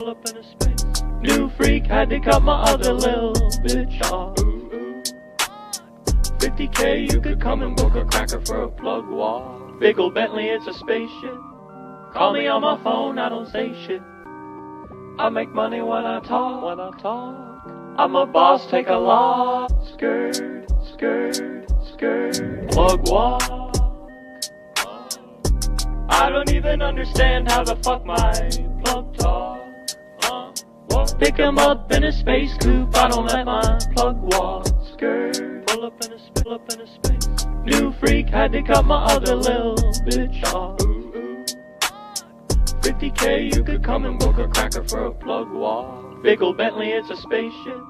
Pull up in a space. New freak, had to cut my other little bitch off. 50K, you could come and book a cracker for a plug walk. Big ol' Bentley, it's a spaceship. Call me on my phone, I don't say shit. I make money when I talk. I'm a boss, take a lot. Skirt, plug walk. I don't even understand how the fuck my plug talk. Pick him up in a space coupe, I don't let my plug walk. Skirt, pull up in a space. New freak, had to cut my other little bitch off. 50K, you could come and book a cracker for a plug walk. Big ol' Bentley, it's a spaceship.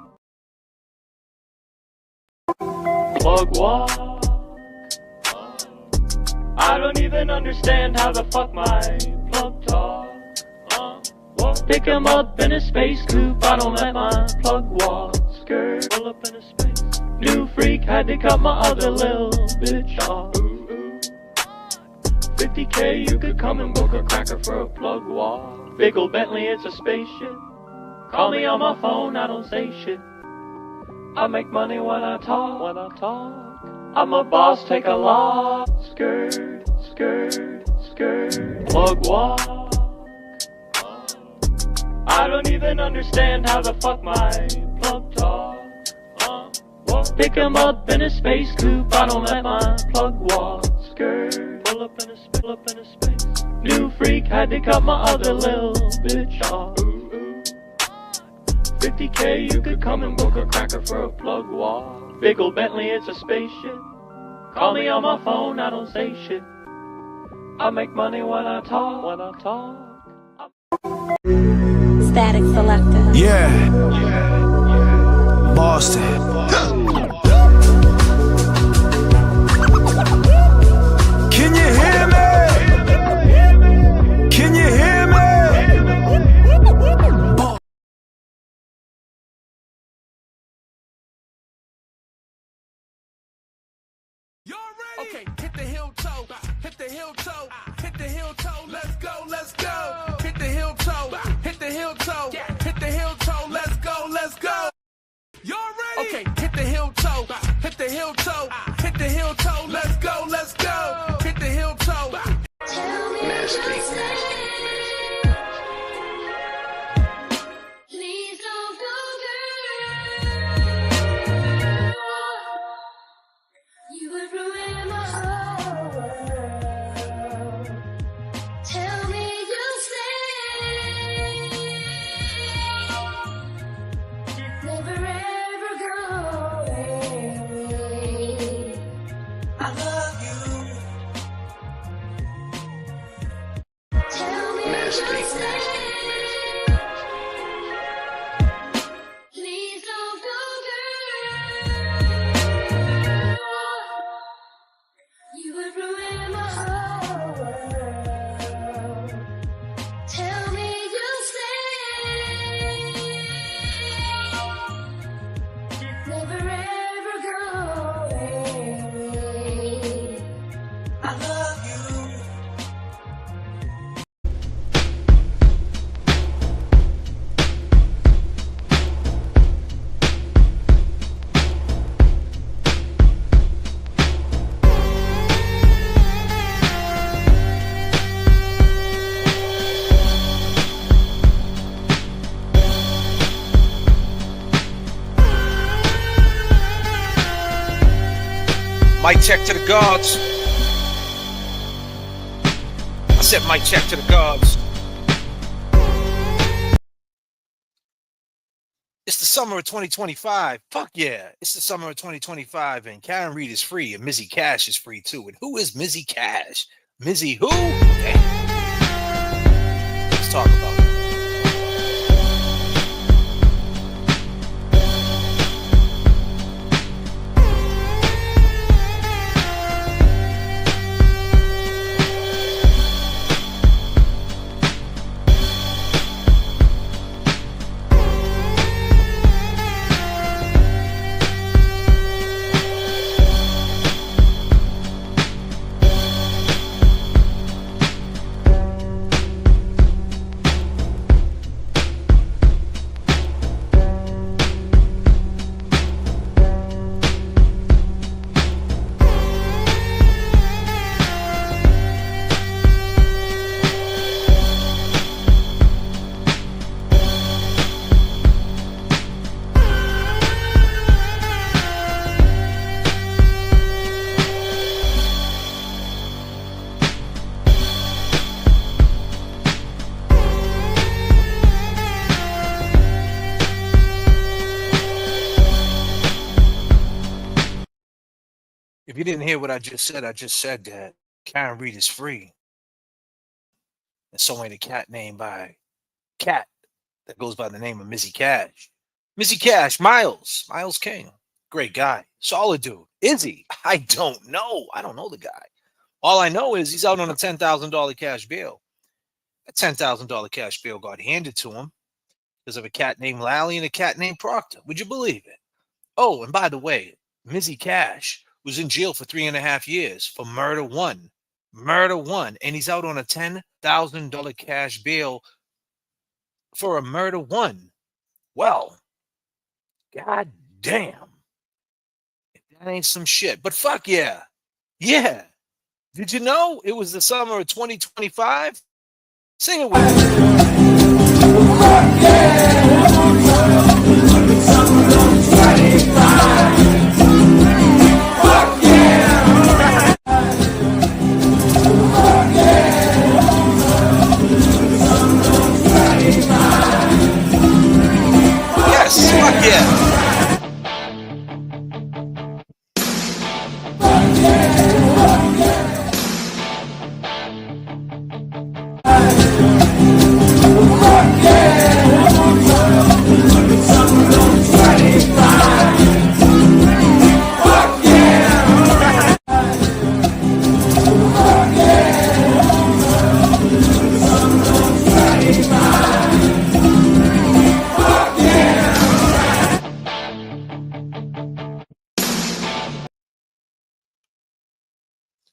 Plug walk. I don't even understand how the fuck my plug talk. Pick him up in a space coupe, I don't let my plug walk. Skirt, pull up in a space. New freak, had to cut my other little bitch off. 50K, you could come and book a cracker for a plug walk. Big ol' Bentley, it's a spaceship. Call me on my phone, I don't say shit. I make money when I talk. I'm a boss, take a lot. Skirt, plug walk. I don't even understand how the fuck my plug talk. Pick him up in a space coupe, I don't let my plug walk. Skirt, pull up in a space. New freak, had to cut my other little bitch off. 50K, you could come and book a cracker for a plug walk. Big ol' Bentley, it's a spaceship. Call me on my phone, I don't say shit. I make money when I talk. Static Selector. Yeah. Boston. Can you hear me? Can you hear me? Okay, hit the heel toe, hit the heel toe, hit the heel toe, let's go, let's go. Hit the heel toe, hit the heel toe, hit the heel toe, let's go, let's go. Y'all ready? Okay, hit the heel toe, hit the heel toe, hit the heel toe, let's go, let's go. Hit the heel toe. Nasty. You would ruin my whole world. Tell me you'll stay. Never ever go away. I love you. Tell me you'll stay. Please don't go, girl. You would ruin my whole world. Tell me you'll stay. Never ever go away. I love you. Mic check to the gods. I said mic check to the gods. It's the summer of 2025. Fuck yeah. It's the summer of 2025 and Kaen Read is free and Mizzy Cash is free too. And who is Mizzy Cash? Mizzy who? Damn. Let's talk about it. If you didn't hear what I just said that Kaen Read is free. And so ain't a cat named by cat that goes by the name of Mizzy Cash. Mizzy Cash, Miles King. Great guy. Solid dude. Is he? I don't know. I don't know the guy. All I know is he's out on a $10,000 cash bail. That $10,000 cash bail got handed to him because of a cat named Lally and a cat named Proctor. Would you believe it? Oh, and by the way, Mizzy Cash was in jail for 3.5 years for murder one. Murder one. And he's out on a $10,000 cash bail for a murder one. Well, god damn. That ain't some shit. But fuck yeah. Yeah. Did you know it was the summer of 2025? Sing it with me. Yes, fuck yeah.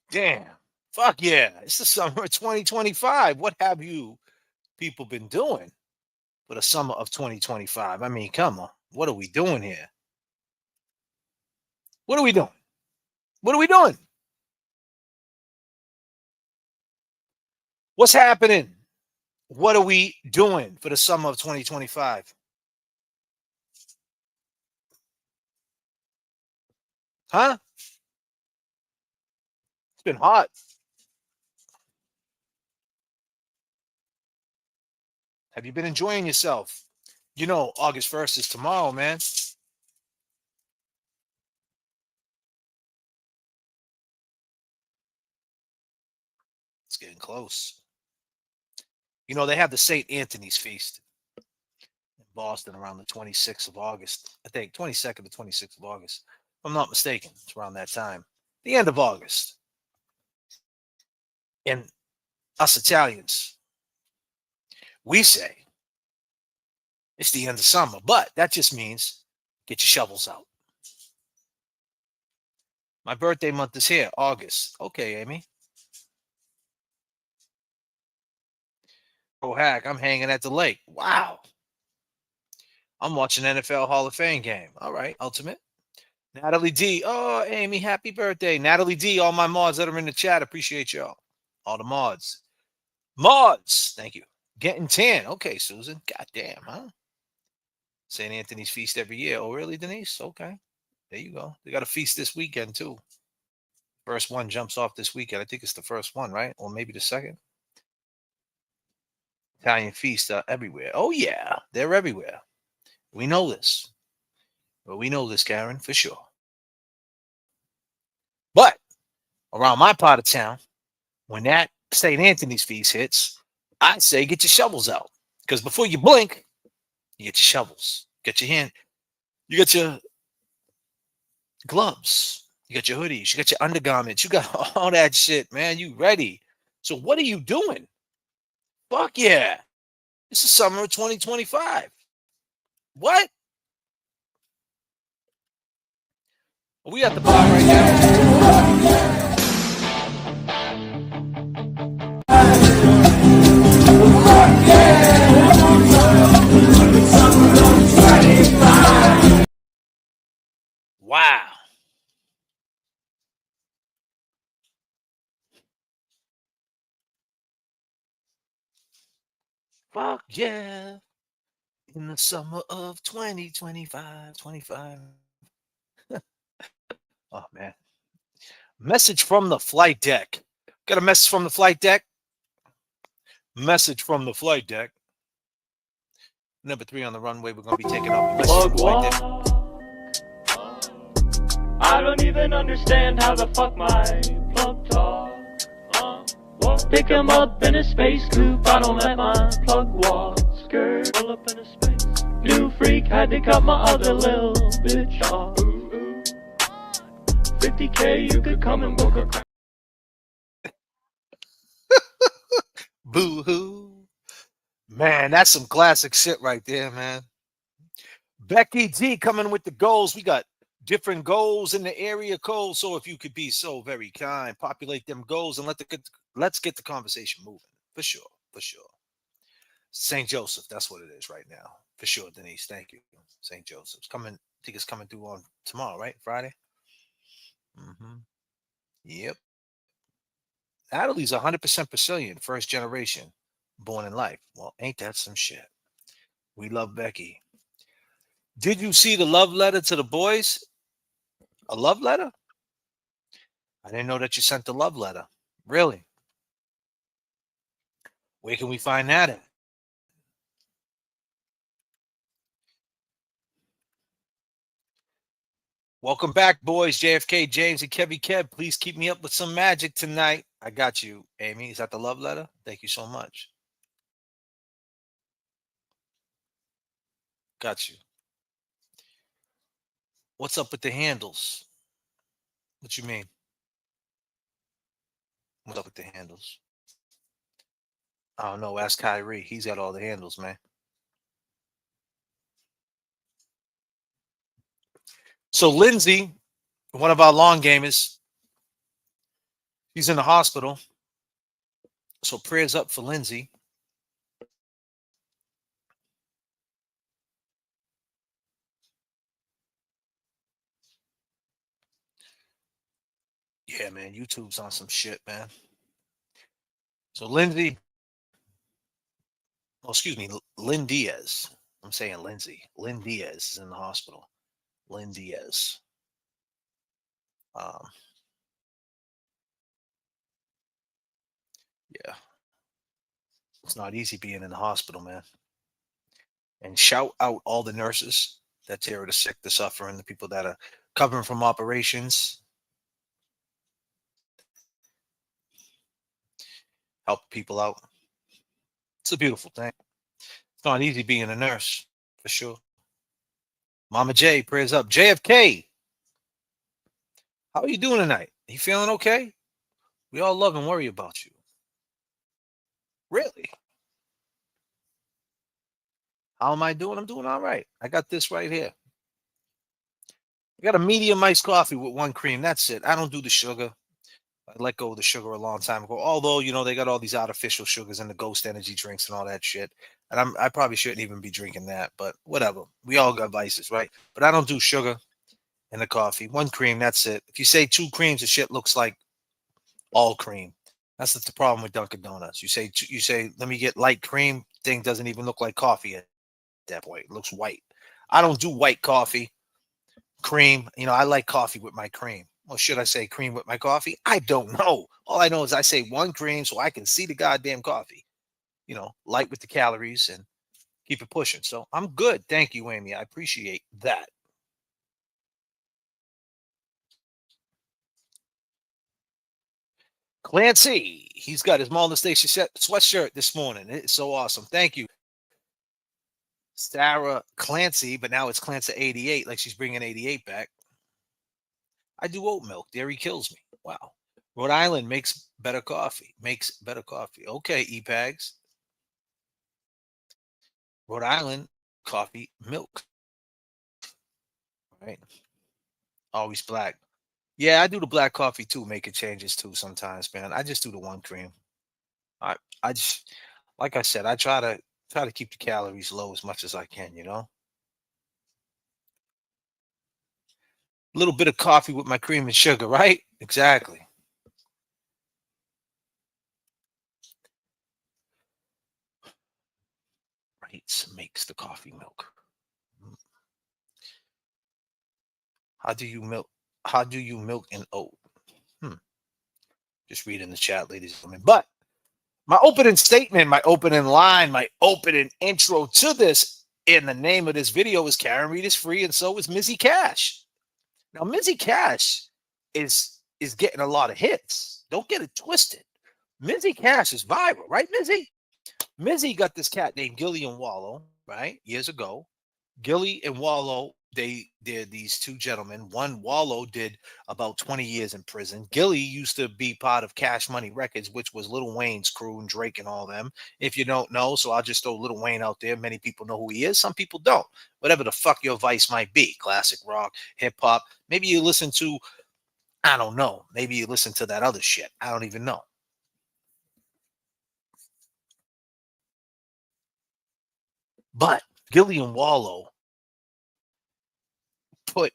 Damn. Fuck yeah. It's the summer of 2025. What have you people been doing for the summer of 2025? I mean, come on. What are we doing here? What are we doing? What are we doing? What's happening? What are we doing for the summer of 2025? Huh? It's been hot. Have you been enjoying yourself? You know, August 1st is tomorrow, man. It's getting close. You know, they have the St. Anthony's Feast in Boston around the 26th of August. I think 22nd to 26th of August. If I'm not mistaken, it's around that time. The end of August. And us Italians, we say it's the end of summer, but that just means get your shovels out. My birthday month is here, August. Okay, Amy. Oh, heck, I'm hanging at the lake. Wow. I'm watching NFL Hall of Fame game. All right, Ultimate. Natalie D. Oh, Amy, happy birthday. Natalie D, all my mods that are in the chat, appreciate y'all. All the mods. Mods, thank you. Getting tan. Okay, Susan. Goddamn, huh? St. Anthony's Feast every year. Oh, really, Denise? Okay. There you go. They got a feast this weekend, too. First one jumps off this weekend. I think it's the first one, right? Or maybe the second. Italian feasts are everywhere. Oh, yeah. They're everywhere. We know this. Well, we know this, Karen, for sure. But around my part of town, when that St. Anthony's Feast hits, I say get your shovels out. Because before you blink, you get your shovels. Get your hand. You got your gloves. You got your hoodies. You got your undergarments. You got all that shit, man. You ready. So what are you doing? Fuck yeah. It's the summer of 2025. What? Are we at the bar right now? Wow. Fuck yeah. In the summer of 2025, 25. Oh, man. Message from the flight deck. Got a message from the flight deck? Message from the flight deck. Number 3 on the runway. We're going to be taking off. Plug walk. I don't don't even understand how the fuck my plug talk. Won't pick him up in a space coupe. I don't let my plug walk. Skirt, pull up in a space. New freak, had to cut my other little bitch off. Ooh, ooh. 50K, you could come and book a. Boo hoo. Man, that's some classic shit right there, man. Becky D coming with the goals. We got different goals in the area code. So if you could be so very kind, populate them goals and let's get the conversation moving. For sure. For sure. St. Joseph, that's what it is right now. For sure, Denise. Thank you. St. Joseph's coming. I think it's coming through on tomorrow, right? Friday. Yep. Adelie's 100% Brazilian, first generation, born in life. Well, ain't that some shit? We love Becky. Did you see the love letter to the boys? A love letter? I didn't know that you sent the love letter. Really? Where can we find that at? Welcome back, boys. J.F.K, James, and Kevy Kev. Please keep me up with some magic tonight. I got you, Amy. Is that the love letter? Thank you so much. Got you. What's up with the handles? What you mean? What's up with the handles? I don't know. Ask Kyrie. He's got all the handles, man. So Lindsay, one of our long gamers, he's in the hospital. So prayers up for Lindsay. Yeah, man. YouTube's on some shit, man. So Lindsay, oh, excuse me, Lynn Diaz. I'm saying Lindsay. Lynn Diaz is in the hospital. Lynn Diaz. Yeah. It's not easy being in the hospital, man. And shout out all the nurses that take care of the sick, the suffering, the people that are covering from operations, help people out. It's a beautiful thing. It's not easy being a nurse, for sure. Mama J, prayers up. J.F.K, how are you doing tonight? You feeling okay? We all love and worry about you. Really? How am I doing? I'm doing all right. I got this right here. I got a medium iced coffee with 1 cream. That's it. I don't do the sugar. I let go of the sugar a long time ago. Although, they got all these artificial sugars and the ghost energy drinks and all that shit. And I probably shouldn't even be drinking that, but whatever. We all got vices, right? But I don't do sugar in the coffee. 1 cream, that's it. If you say 2 creams, the shit looks like all cream. That's the problem with Dunkin' Donuts. You say, let me get light cream. Thing doesn't even look like coffee at that point. It looks white. I don't do white coffee. Cream. I like coffee with my cream. Well, should I say cream with my coffee? I don't know. All I know is I say 1 cream so I can see the goddamn coffee. Light with the calories and keep it pushing. So I'm good. Thank you, Amy. I appreciate that. Clancy, he's got his molestation sweatshirt this morning. It's so awesome. Thank you. Sarah Clancy, but now it's Clancy 88, like she's bringing 88 back. I do oat milk. Dairy kills me. Wow. Rhode Island makes better coffee. Okay, EPAGs. Rhode Island coffee, milk. Right. Always black. Yeah, I do the black coffee too, making changes too sometimes, man. I just do the 1 cream. I just, like I said, I try to keep the calories low as much as I can, A little bit of coffee with my cream and sugar, right? Exactly. Right, makes the coffee milk. How do you milk an oat? Just read in the chat, ladies and gentlemen. But my opening statement, my opening line, my opening intro to this in the name of this video is Kaen Read is free, and so is Mizzy Cash. Now, Mizzy Cash is getting a lot of hits. Don't get it twisted. Mizzy Cash is viral, right, Mizzy? Mizzy got this cat named Gilly and Wallow, right, years ago. Gilly and Wallow, they're these two gentlemen. One Wallow did about 20 years in prison. Gilly used to be part of Cash Money Records, which was Lil Wayne's crew and Drake and all them. If you don't know, so I'll just throw Lil Wayne out there. Many people know who he is. Some people don't. Whatever the fuck your vice might be, classic rock, hip hop. Maybe you listen to, I don't know. Maybe you listen to that other shit. I don't even know. But Gilly and Wallow put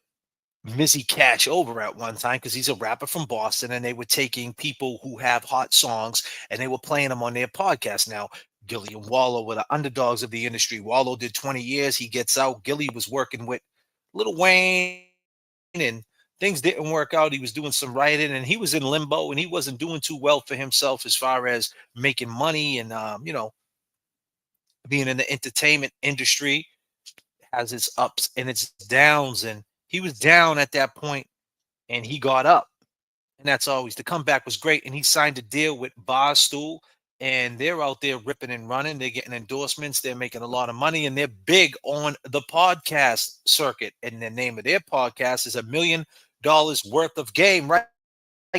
Mizzy Cash over at one time because he's a rapper from Boston, and they were taking people who have hot songs and they were playing them on their podcast. Now, Gilly and Wallow were the underdogs of the industry. Wallow did 20 years. He gets out. Gilly was working with Lil Wayne, and things didn't work out. He was doing some writing, and he was in limbo, and he wasn't doing too well for himself as far as making money and, being in the entertainment industry has its ups and its downs. And he was down at that point and he got up. And that's always the comeback was great. And he signed a deal with Barstool, and they're out there ripping and running. They're getting endorsements. They're making a lot of money, and they're big on the podcast circuit. And the name of their podcast is $1 million worth of game. Right,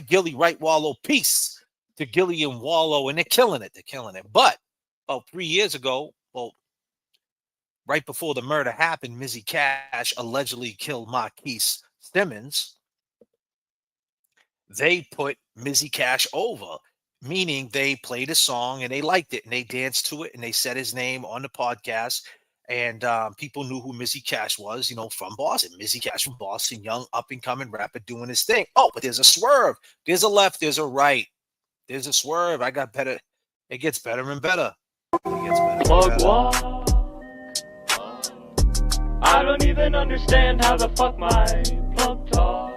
Gilly, right, Wallow. Peace to Gilly and Wallow, and they're killing it. They're killing it. But about 3 years ago, well, right before the murder happened, Mizzy Cash allegedly killed Marquise Simmons. They put Mizzy Cash over, meaning they played a song and they liked it and they danced to it and they said his name on the podcast. And people knew who Mizzy Cash was, from Boston. Mizzy Cash from Boston, young up and coming rapper doing his thing. Oh, but there's a swerve. There's a left. There's a right. There's a swerve. I got better. It gets better and better. It gets better and Plug better. walk. I don't even understand how the fuck my plug talk.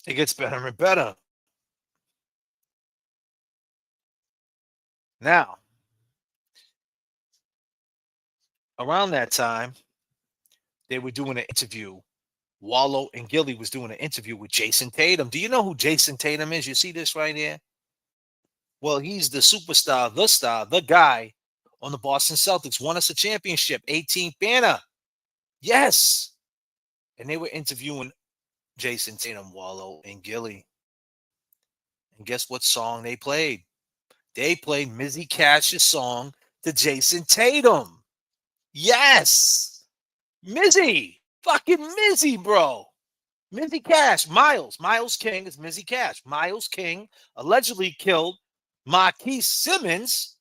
It gets better and better. Now, around that time, they were doing an interview. Wallow and Gilly was doing an interview with Jason Tatum. Do you know who Jason Tatum is? You see this right here? Well, he's the superstar, the star, the guy on the Boston Celtics. Won us a championship, 18th banner. Yes. And they were interviewing Jason Tatum, Wallow, and Gilly. And guess what song they played? They played Mizzy Cash's song to Jason Tatum. Yes. Mizzy. Fucking Mizzy, bro. Mizzy Cash. Miles King is Mizzy Cash. Miles King allegedly killed Marquise Simmons.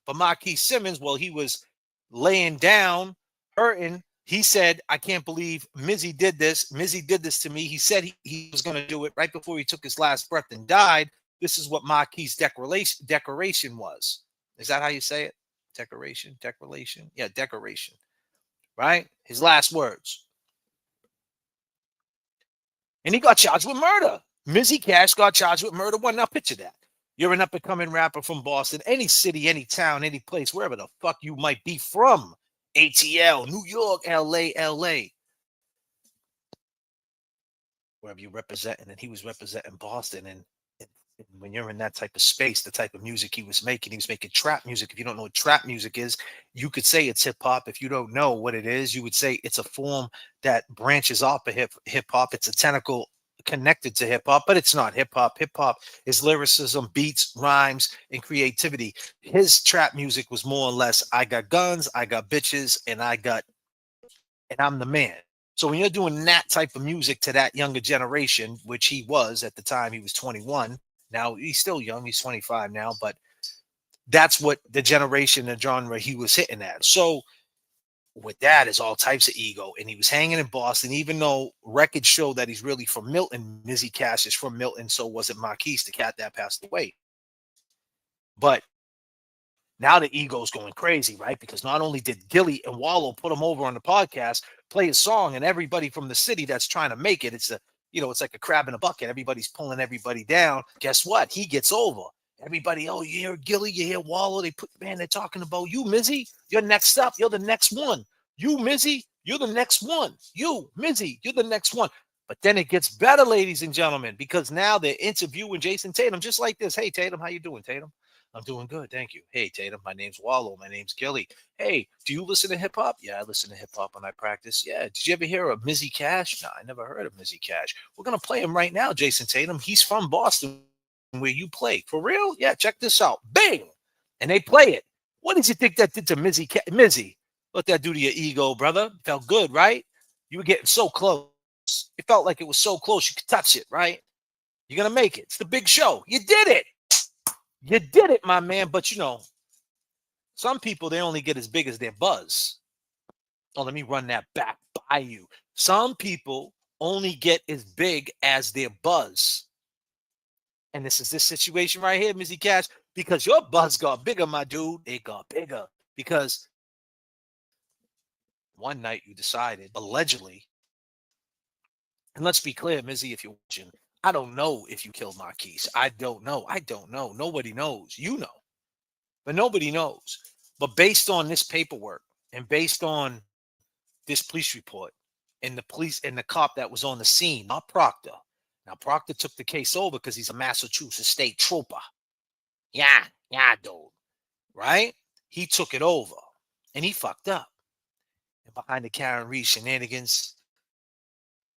But Marquise Simmons, while he was laying down, hurting, he said, I can't believe Mizzy did this. Mizzy did this to me. He said he was going to do it right before he took his last breath and died. This is what Marquise' decoration was. Is that how you say it? Decoration? Yeah, decoration. Right? His last words. And he got charged with murder. Mizzy Cash got charged with murder. Well, now picture that. You're an up-and-coming rapper from Boston, any city, any town, any place, wherever the fuck you might be from. ATL, New York, LA. Wherever you're representing, and he was representing Boston. And when you're in that type of space, the type of music he was making trap music. If you don't know what trap music is, you could say it's hip-hop. If you don't know what it is, you would say it's a form that branches off of hip-hop. It's a tentacle connected to hip-hop, but it's not hip-hop. Hip-hop is lyricism, beats, rhymes, and creativity. His trap music was more or less, I got guns, I got bitches, and I'm the man. So when you're doing that type of music to that younger generation, which he was at the time, he was 21. Now he's still young, he's 25 now, but that's what the generation and genre he was hitting at. So with that is all types of ego. And he was hanging in Boston, even though records show that he's really from Milton. Mizzy Cash is from Milton, so was it Marquise, the cat that passed away. But now the ego's going crazy, right? Because not only did Gilly and Wallow put him over on the podcast, play a song, and everybody from the city that's trying to make it, it's like a crab in a bucket. Everybody's pulling everybody down. Guess what? He gets over. Everybody, oh, you hear Gilly, you hear Wallow. They're talking about you, Mizzy. You're next up. You're the next one. You, Mizzy, You're the next one. You, Mizzy, you're the next one. But then it gets better, ladies and gentlemen, because now they're interviewing Jason Tatum just like this. Hey, Tatum, how you doing, Tatum? I'm doing good, thank you. Hey, Tatum, my name's Wallow. My name's Gilly. Hey, do you listen to hip hop? Yeah, I listen to hip hop when I practice. Yeah, did you ever hear of Mizzy Cash? No, I never heard of Mizzy Cash. We're gonna play him right now, Jason Tatum. He's from Boston, where you play. For real? Yeah, check this out. Bang! And they play it. What did you think that did to Mizzy? Mizzy, what that do to your ego, brother? Felt good, right? You were getting so close. It felt like it was so close you could touch it, right? You're gonna make it. It's the big show. You did it. You did it, my man. But you know, some people they only get as big as their buzz. Oh, let me run that back by you. Some people only get as big as their buzz. And this is this situation right here, Mizzy Cash, because your buzz got bigger, my dude. It got bigger because one night you decided, allegedly, and let's be clear, Mizzy, if you're watching, I don't know if you killed Marquise. I don't know. I don't know. Nobody knows. You know, but nobody knows. But based on this paperwork and based on this police report and the police and the cop that was on the scene, not Proctor. Now, Proctor took the case over because he's a Massachusetts state trooper. Yeah, dude. Right? He took it over and he fucked up. And behind the Kaen Read shenanigans,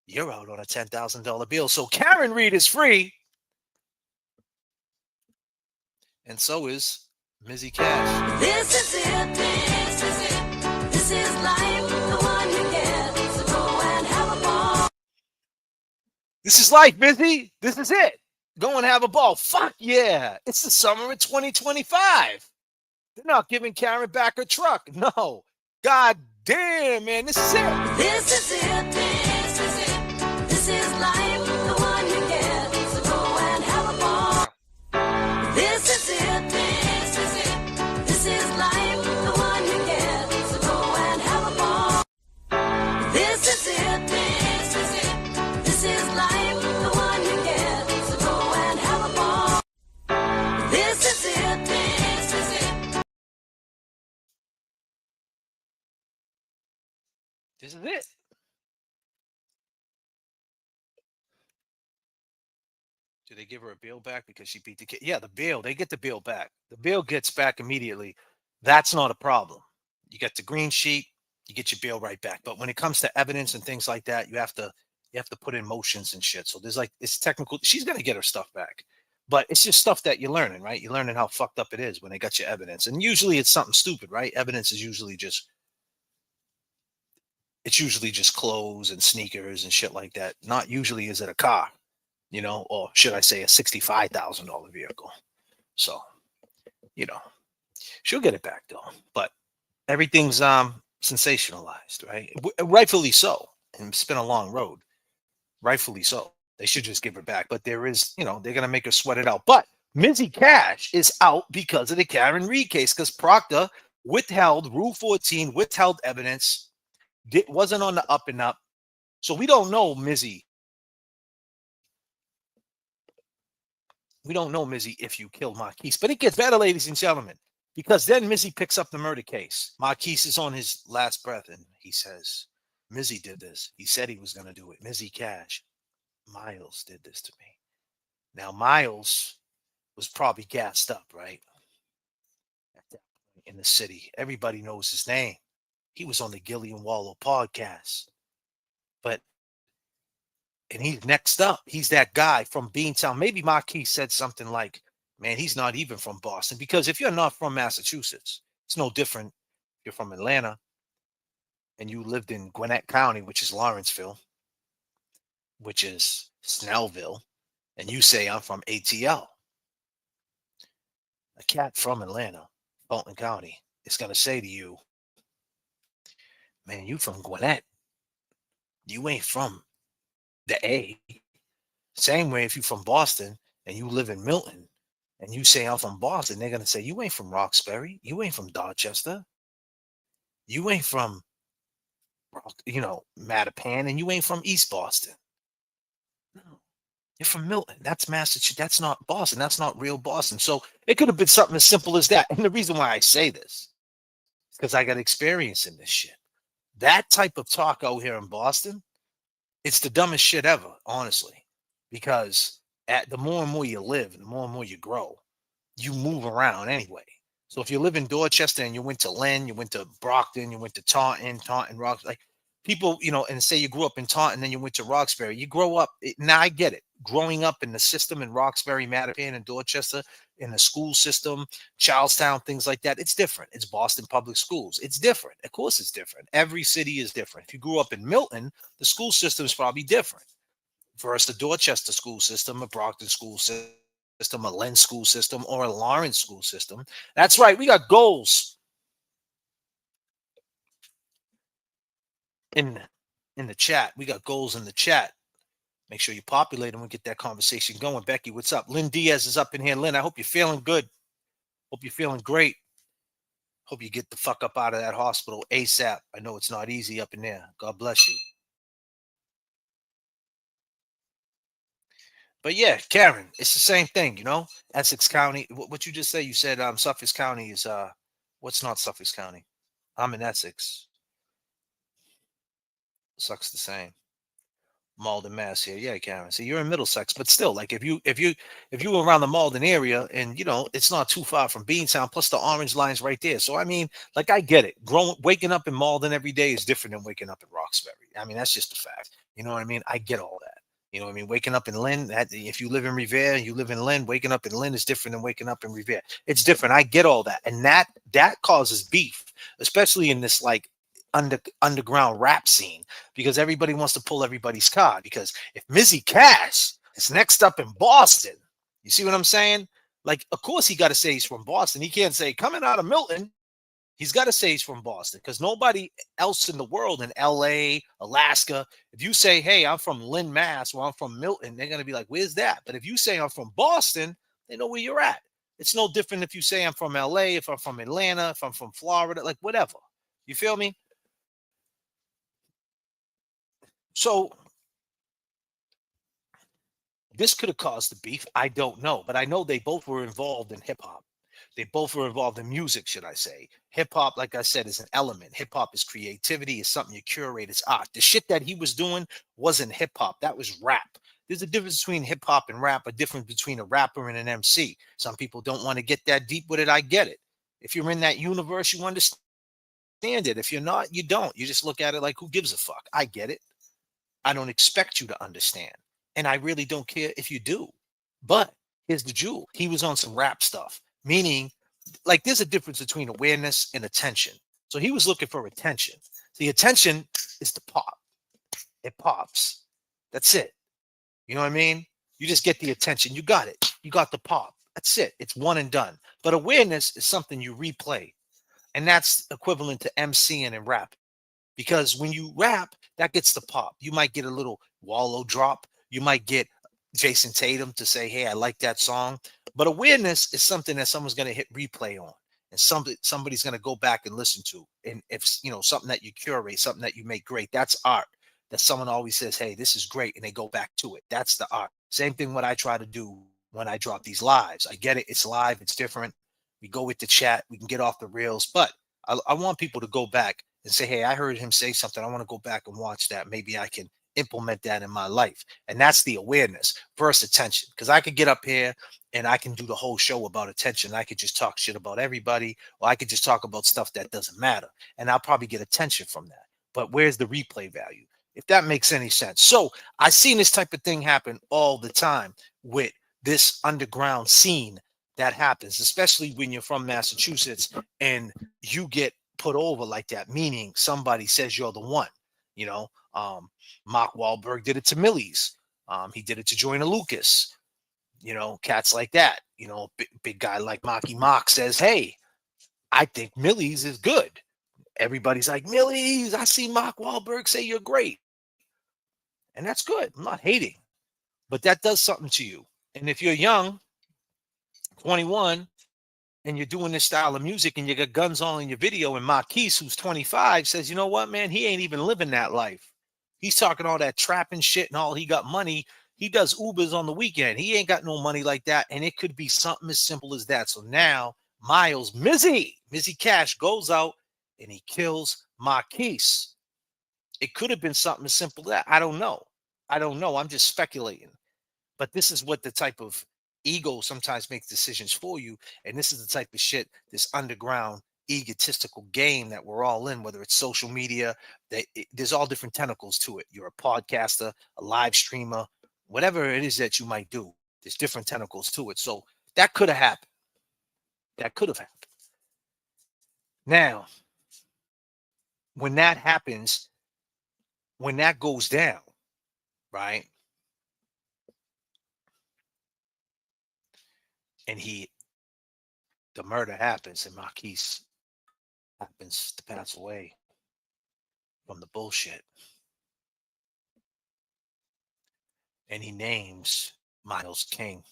you're out on a $10,000 bill. So Kaen Read is free. And so is Mizzy Cash. This is it, this is it. This is life, the one you get. So go and have a ball. This is life, Mizzy. This is it. Go and have a ball. Fuck yeah. It's the summer of 2025. They're not giving Karen back her truck. No. God damn, man. This is it. This is it, this is it. This is life, the one you get. So go and have a ball. This is it, this is it. This is life, the one you get. So go and have a ball. This is it, this is it. This is life, the one you get. So go and have a ball. This is it, this is it. This is it. Do they give her a bail back because she beat the kid? Yeah, the bail. They get the bail back. The bail gets back immediately. That's not a problem. You get the green sheet, you get your bail right back. But when it comes to evidence and things like that, you have to put in motions and shit. So there's like it's technical. She's gonna get her stuff back. But it's just stuff that you're learning, right? You're learning how fucked up it is when they got your evidence. And usually it's something stupid, right? Evidence is usually just clothes and sneakers and shit like that. Not usually is it a car, you know, or should I say a $65,000 vehicle. So, you know, she'll get it back though. But everything's sensationalized, right? Rightfully so. And it's been a long road. Rightfully so. They should just give her back. But there is, you know, they're gonna make her sweat it out. But Mizzy Cash is out because of the Kaen Read case, because Proctor withheld Rule 14, withheld evidence. It wasn't on the up and up. So we don't know Mizzy. We don't know, Mizzy, if you killed Marquise. But it gets better, ladies and gentlemen, because then Mizzy picks up the murder case. Marquise is on his last breath, and he says, Mizzy did this. He said he was going to do it. Mizzy Cash. Miles did this to me. Now, Miles was probably gassed up, right? At that point in the city. Everybody knows his name. He was on the Gilly and Wallow podcast. And he's next up. He's that guy from Beantown. Maybe Marquis said something like, man, he's not even from Boston. Because if you're not from Massachusetts, it's no different. You're from Atlanta and you lived in Gwinnett County, which is Lawrenceville, which is Snellville, and you say, I'm from ATL. A cat from Atlanta, Fulton County, is going to say to you, man, you from Gwinnett. You ain't from the A. Same way if you're from Boston and you live in Milton and you say I'm from Boston, they're gonna say you ain't from Roxbury, you ain't from Dorchester, you ain't from Mattapan, and you ain't from East Boston. No, you're from Milton. That's Massachusetts. That's not Boston. That's not real Boston. So it could have been something as simple as that. And the reason why I say this is because I got experience in this shit. That type of talk out here in Boston, it's the dumbest shit ever, honestly. Because at the more and more you live, and the more and more you grow, you move around anyway. So if you live in Dorchester and you went to Lynn, you went to Brockton, you went to Taunton, Rocks, like people, and say you grew up in Taunton, then you went to Roxbury. You grow up. Now I get it. Growing up in the system in Roxbury, Mattapan, and Dorchester, in the school system, Charlestown, things like that, it's different. It's Boston Public Schools. It's different. Of course, it's different. Every city is different. If you grew up in Milton, the school system is probably different versus the Dorchester school system, a Brockton school system, a Lynn school system, or a Lawrence school system. That's right. We got goals in in the chat. We got goals in the chat. Make sure you populate and we get that conversation going. Becky, what's up? Lynn Diaz is up in here. Lynn, I hope you're feeling good. Hope you're feeling great. Hope you get the fuck up out of that hospital ASAP. I know it's not easy up in there. God bless you. But yeah, Karen, it's the same thing, Essex County. What you just say? You said Suffolk County is what's not Suffolk County? I'm in Essex. Sucks the same. Malden, Mass. Here, yeah, Karen. So you're in Middlesex, but still, like if you were around the Malden area, and it's not too far from Beantown. Plus the Orange Line's right there. So I mean, like I get it. Waking up in Malden every day is different than waking up in Roxbury. I mean, that's just a fact. You know what I mean? I get all that. You know what I mean? Waking up in Lynn, if you live in Revere, you live in Lynn, waking up in Lynn is different than waking up in Revere. It's different. I get all that. And that causes beef, especially in this like underground rap scene, because everybody wants to pull everybody's card. Because if Mizzy Cash is next up in Boston, you see what I'm saying? Like, of course he got to say he's from Boston. He can't say coming out of Milton. He's got to say he's from Boston, because nobody else in the world, in LA, Alaska, if you say, hey, I'm from Lynn, Mass, or I'm from Milton, they're going to be like, where's that? But if you say I'm from Boston, they know where you're at. It's no different if you say I'm from LA, if I'm from Atlanta, if I'm from Florida, like whatever. You feel me? So this could have caused the beef. I don't know. But I know they both were involved in hip hop. They both were involved in music, should I say. Hip hop, like I said, is an element. Hip hop is creativity, is something you curate, it's art. The shit that he was doing wasn't hip hop, that was rap. There's a difference between hip hop and rap, a difference between a rapper and an MC. Some people don't want to get that deep with it. I get it. If you're in that universe, you understand it. If you're not, you don't. You just look at it like, who gives a fuck? I get it. I don't expect you to understand. And I really don't care if you do. But here's the jewel. He was on some rap stuff, meaning like there's a difference between awareness and attention. So he was looking for attention. The attention is the pop. It pops. That's it. You know what I mean? You just get the attention. You got it. You got the pop. That's it. It's one and done. But awareness is something you replay. And that's equivalent to MCing and rap. Because when you rap, that gets the pop. You might get a little Wallow drop. You might get Jason Tatum to say, hey, I like that song. But awareness is something that someone's going to hit replay on. And somebody's going to go back and listen to. And if, something that you curate, something that you make great, that's art. That someone always says, hey, this is great. And they go back to it. That's the art. Same thing what I try to do when I drop these lives. I get it. It's live. It's different. We go with the chat. We can get off the rails. But I want people to go back and say, hey, I heard him say something. I want to go back and watch that. Maybe I can implement that in my life. And that's the awareness versus attention. Because I could get up here and I can do the whole show about attention. I could just talk shit about everybody, or I could just talk about stuff that doesn't matter. And I'll probably get attention from that. But where's the replay value? If that makes any sense. So I've seen this type of thing happen all the time with this underground scene that happens, especially when you're from Massachusetts and you get put over like that, meaning somebody says you're the one. Mark Wahlberg did it to Millie's. He did it to Joyner Lucas. Cats like that. Big guy like Marky Mark says, hey, I think Millie's is good. Everybody's like, Millie's, I see Mark Wahlberg say you're great. And that's good. I'm not hating. But that does something to you. And if you're young, 21, and you're doing this style of music and you got guns on in your video, and Marquise, who's 25, says, you know what, man, he ain't even living that life. He's talking all that trapping shit and all, he got money. He does Ubers on the weekend. He ain't got no money like that. And it could be something as simple as that. So now Mizzy Cash goes out and he kills Marquise. It could have been something as simple as that. I don't know. I'm just speculating. But this is what the type of ego sometimes makes decisions for you. And this is the type of shit, this underground egotistical game that we're all in, whether it's social media, there's all different tentacles to it. You're a podcaster, a live streamer, whatever it is that you might do, there's different tentacles to it. So that could have happened. Now, when that happens, when that goes down, right? And the murder happens and Marquise happens to pass away from the bullshit. And he names Miles King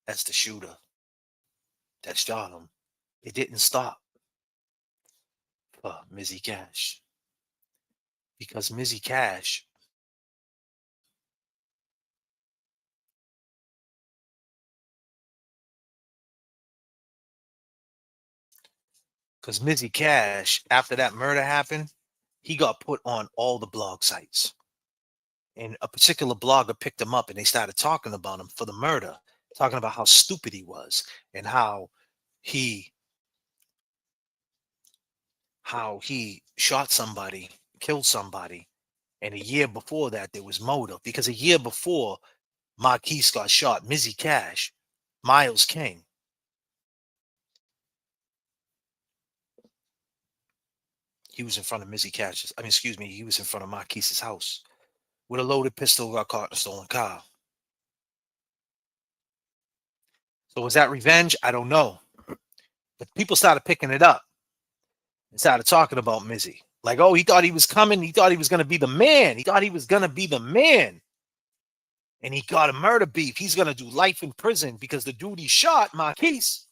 as the shooter that shot him. It didn't stop for Mizzy Cash. Because Mizzy Cash after that murder happened, he got put on all the blog sites. And a particular blogger picked him up and they started talking about him for the murder, talking about how stupid he was and how he shot somebody, killed somebody. And a year before that, there was motive. Because a year before Marquise got shot, Mizzy Cash, Miles King, he was in front of he was in front of Marquise's house with a loaded pistol, got caught in a stolen car. So was that revenge? I don't know. But people started picking it up and started talking about Mizzy. Like, oh, he thought he was coming. He thought he was going to be the man. And he got a murder beef. He's going to do life in prison because the dude he shot, Marquise,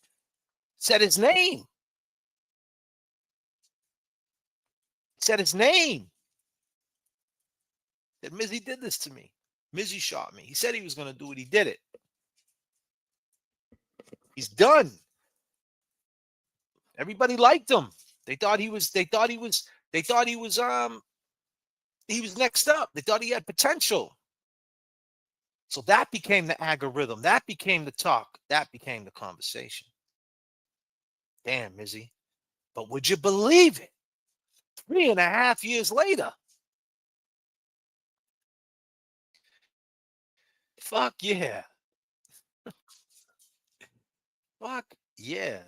said his name. That Mizzy did this to me. Mizzy shot me. He said he was going to do it. He did it. He's done. Everybody liked him. They thought he was next up. They thought he had potential. So that became the algorithm. That became the talk. That became the conversation. Damn, Mizzy. But would you believe it? 3.5 years later. Fuck yeah. Fuck yeah.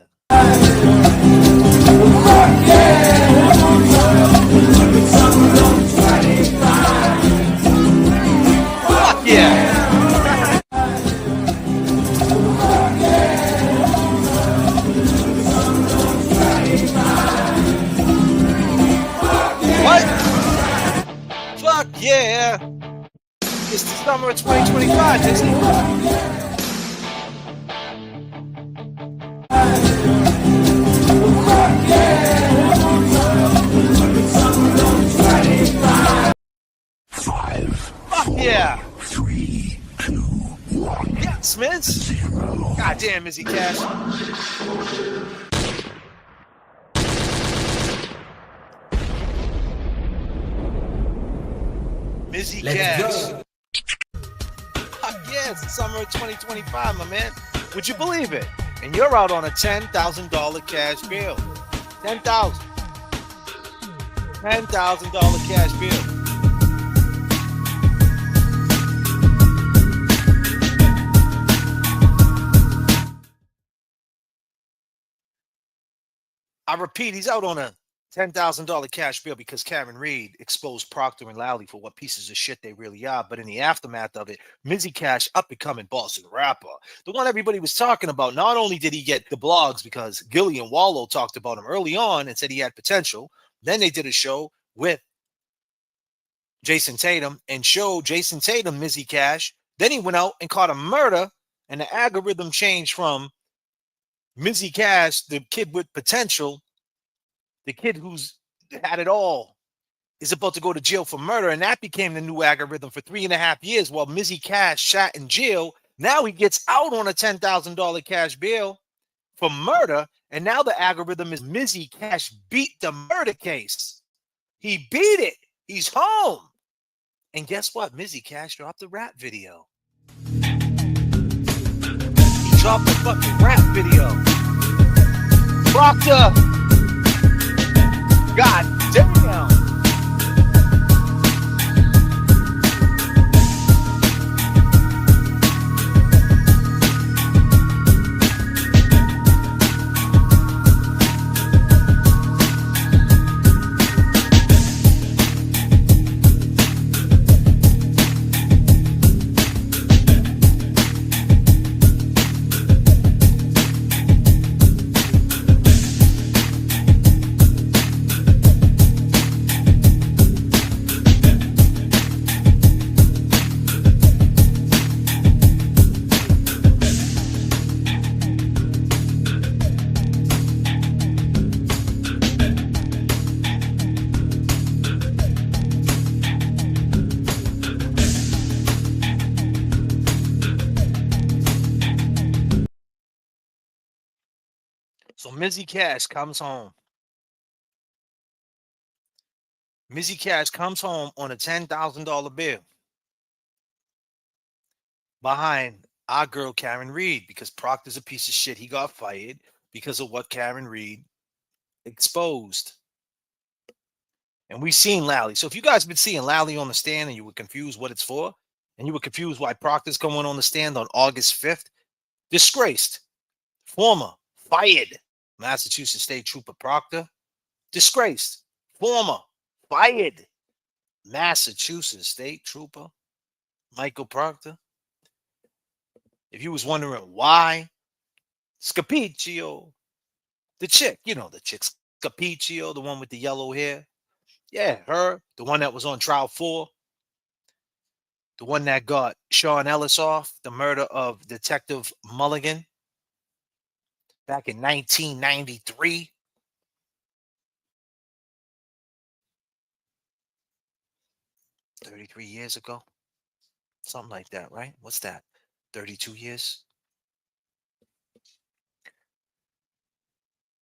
Fuck yeah. What? Fuck yeah. It's the summer of 2025, Disney. Yeah. 3, 2, 1. Yeah, Smiths. 0. God damn, Mizzy Cash. Mizzy Cash. Yeah, it's the summer of 2025, my man. Would you believe it? And you're out on a $10,000 cash bill. $10,000 cash bill. I repeat, he's out on a $10,000 cash bill because Kaen Read exposed Procter and Lowley for what pieces of shit they really are. But in the aftermath of it, Mizzy Cash, up and coming Boston rapper, the one everybody was talking about, not only did he get the blogs because Gilly and Wallow talked about him early on and said he had potential. Then they did a show with Jason Tatum and showed Jason Tatum Mizzy Cash. Then he went out and caught a murder, and the algorithm changed from Mizzy Cash, the kid with potential, the kid who's had it all, is about to go to jail for murder. And that became the new algorithm for 3.5 years while Mizzy Cash sat in jail. Now he gets out on a $10,000 cash bail for murder. And now the algorithm is Mizzy Cash beat the murder case. He beat it. He's home. And guess what? Mizzy Cash dropped a rap video. He dropped a fucking rap video. Proctor. God damn. So Mizzy Cash comes home. Mizzy Cash comes home on a $10,000 bill behind our girl Kaen Read because Proctor's a piece of shit. He got fired because of what Kaen Read exposed. And we seen Lally. So if you guys been seeing Lally on the stand and you were confused what it's for, and you were confused why Proctor's going on the stand on August 5th, disgraced, former, fired Massachusetts State Trooper Proctor, disgraced, former, fired Massachusetts State Trooper Michael Proctor. If you was wondering why, Scapiccio, the chick, you know the chick, Scapiccio, the one with the yellow hair. Yeah, her, the one that was on trial for, the one that got Sean Ellis off, the murder of Detective Mulligan back in 1993. 33 years ago. Something like that, right? What's that? 32 years?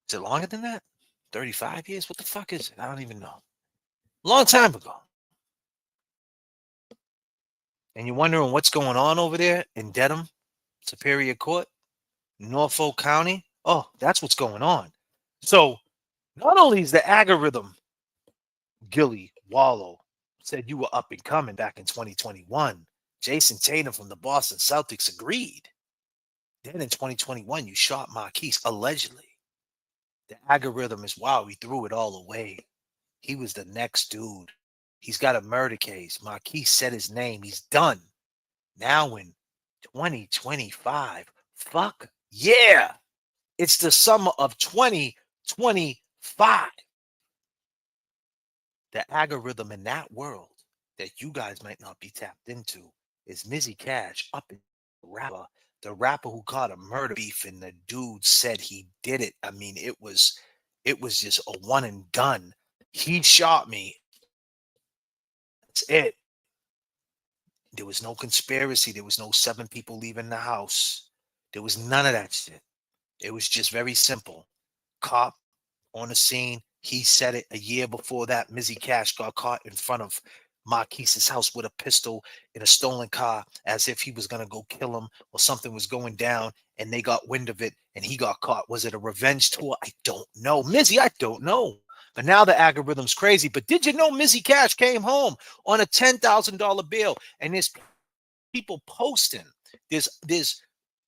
Is it longer than that? 35 years? What the fuck is it? I don't even know. Long time ago. And you're wondering what's going on over there in Dedham, Superior Court, Norfolk County? Oh, that's what's going on. So not only is the algorithm Gilly Wallow said you were up and coming back in 2021, Jason Tatum from the Boston Celtics agreed. Then in 2021, you shot Marquise, allegedly. The algorithm is wow, he threw it all away. He was the next dude. He's got a murder case. Marquise said his name. He's done. Now in 2025, fuck yeah. It's the summer of 2025. The algorithm in that world that you guys might not be tapped into is Mizzy Cash up in the rapper who caught a murder beef and the dude said he did it. I mean, it was just a one and done. He shot me. That's it. There was no conspiracy. There was no 7 people leaving the house. There was none of that shit. It was just very simple. Cop on the scene. He said it a year before that. Mizzy Cash got caught in front of Marquise's house with a pistol in a stolen car as if he was going to go kill him or something was going down, and they got wind of it and he got caught. Was it a revenge tour? I don't know. Mizzy, I don't know. But now the algorithm's crazy. But did you know Mizzy Cash came home on a $10,000 bill? And there's people posting. There's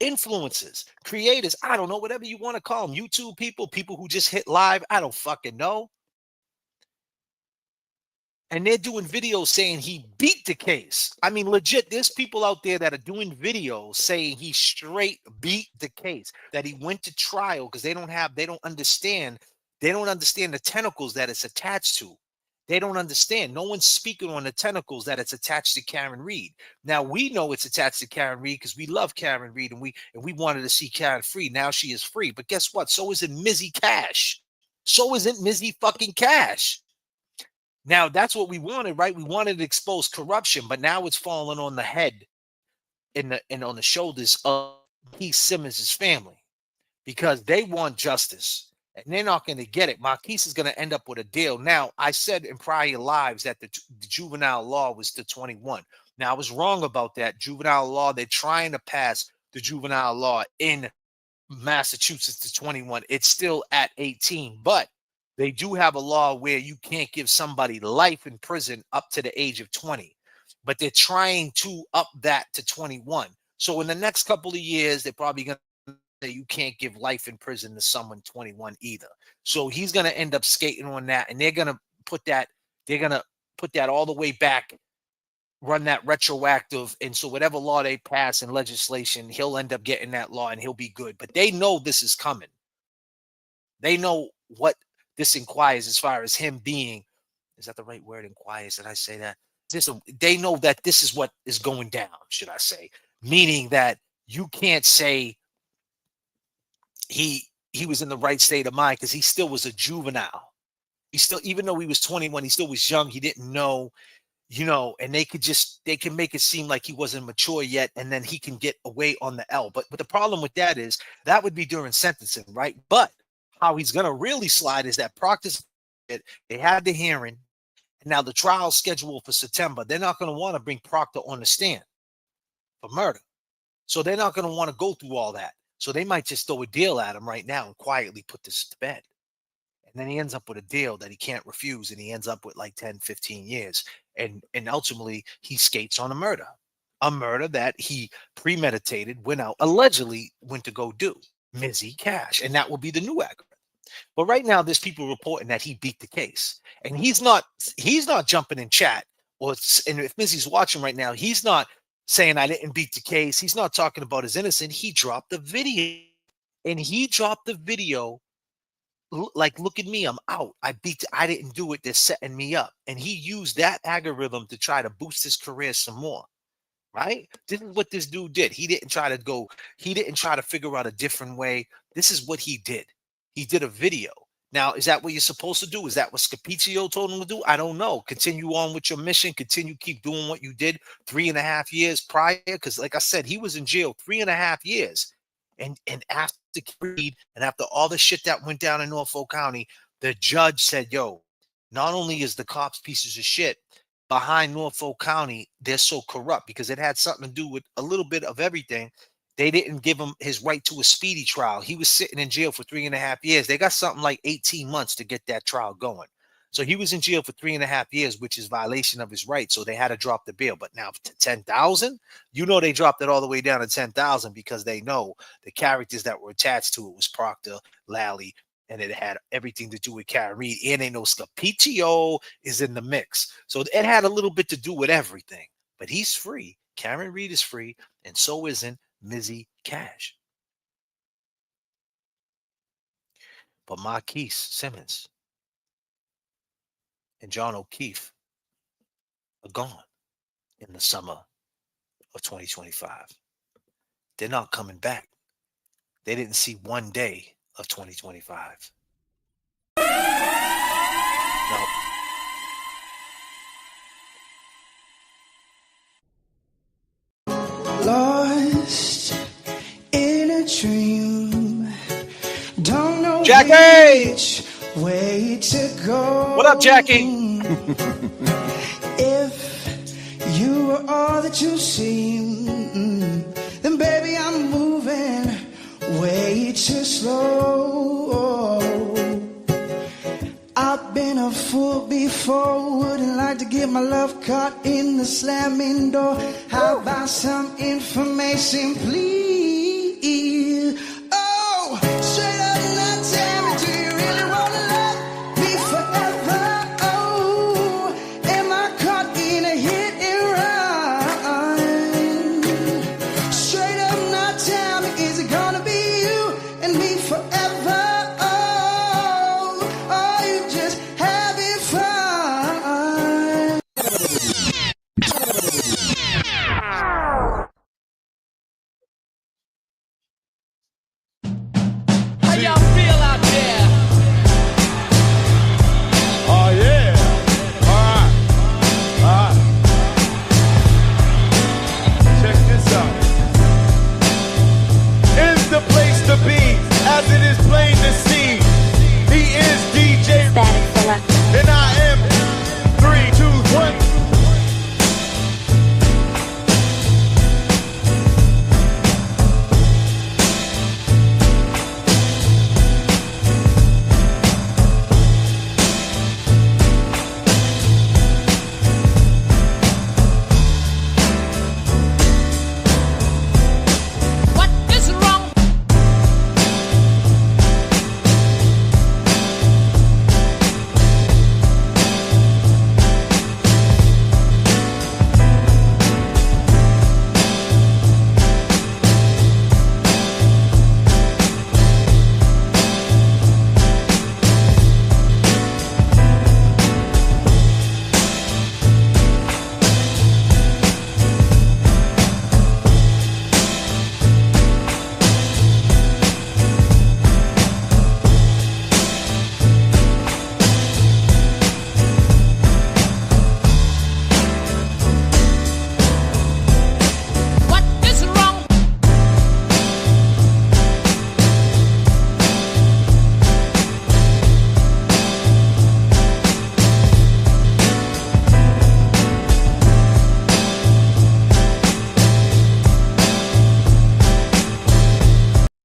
influencers, creators, I don't know, whatever you want to call them, YouTube people who just hit live, I don't fucking know. And they're doing videos saying he beat the case. I mean, legit, there's people out there that are doing videos saying he straight beat the case, that he went to trial because they don't understand the tentacles that it's attached to. They don't understand. No one's speaking on the tentacles that it's attached to Kaen Read. Now we know it's attached to Kaen Read because we love Kaen Read and we wanted to see Kaen free. Now she is free. But guess what? So isn't Mizzy Cash. So isn't Mizzy fucking Cash. Now that's what we wanted, right? We wanted to expose corruption, but now it's falling on the head and on the shoulders of Keith Simmons' family because they want justice. and they're not going to get it. Marquise is going to end up with a deal. Now, I said in prior lives that the juvenile law was to 21. Now, I was wrong about that. Juvenile law, they're trying to pass the juvenile law in Massachusetts to 21. It's still at 18, but they do have a law where you can't give somebody life in prison up to the age of 20, but they're trying to up that to 21. So in the next couple of years, they're probably going to say you can't give life in prison to someone 21 either. So he's going to end up skating on that, and they're going to put that all the way back, run that retroactive. And so whatever law they pass in legislation, he'll end up getting that law and he'll be good. But they know this is coming. They know what this inquires as far as him being, is that the right word, inquires? Did I say that? They know that this is what is going down, should I say, meaning that you can't say he was in the right state of mind, because he still was a juvenile. He still, even though he was 21, he still was young. He didn't know, and they can make it seem like he wasn't mature yet, and then he can get away on the L. But the problem with that is that would be during sentencing, right? But how he's going to really slide is that Proctor's, they had the hearing, and now the trial's scheduled for September. They're not going to want to bring Proctor on the stand for murder. So they're not going to want to go through all that. So they might just throw a deal at him right now and quietly put this to bed. And then he ends up with a deal that he can't refuse, and he ends up with like 10, 15 years. And ultimately, he skates on a murder that he premeditated, allegedly went to go do, Mizzy Cash. And that will be the new aggravator. But right now, there's people reporting that he beat the case. And he's not jumping in chat. And if Mizzy's watching right now, he's not saying I didn't beat the case. He's not talking about his innocence. He dropped the video. And he dropped the video like, look at me, I'm out. I didn't do it. They're setting me up. And he used that algorithm to try to boost his career some more. Right? This is what this dude did. He didn't try to figure out a different way. This is what he did. He did a video. Now, is that what you're supposed to do? Is that what Scapizio told him to do? I don't know. Continue on with your mission. Keep doing what you did 3.5 years prior. Because like I said, he was in jail 3.5 years. And after Read, and after all the shit that went down in Norfolk County, the judge said, yo, not only is the cops pieces of shit, behind Norfolk County, they're so corrupt, because it had something to do with a little bit of everything. They didn't give him his right to a speedy trial. He was sitting in jail for 3.5 years. They got something like 18 months to get that trial going. So he was in jail for 3.5 years, which is violation of his rights. So they had to drop the bail. But now to 10,000, they dropped it all the way down to 10,000, because they know the characters that were attached to it was Proctor, Lally, and it had everything to do with Kaen Read. And they know Scapizio is in the mix. So it had a little bit to do with everything. But he's free. Kaen Read is free, and so isn't Mizzy Cash. But Marquise Simmons and John O'Keefe are gone in the summer of 2025. They're not coming back. They didn't see one day of 2025. No. Lost in a dream, don't know Jackie! which way to go. What up, Jackie? If you were all that you seem, then baby I'm moving way too slow. I've been a fool before, wouldn't like to get my love caught in the slamming door. How about some information, please? Oh, straight up now tell me, do you really wanna love me forever? Oh, am I caught in a hit and run? Straight up now tell me, is it gonna be you and me forever?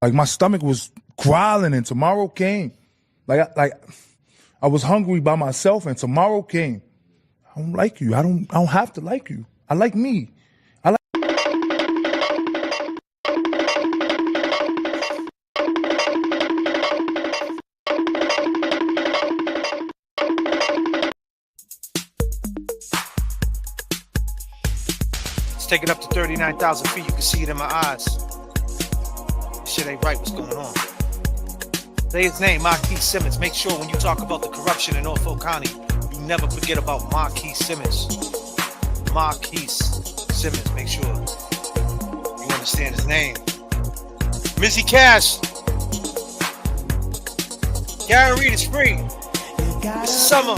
Like my stomach was growling, and tomorrow came. Like I was hungry by myself, and tomorrow came. I don't like you. I don't have to like you. I like me. Take it up to 39,000 feet. You can see it in my eyes. This shit ain't right. What's going on? Say his name, Marquis Simmons. Make sure when you talk about the corruption in Norfolk County, you never forget about Marquis Simmons. Marquis Simmons. Make sure you understand his name. Mizzy Cash. Kaen Read is free. This is summer.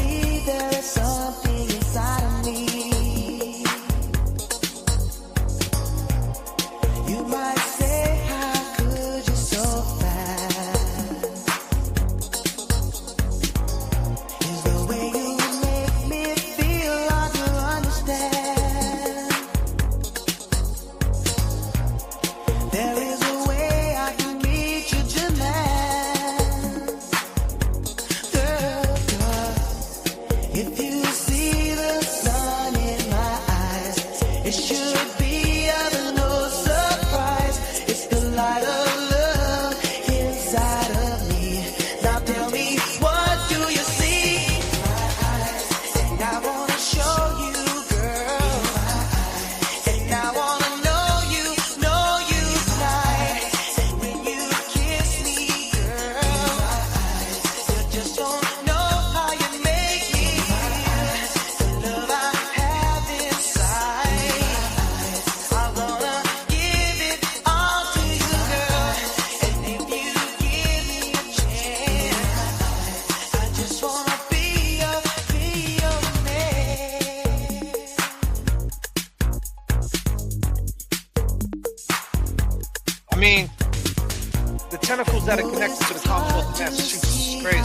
I mean, the tentacles that are connected to the Commonwealth of Massachusetts is crazy.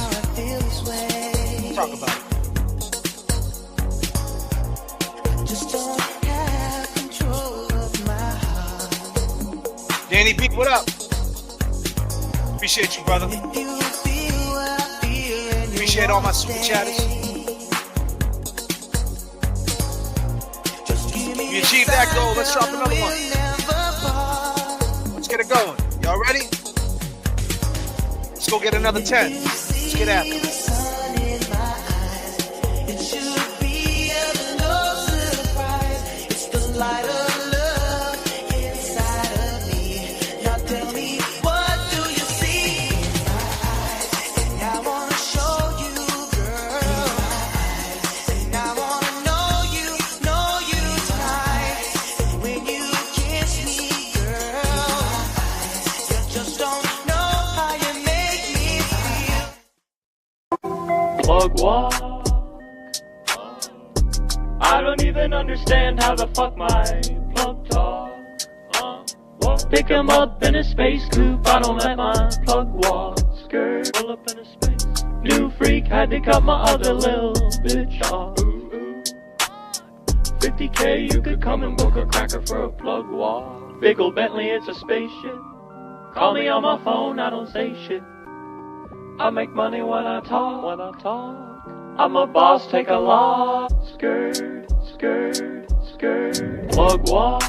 Let's talk about it. Danny B, what up? Appreciate you, brother. Appreciate all my super chatters. We achieved that goal. Let's drop another one. Let's get it going. Y'all ready? Let's go get another 10. Let's get after it. Plug walk. I don't even understand how the fuck my plug talk. Pick him up in a space coupe. I don't let my plug walk. Skirt, pull up in a space. New freak had to cut my other little bitch off. 50K, you could come and book a cracker for a plug walk. Big ol' Bentley, it's a spaceship. Call me on my phone, I don't say shit. I make money when I talk. I'm a boss, take a lot. Skirt, skirt, skirt. Plug walk.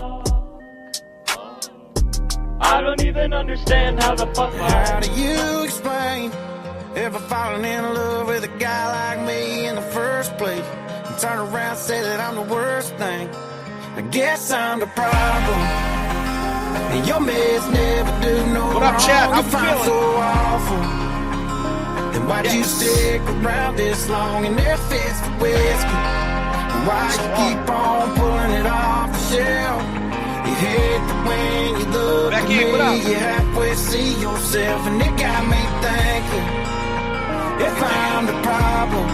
I don't even understand how the fuck How do you explain ever falling in love with a guy like me in the first place? And turn around and say that I'm the worst thing. I guess I'm the problem. And your meds never do no wrong. What up, Chad? How you feeling? So awful. Then why'd you stick around this long in their fits for whiskey? And why you keep on pulling it off the shelf? You hate the when you look at me, you halfway see yourself, and it got me thinking, if I'm the problem,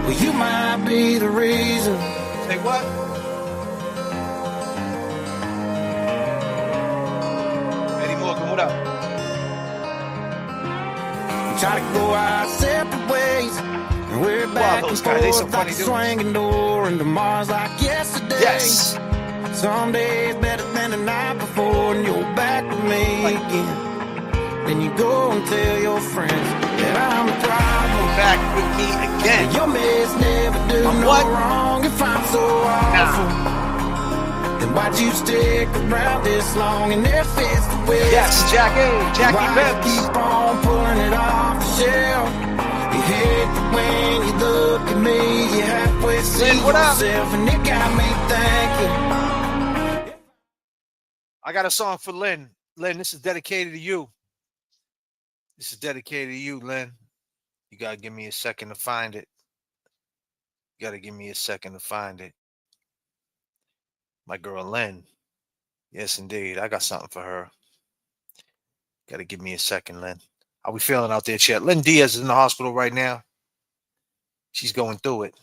well you might be the reason. Say what? Eddie Morgan, what up? Try to go our separate ways, and we're back and forth like a swinging door, and tomorrow's like yesterday. Yes. Some days better than the night before, and you're back with me again. Then you go and tell your friends that I'm a problem. Back with me again. Your meds never do no what? wrong if I'm so awful. Then why'd you stick around this long and there fits the way? Yes, Jackie Why Pence. you keep on pulling it off the shelf? You hate that when you look at me, you halfway see Lynn, what up? yourself, and it got me thinking. I got a song for Lynn. Lynn, this is dedicated to you. This is dedicated to you, Lynn. You gotta give me a second to find it. You gotta give me a second to find it. My girl Lynn. Yes, indeed. I got something for her. Gotta give me a second, Lynn. How we feeling out there, chat? Lynn Diaz is in the hospital right now. She's going through it.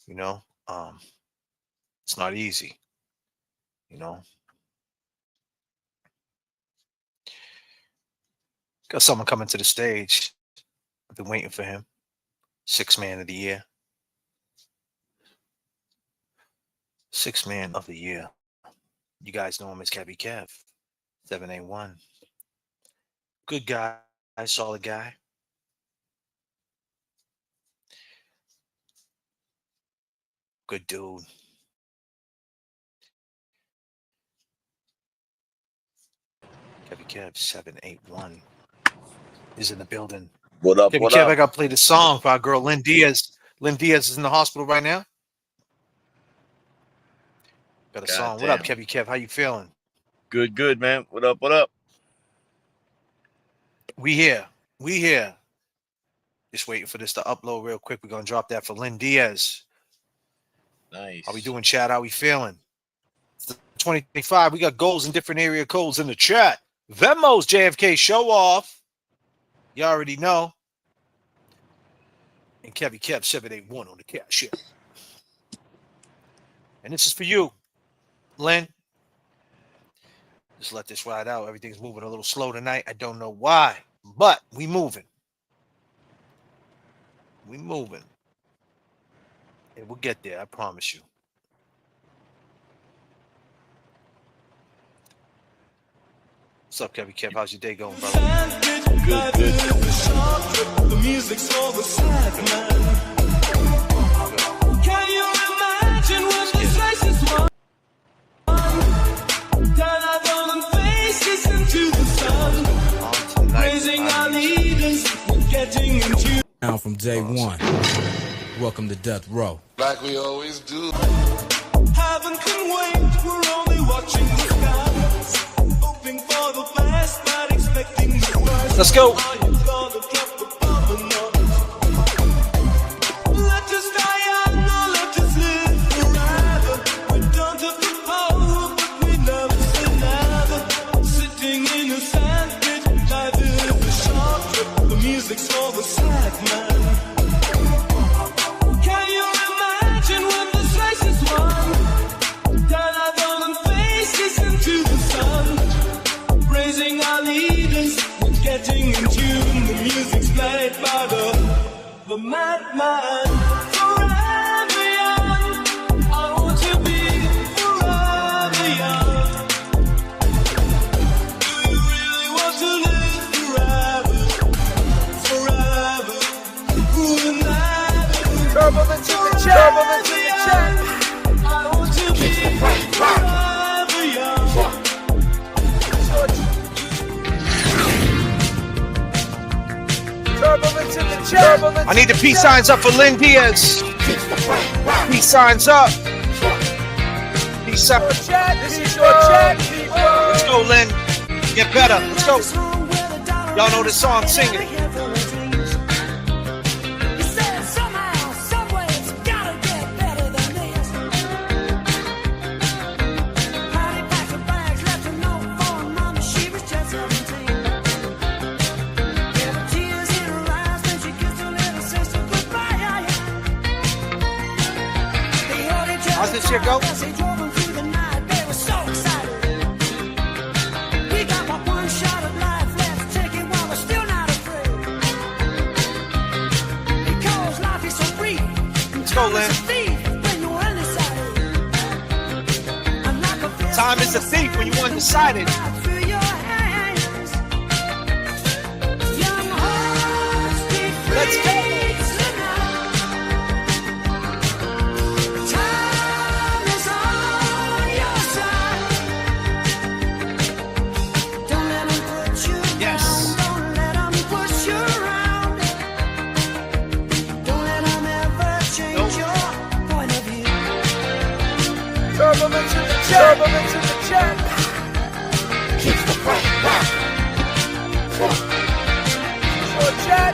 You know, it's not easy. You know. Got someone coming to the stage. I've been waiting for him. 6th Man of the Year. 6th Man of the Year. You guys know him as Kevy Kev. 781. Good guy. Solid guy. Good dude. Kevy Kev 781 is in the building. What up? Kevy What Kev, up? I got to play the song for our girl Lynn Diaz. Lynn Diaz is in the hospital right now. Got a song. What up, Kevy Kev? How you feeling? Good, good, man. What up? What up? We here. We here. Just waiting for this to upload real quick. We're gonna drop that for Lynn Diaz. Nice. How we doing, chat? How we feeling? It's the 2025. We got goals in different area codes in the chat. Venmo's J.F.K. show off. You already know. And Kevy Kev 781 on the cash. And this is for you, Lynn. Just let this ride out. Everything's moving a little slow tonight. I don't know why, but we moving. We moving. And we'll get there, I promise you. What's up, Kevy Kev? How's your day going, brother? Good, good. The music's all the sad, man. Can you imagine when the slices one? Down our golden faces into the sun. Raising our leaders, getting into. Now from day one. Welcome to Death Row. Like we always do. Heaven can wait, we're only watching the skies. Hoping for the best, but expecting the worst. Let's go. Are you gonna drop the bomb or not? Let us die young or let us live forever. We don't have to hope, but we never say never. Sitting in a sandpit, life is a short trip. The music's for the sad man. Can you imagine when the slice is won? Down our golden faces into the sun. Raising our leaders, we're getting in tune. The music's played by the madman. Forever young, I want to be forever young. Do you really want to live forever? Forever, Turbulence in the chat. Turbulence in the chat. I want to be forever young. Turbulence in the chat. I need the peace signs up for Lynn Diaz. Peace signs up. Peace signs. This is your chat. Let's go, Lynn. Get better. Let's go. Y'all know this song. Sing it. How's this shit go? Let's go, Lynn. Time is a thief when you're undecided. chat. Turbulence in the chat. Keep the fight back.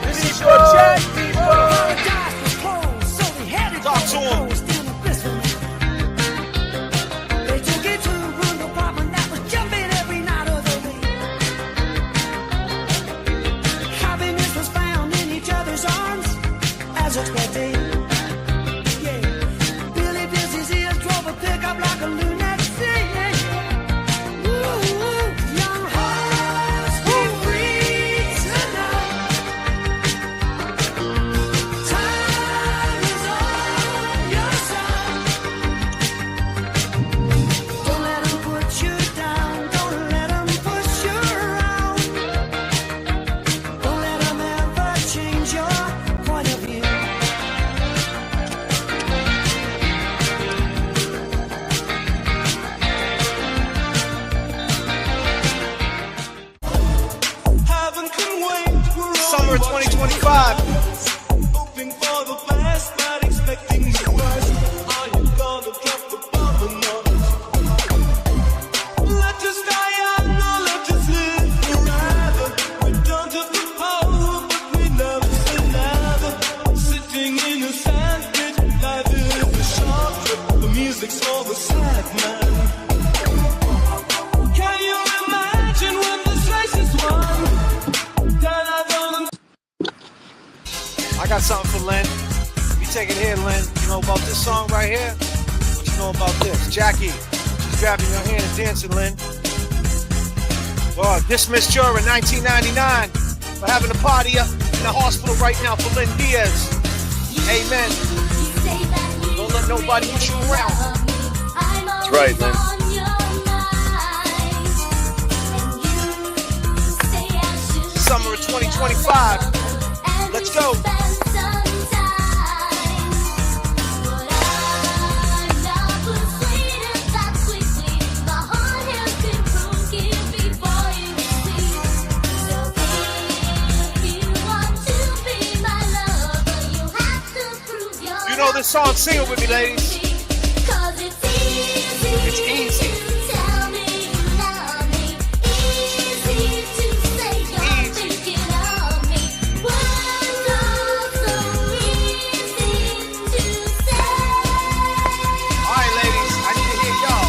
This is your chat, people. Talk to him. They took it to a room apartment that was jumping every night of the week. Happiness was found in each other's arms, as expected. Yeah. Billy pierced his ears, drove a pickup like a lunatic. Ooh, young hearts be free tonight. Time is on your side. Don't let 'em put you down. Don't let 'em push you around. Don't let 'em ever change your point of view. Heaven can wait. We're Summer 2025. hoping for the best, but expecting the worst. Are you gonna drop the bomb or not? Let us die young or let us live forever. We don't have the power, but we never say never. Sitting in a sandpit, life is a short trip. The music's for the sad man. Can you imagine when this race is won? Then I don't. I got something for Lynn. You take it here, Lynn. You know about this song right here? What you know about this? Jackie, she's grabbing your hand and dancing, Lynn. Well, dismissed juror in 1999. We're having a party up in the hospital right now for Lynn Diaz. Amen. Don't let nobody push you around. That's right, Lynn. Summer of 2025. Let's go. You know this song, sing it with me, ladies. It's easy. All right, ladies, I need to hear y'all.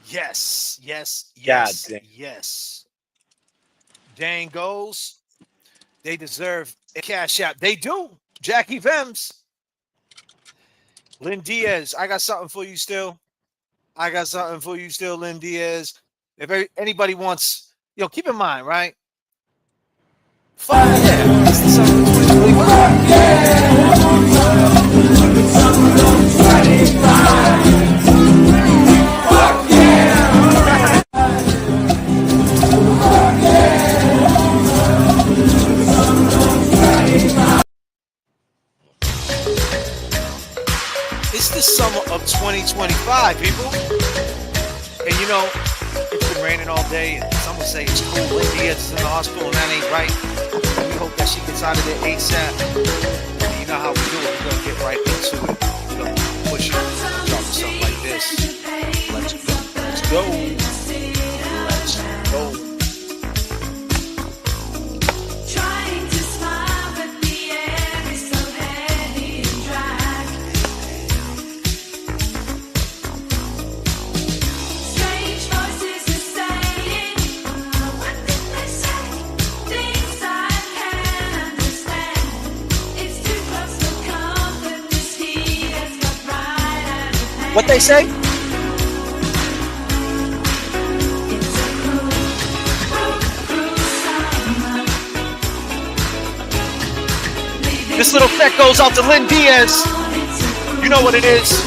Yes, yes, God yes, damn. yes. Dang goes. They deserve a cash out. They do. Jackie Vems. Lynn Diaz, I got something for you still. I got something for you still, Lynn Diaz. If anybody wants, keep in mind, right? Fuck yeah. It's the summer of 2025. It's the summer of 2025, people. And it's been raining all day, and some would say it's cool. Lynn Diaz is in the hospital, and that ain't right. And we hope that she gets out of there ASAP. And you know how we do it. We're going to get right into it. We're going to push it, drop something like this. Let's go. Let's go. What they say? This little peck goes out to Lynn Diaz. You know what it is.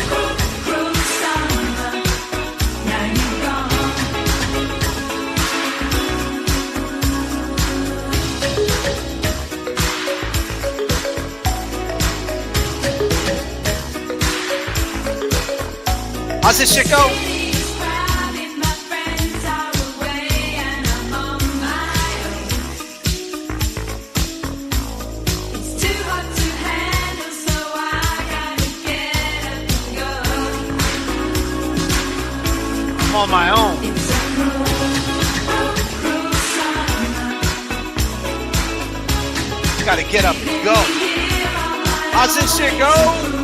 How's this shit go? I'm on my own. Gotta get up and go. How's this shit go?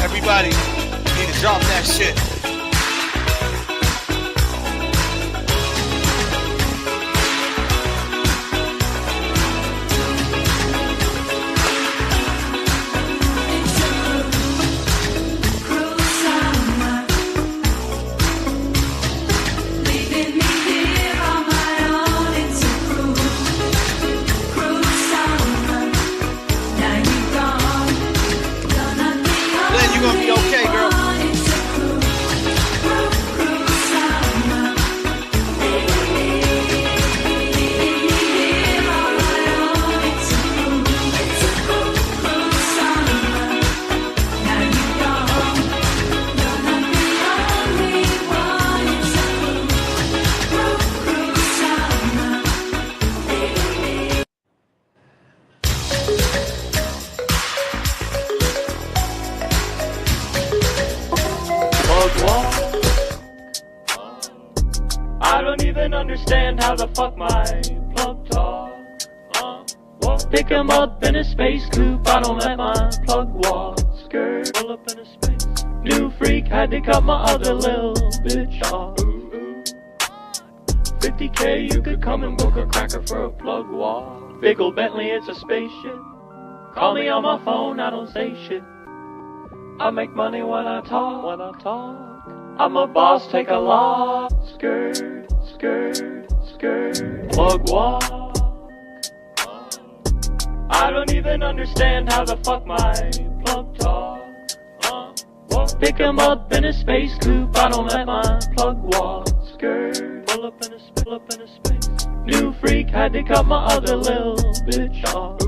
Everybody need to drop that shit. Lynn, you gonna be okay, girl. I don't even understand how the fuck my plug talk. Pick him up in a space coupe. I don't let my plug walk. Skirt, pull up in a space. New freak had to cut my other little bitch off. 50K, you could come and book a cracker for a plug walk. Big ol' Bentley, it's a spaceship. Call me on my phone, I don't say shit. I make money when I talk. I'm a boss, take a lot. Skirt, skirt, skirt. Plug walk. I don't even understand how the fuck my plug talk. Pick him up in a space coupe. I don't let my plug walk. Skirt, pull up in a space. New freak had to cut my other little bitch off.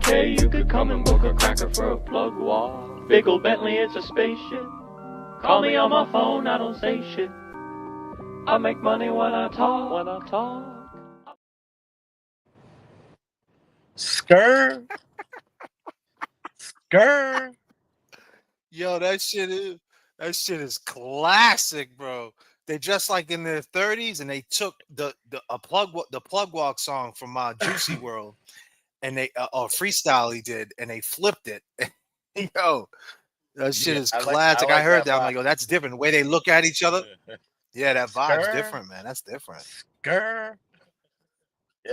K, you could come and book a cracker for a plug walk. Big ol' Bentley, it's a spaceship. Call me on my phone, I don't say shit. I make money when I talk. Skr. Skr. Yo, that shit is classic, bro. They dressed like in their 30s, and they took the plug walk song from Juicy World, and they or freestyle he did, and they flipped it. Yo, that shit Yeah, is I classic. I like heard that that. I'm vibe. like, yo, that's different. The way they look at each other. Yeah, that vibe's Skr. different, man. That's different. Skr.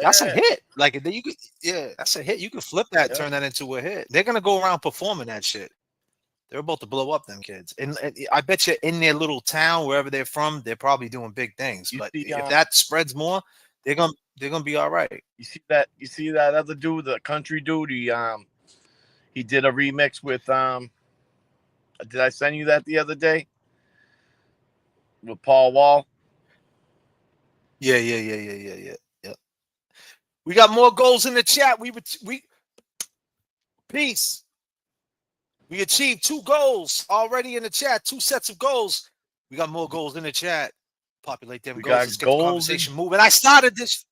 That's a Yeah. hit. Like you could, yeah, that's a hit. You could flip that, Yeah. turn that into a hit. They're gonna go around performing that shit. They're about to blow up them kids, and I bet you in their little town, wherever they're from, they're probably doing big things. You But see, if that spreads more, they're gonna be all right. you see that other dude, the country dude. He did a remix with Did I send you that the other day with Paul Wall? Yeah. We got more goals in the chat. We peace. We achieved 2 goals already in the chat. 2 sets of goals. We got more goals in the chat. Populate them We goals. got Let's get the goals conversation moving. I started this.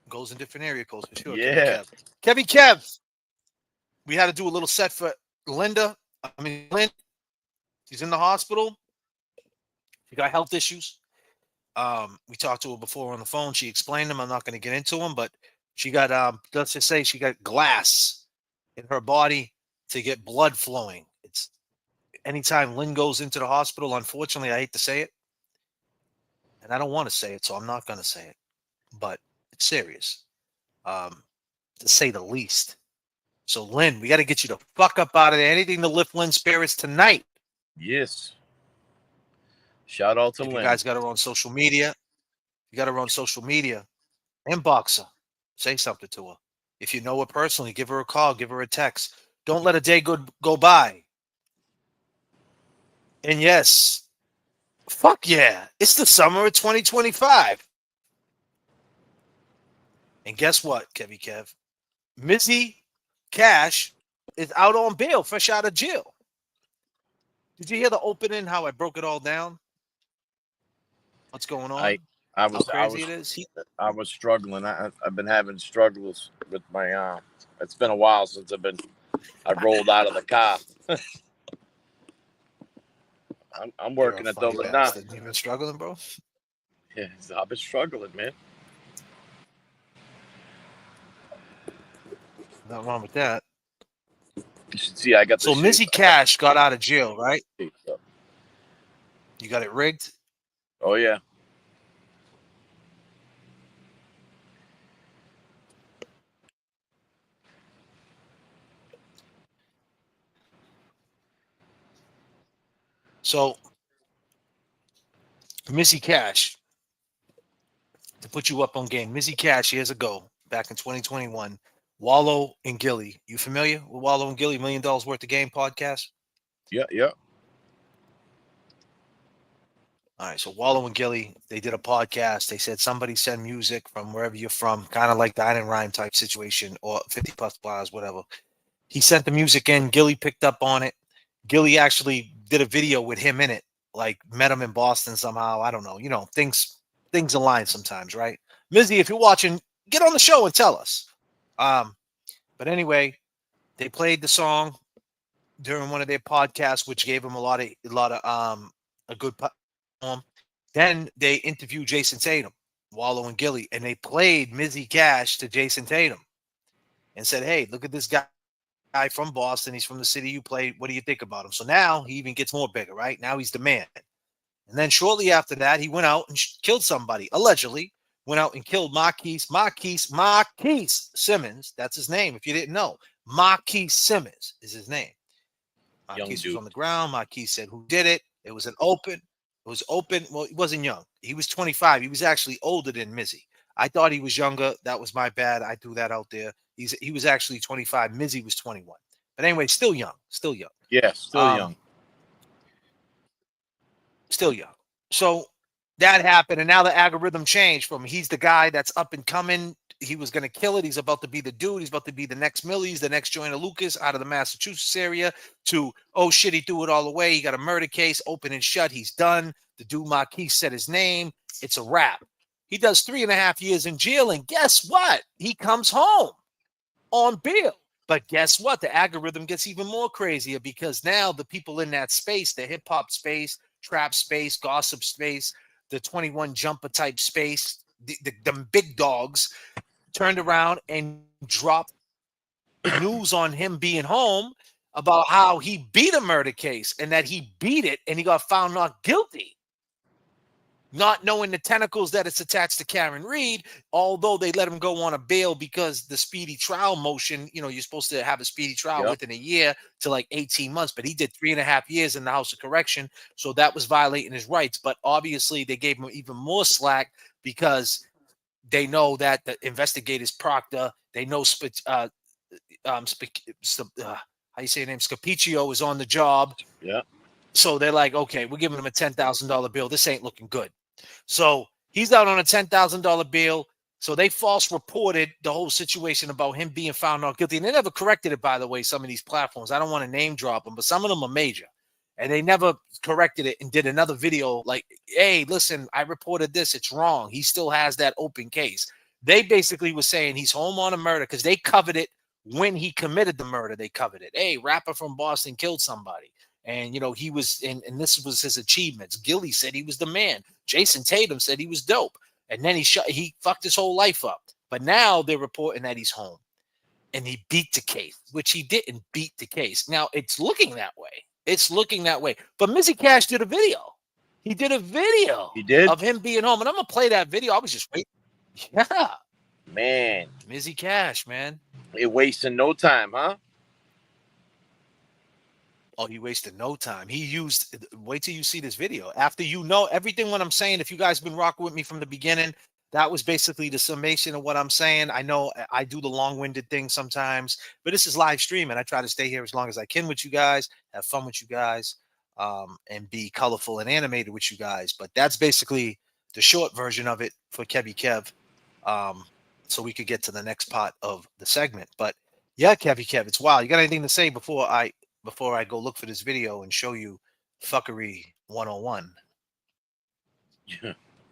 Goals in different area codes for sure. Yeah. Kevin Kev. We had to do a little set for Lynn. She's in the hospital. She got health issues. We talked to her before on the phone. She explained them. I'm not going to get into them, but she got let's just say she got glass in her body to get blood flowing. It's anytime Lynn goes into the hospital, unfortunately, I hate to say it, and I don't want to say it, so I'm not going to say it, but it's serious, to say the least. So, Lynn, we got to get you the fuck up out of there. Anything to lift Lynn's spirits tonight. Yes. Shout out to If Lynn. you guys got her on social media, inbox her, say something to her. If you know her personally, give her a call, give her a text. Don't let a day go by. And yes, fuck yeah, it's the summer of 2025. And guess what, Kev? Mizzy Cash is out on bail, fresh out of jail. Did you hear the opening? How I broke it all down? What's going on? I was struggling. I've been having struggles with my it's been a while since I rolled out of the car. I'm working at the now. You've been struggling, bro? Yeah, I've been struggling, man. Nothing wrong with that. You should see I got so Mizzy Cash got out of jail, right? You got it rigged? Oh yeah. So Mizzy Cash, to put you up on game, Mizzy Cash years ago, back in 2021, Wallow and Gilly. You familiar with Wallow and Gilly, $1 Million Worth of Game podcast? Yeah. All right, so Wallow and Gilly, they did a podcast. They said somebody send music from wherever you're from, kind of like Dine and Rhyme type situation, or 50 plus bars, whatever. He sent the music in. Gilly picked up on it. Gilly actually did a video with him in it, like met him in Boston somehow. I don't know. You know, things align sometimes, right? Mizzy, if you're watching, get on the show and tell us. But anyway, they played the song during one of their podcasts, which gave him a lot of a good platform. Then they interviewed Jason Tatum, Wallow and Gilly, and they played Mizzy Cash to Jason Tatum and said, "Hey, look at this guy from Boston. He's from the city you played. What do you think about him?" So now he even gets more bigger, right? Now he's the man. And then shortly after that, he went out and killed somebody, allegedly. Went out and killed Marquise Simmons. That's his name, if you didn't know. Marquise Simmons is his name. Marquise was on the ground. Marquise said, "Who did it?" It was open. Well, he wasn't young. He was 25. He was actually older than Mizzy. I thought he was younger. That was my bad. I threw that out there. He was actually 25. Mizzy was 21. But anyway, still young. Yeah, still young. Still young. So that happened, and now the algorithm changed from he's the guy that's up and coming he was going to kill it. He's about to be the dude. He's about to be the next Millies, the next Joyner Lucas out of the Massachusetts area, to, oh shit, he threw it all away. He got a murder case, open and shut. He's done. The dude Marquis said his name. It's a wrap. He does 3.5 years in jail, and guess what? He comes home on bail. But guess what? The algorithm gets even more crazier, because now the people in that space, the hip hop space, trap space, gossip space, the 21 jumper type space, the big dogs turned around and dropped news on him being home about how he beat a murder case and that he beat it and he got found not guilty. Not knowing the tentacles that it's attached to Kaen Read, although they let him go on a bail because the speedy trial motion, you know, you're supposed to have a speedy trial within a year to like 18 months, but he did 3.5 years in the House of Correction. So that was violating his rights. But obviously they gave him even more slack because they know that the investigators Proctor, they know how you say your name, Scapiccio is on the job. Yeah. So they're like, okay, we're giving him a $10,000 bill. This ain't looking good. So he's out on a $10,000 bill. So they false reported the whole situation about him being found not guilty. And they never corrected it, by the way, some of these platforms. I don't want to name drop them, but some of them are major. And they never corrected it and did another video like, hey, listen, I reported this. It's wrong. He still has that open case. They basically were saying he's home on a murder because they covered it when he committed the murder. They covered it. Hey, rapper from Boston killed somebody. And, you know, he was and this was his achievements. Gilly said he was the man. Jason Tatum said he was dope. And then he fucked his whole life up. But now they're reporting that he's home. And he beat the case, which he didn't beat the case. Now, it's looking that way. It's looking that way. But Mizzy Cash did a video. He did a video of him being home. And I'm going to play that video. I was just waiting. Yeah. Man. Mizzy Cash, man. It wasting no time, huh? Oh, he wasted no time. He used, wait till you see this video. After you know everything what I'm saying, if you guys been rocking with me from the beginning, that was basically the summation of what I'm saying. I know I do the long-winded thing sometimes, but this is live stream, and I try to stay here as long as I can with you guys, have fun with you guys, and be colorful and animated with you guys. But that's basically the short version of it for Kevy Kev, so we could get to the next part of the segment. But yeah, Kevy Kev, it's wild. You got anything to say before I go look for this video and show you fuckery 101?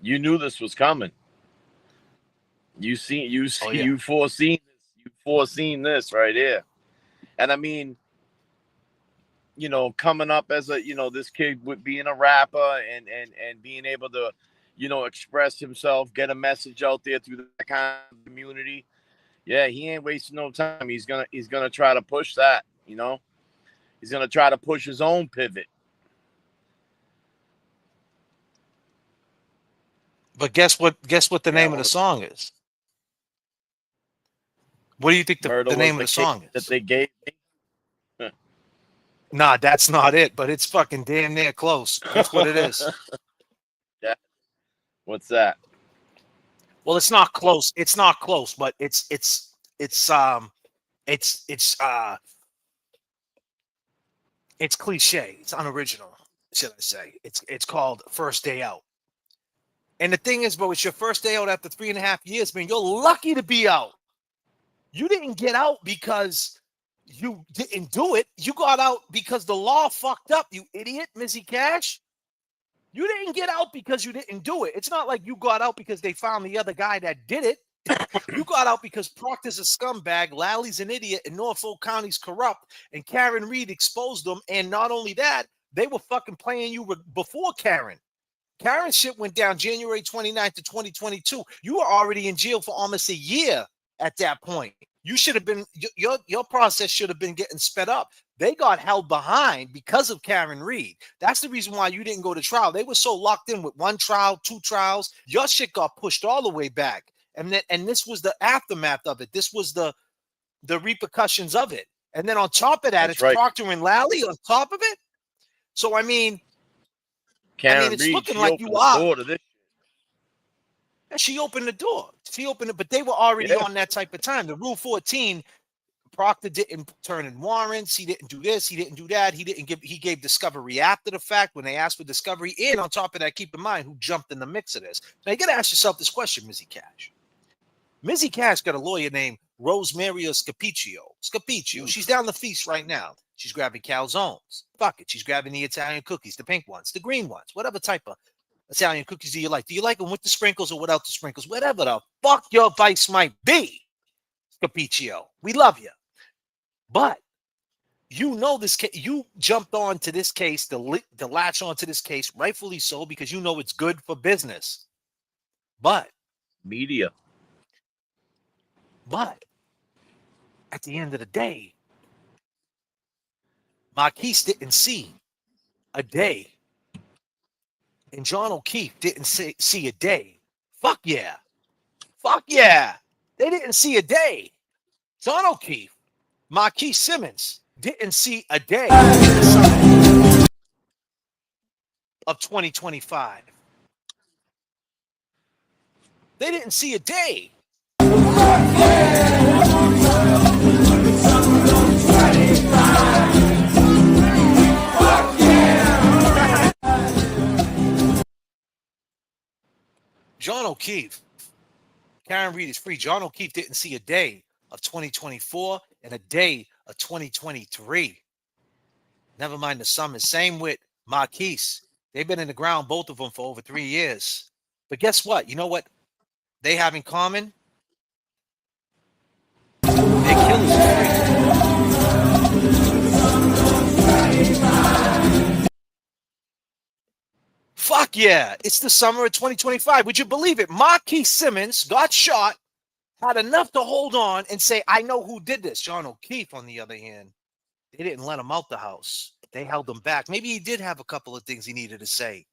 You knew this was coming. You foreseen this right here. And I mean, you know, coming up as a, you know, this kid with being a rapper and being able to, you know, express himself, get a message out there through that kind of community. Yeah, he ain't wasting no time. He's gonna try to push that, you know. He's going to try to push his own pivot. But guess what the name of the song is? What do you think the name of the song is? That they gave me? Nah, that's not it, but it's fucking damn near close. That's what it is. Yeah. What's that? Well, it's not close. It's not close, but it's cliche. It's unoriginal, should I say. It's called First Day Out. And the thing is, bro, it's your first day out after 3.5 years, man. You're lucky to be out. You didn't get out because you didn't do it. You got out because the law fucked up, you idiot, Mizzy Cash. You didn't get out because you didn't do it. It's not like you got out because they found the other guy that did it. You got out because Proctor's a scumbag, Lally's an idiot, and Norfolk County's corrupt, and Kaen Read exposed them. And not only that, they were fucking playing you before Kaen. Karen's shit went down January 29th to 2022. You were already in jail for almost a year at that point. You should have been, your process should have been getting sped up. They got held behind because of Kaen Read. That's the reason why you didn't go to trial. They were so locked in with one trial, two trials. Your shit got pushed all the way back. And this was the aftermath of it. This was the repercussions of it. And then on top of that, That's it's right. Proctor and Lally on top of it. So I mean, it's Read, looking like you are. To this. And she opened the door. She opened it, but they were already on that type of time. The Rule 14, Proctor didn't turn in warrants. He didn't do this. He didn't do that. He gave discovery after the fact when they asked for discovery. And on top of that, keep in mind who jumped in the mix of this. Now you got to ask yourself this question, Mizzy Cash. Mizzy Cash got a lawyer named Rosemaria Scapiccio. She's down the feast right now. She's grabbing calzones. Fuck it. She's grabbing the Italian cookies, the pink ones, the green ones, whatever type of Italian cookies do you like? Do you like them with the sprinkles or without the sprinkles? Whatever the fuck your vice might be, Scapiccio. We love you. But you know this case, you jumped on to this case, the latch onto this case, rightfully so, because you know it's good for business. But Media. But at the end of the day, Marquise didn't see a day. And John O'Keefe didn't see a day. Fuck yeah. Fuck yeah. They didn't see a day. John O'Keefe, Marquise Simmons didn't see a day of 2025. They didn't see a day. John O'Keefe, Kaen Read is free. John O'Keefe didn't see a day of 2024 and a day of 2023. Never mind the summer. Same with Marquise. They've been in the ground, both of them, for over 3 years. But guess what? You know what they have in common? They're killers of free. Fuck yeah. It's the summer of 2025. Would you believe it? Marquise Simmons got shot, had enough to hold on and say, I know who did this. John O'Keefe, on the other hand, they didn't let him out the house. They held him back. Maybe he did have a couple of things he needed to say.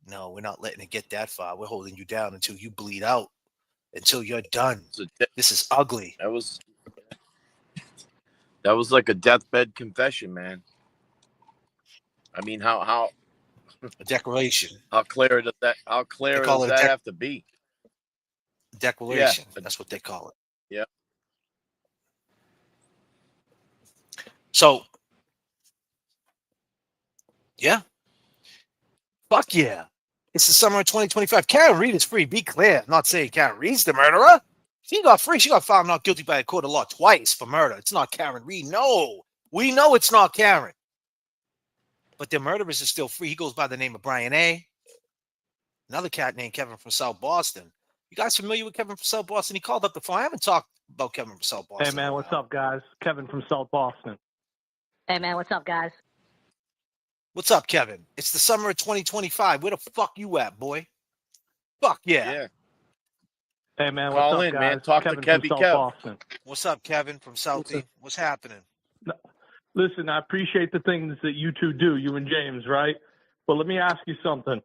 No, we're not letting it get that far. We're holding you down until you bleed out, until you're done. This is ugly. That was like a deathbed confession, man. I mean, how a declaration. How clear does that have to be? Declaration. Yeah. That's what they call it. Yeah. So, yeah. Fuck yeah. It's the summer of 2025. Kaen Read is free. Be clear. I'm not saying Kaen Read's the murderer. She got free. She got found not guilty by a court of law twice for murder. It's not Kaen Read. No. We know it's not Karen. But the murderers is still free. He goes by the name of Brian A. Another cat named Kevin from South Boston. You guys familiar with Kevin from South Boston? He called up the phone. I haven't talked about Kevin from South Boston. Hey, man, what's up, guys? Kevin from South Boston. Hey, man, what's up, guys? What's up, Kevin? It's the summer of 2025. Where the fuck you at, boy? Fuck yeah. Yeah. Hey, man, what's up, guys? Man. Talk Kevin to Kevy from South Kev. Boston. What's up, Kevin from Southie? What's happening? Listen, I appreciate the things that you two do, you and James, right? But let me ask you something.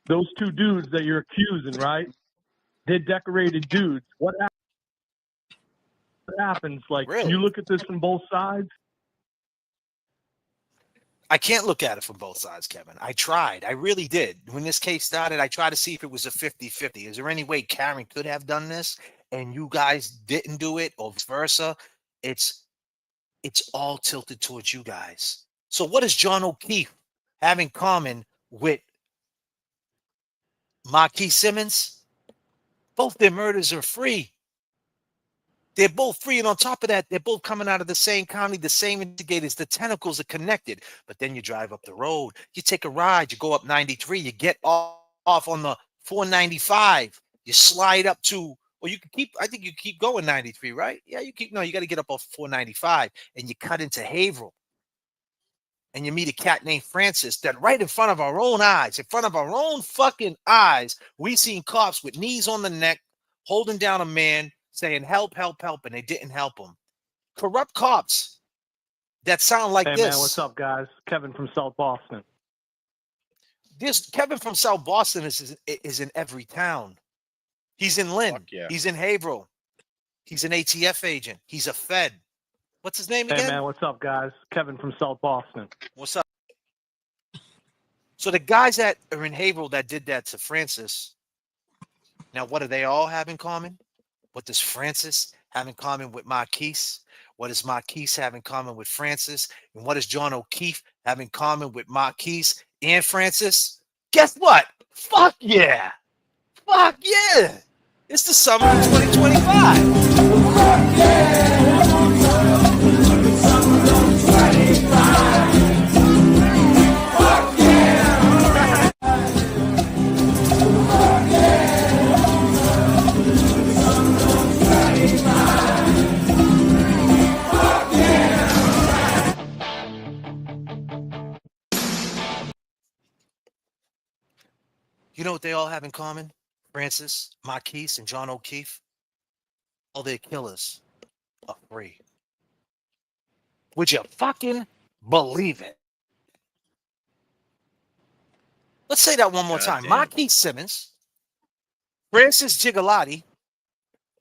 Those two dudes that you're accusing, right? They're decorated dudes. What happens? Like, really? Can you look at this from both sides? I can't look at it from both sides, Kevin. I tried. I really did. When this case started, I tried to see if it was a 50-50. Is there any way Karen could have done this and you guys didn't do it, or vice versa? It's all tilted towards you guys. So what does John O'Keefe have in common with Marquise Simmons? Both their murders are free. They're both free, and on top of that, they're both coming out of the same county, the same investigators. The tentacles are connected. But then you drive up the road, you take a ride, you go up 93, you get off on the 495, you slide up to, or you can keep, I think you keep going 93, right? Yeah, you got to get up off 495, and you cut into Haverhill. And you meet a cat named Francis that right in front of our own eyes, in front of our own fucking eyes, we seen cops with knees on the neck, holding down a man, saying, help, help, help, and they didn't help him. Corrupt cops that sound like this. Hey, man, what's up, guys? Kevin from South Boston. This Kevin from South Boston is in every town. He's in Lynn. Yeah. He's in Haverhill. He's an ATF agent. He's a Fed. What's his name again? Hey, man, what's up, guys? Kevin from South Boston. What's up? So the guys that are in Haverhill that did that to Francis, now what do they all have in common? What does Francis have in common with Marquise? What does Marquise have in common with Francis? And what does John O'Keefe have in common with Marquise and Francis? Guess what? Fuck yeah. Fuck yeah. It's the summer of 2025. You know what they all have in common? Francis, Marquise, and John O'Keefe? All their killers are free. Would you fucking believe it? Let's say that one more time. Goddamn. Marquise Simmons, Francis Gigalotti,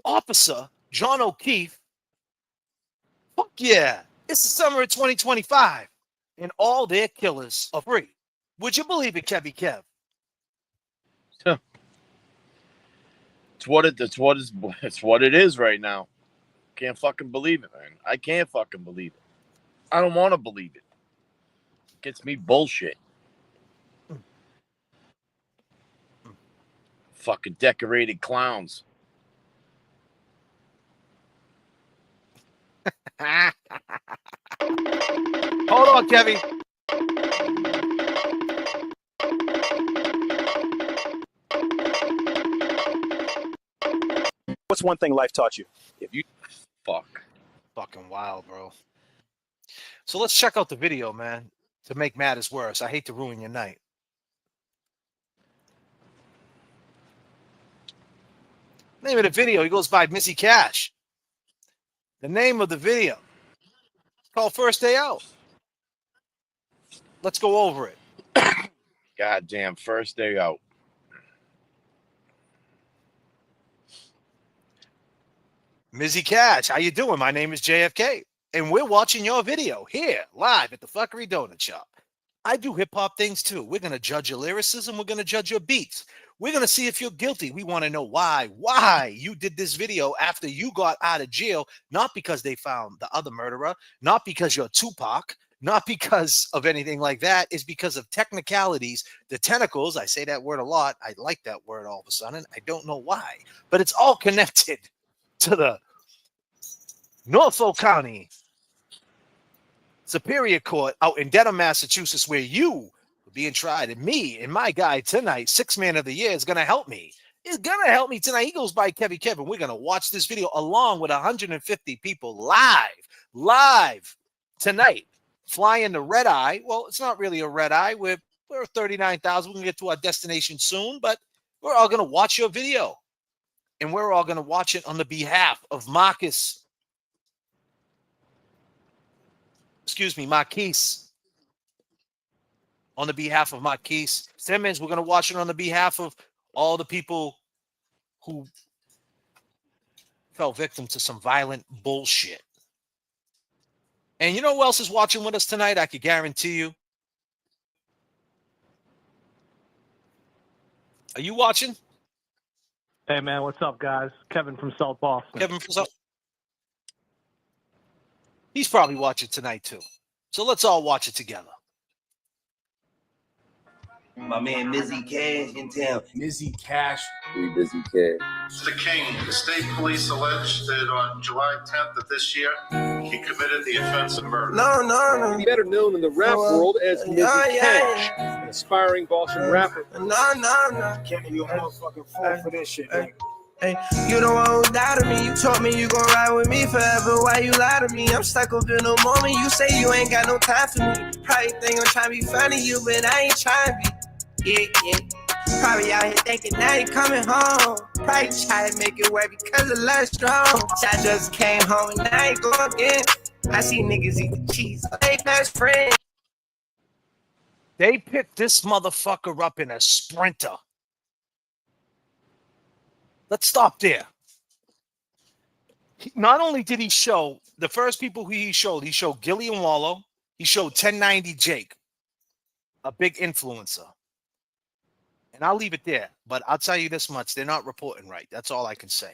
Officer John O'Keefe. Fuck yeah. It's the summer of 2025, and all their killers are free. Would you believe it, Kevy Kev? It's what it is right now. Can't fucking believe it, man. I can't fucking believe it. I don't want to believe it. It gets me bullshit. Fucking decorated clowns. Hold on, Kevy. What's one thing life taught you? If you fucking wild, bro. So let's check out the video, man, to make matters worse. I hate to ruin your night. Name of the video, he goes by Mizzy Cash. The name of the video is called First Day Out. Let's go over it. Goddamn first day out. Mizzy Cash, how you doing? My name is J.F.K. and we're watching your video here, live at the Fuckery Donut Shop. I do hip-hop things too. We're going to judge your lyricism. We're going to judge your beats. We're going to see if you're guilty. We want to know why you did this video after you got out of jail, not because they found the other murderer, not because you're Tupac, not because of anything like that. It's because of technicalities, the tentacles. I say that word a lot. I like that word all of a sudden. I don't know why, but it's all connected to the Norfolk County Superior Court out in Dedham, Massachusetts, where you are being tried. And me and my guy tonight, 6th Man of the Year, is going to help me. He's going to help me tonight. He goes by Kevin. We're going to watch this video along with 150 people live tonight. Flying the red eye. Well, it's not really a red eye. We're 39,000. We're going to get to our destination soon, but we're all going to watch your video. And we're all going to watch it on the behalf of Marquise. On the behalf of Marquise Simmons, we're going to watch it on the behalf of all the people who fell victim to some violent bullshit. And you know who else is watching with us tonight? I could guarantee you. Are you watching? Hey, man, what's up, guys? Kevin from South Boston. Kevin from South. He's probably watching tonight, too. So let's all watch it together. My man Mizzy Cash in town. Mizzy Cash. We Mizzy Cash. Mr. King, the state police allege that on July 10th of this year, he committed the offense of murder. No. Better known in the rap world as Mizzy Cash, an aspiring Boston rapper. No. Kenny, you a motherfucking fool for this shit, man. Hey, you the one who doubted me. You told me you gon' ride with me forever. Why you lie to me? I'm stuck up in the moment. You say you ain't got no time for me. Probably think I'm trying to be funny you, but I ain't trying to be. Yeah. Probably out here thinking now you coming home. Probably try to make it work because of love strong. I just came home and now you go again. I see niggas eat the cheese. They best friend. They picked this motherfucker up in a Sprinter. Let's stop there. Not only did he show the first people who he showed Gilly and Wallow. He showed 1090 Jake, a big influencer. And I'll leave it there. But I'll tell you this much. They're not reporting right. That's all I can say.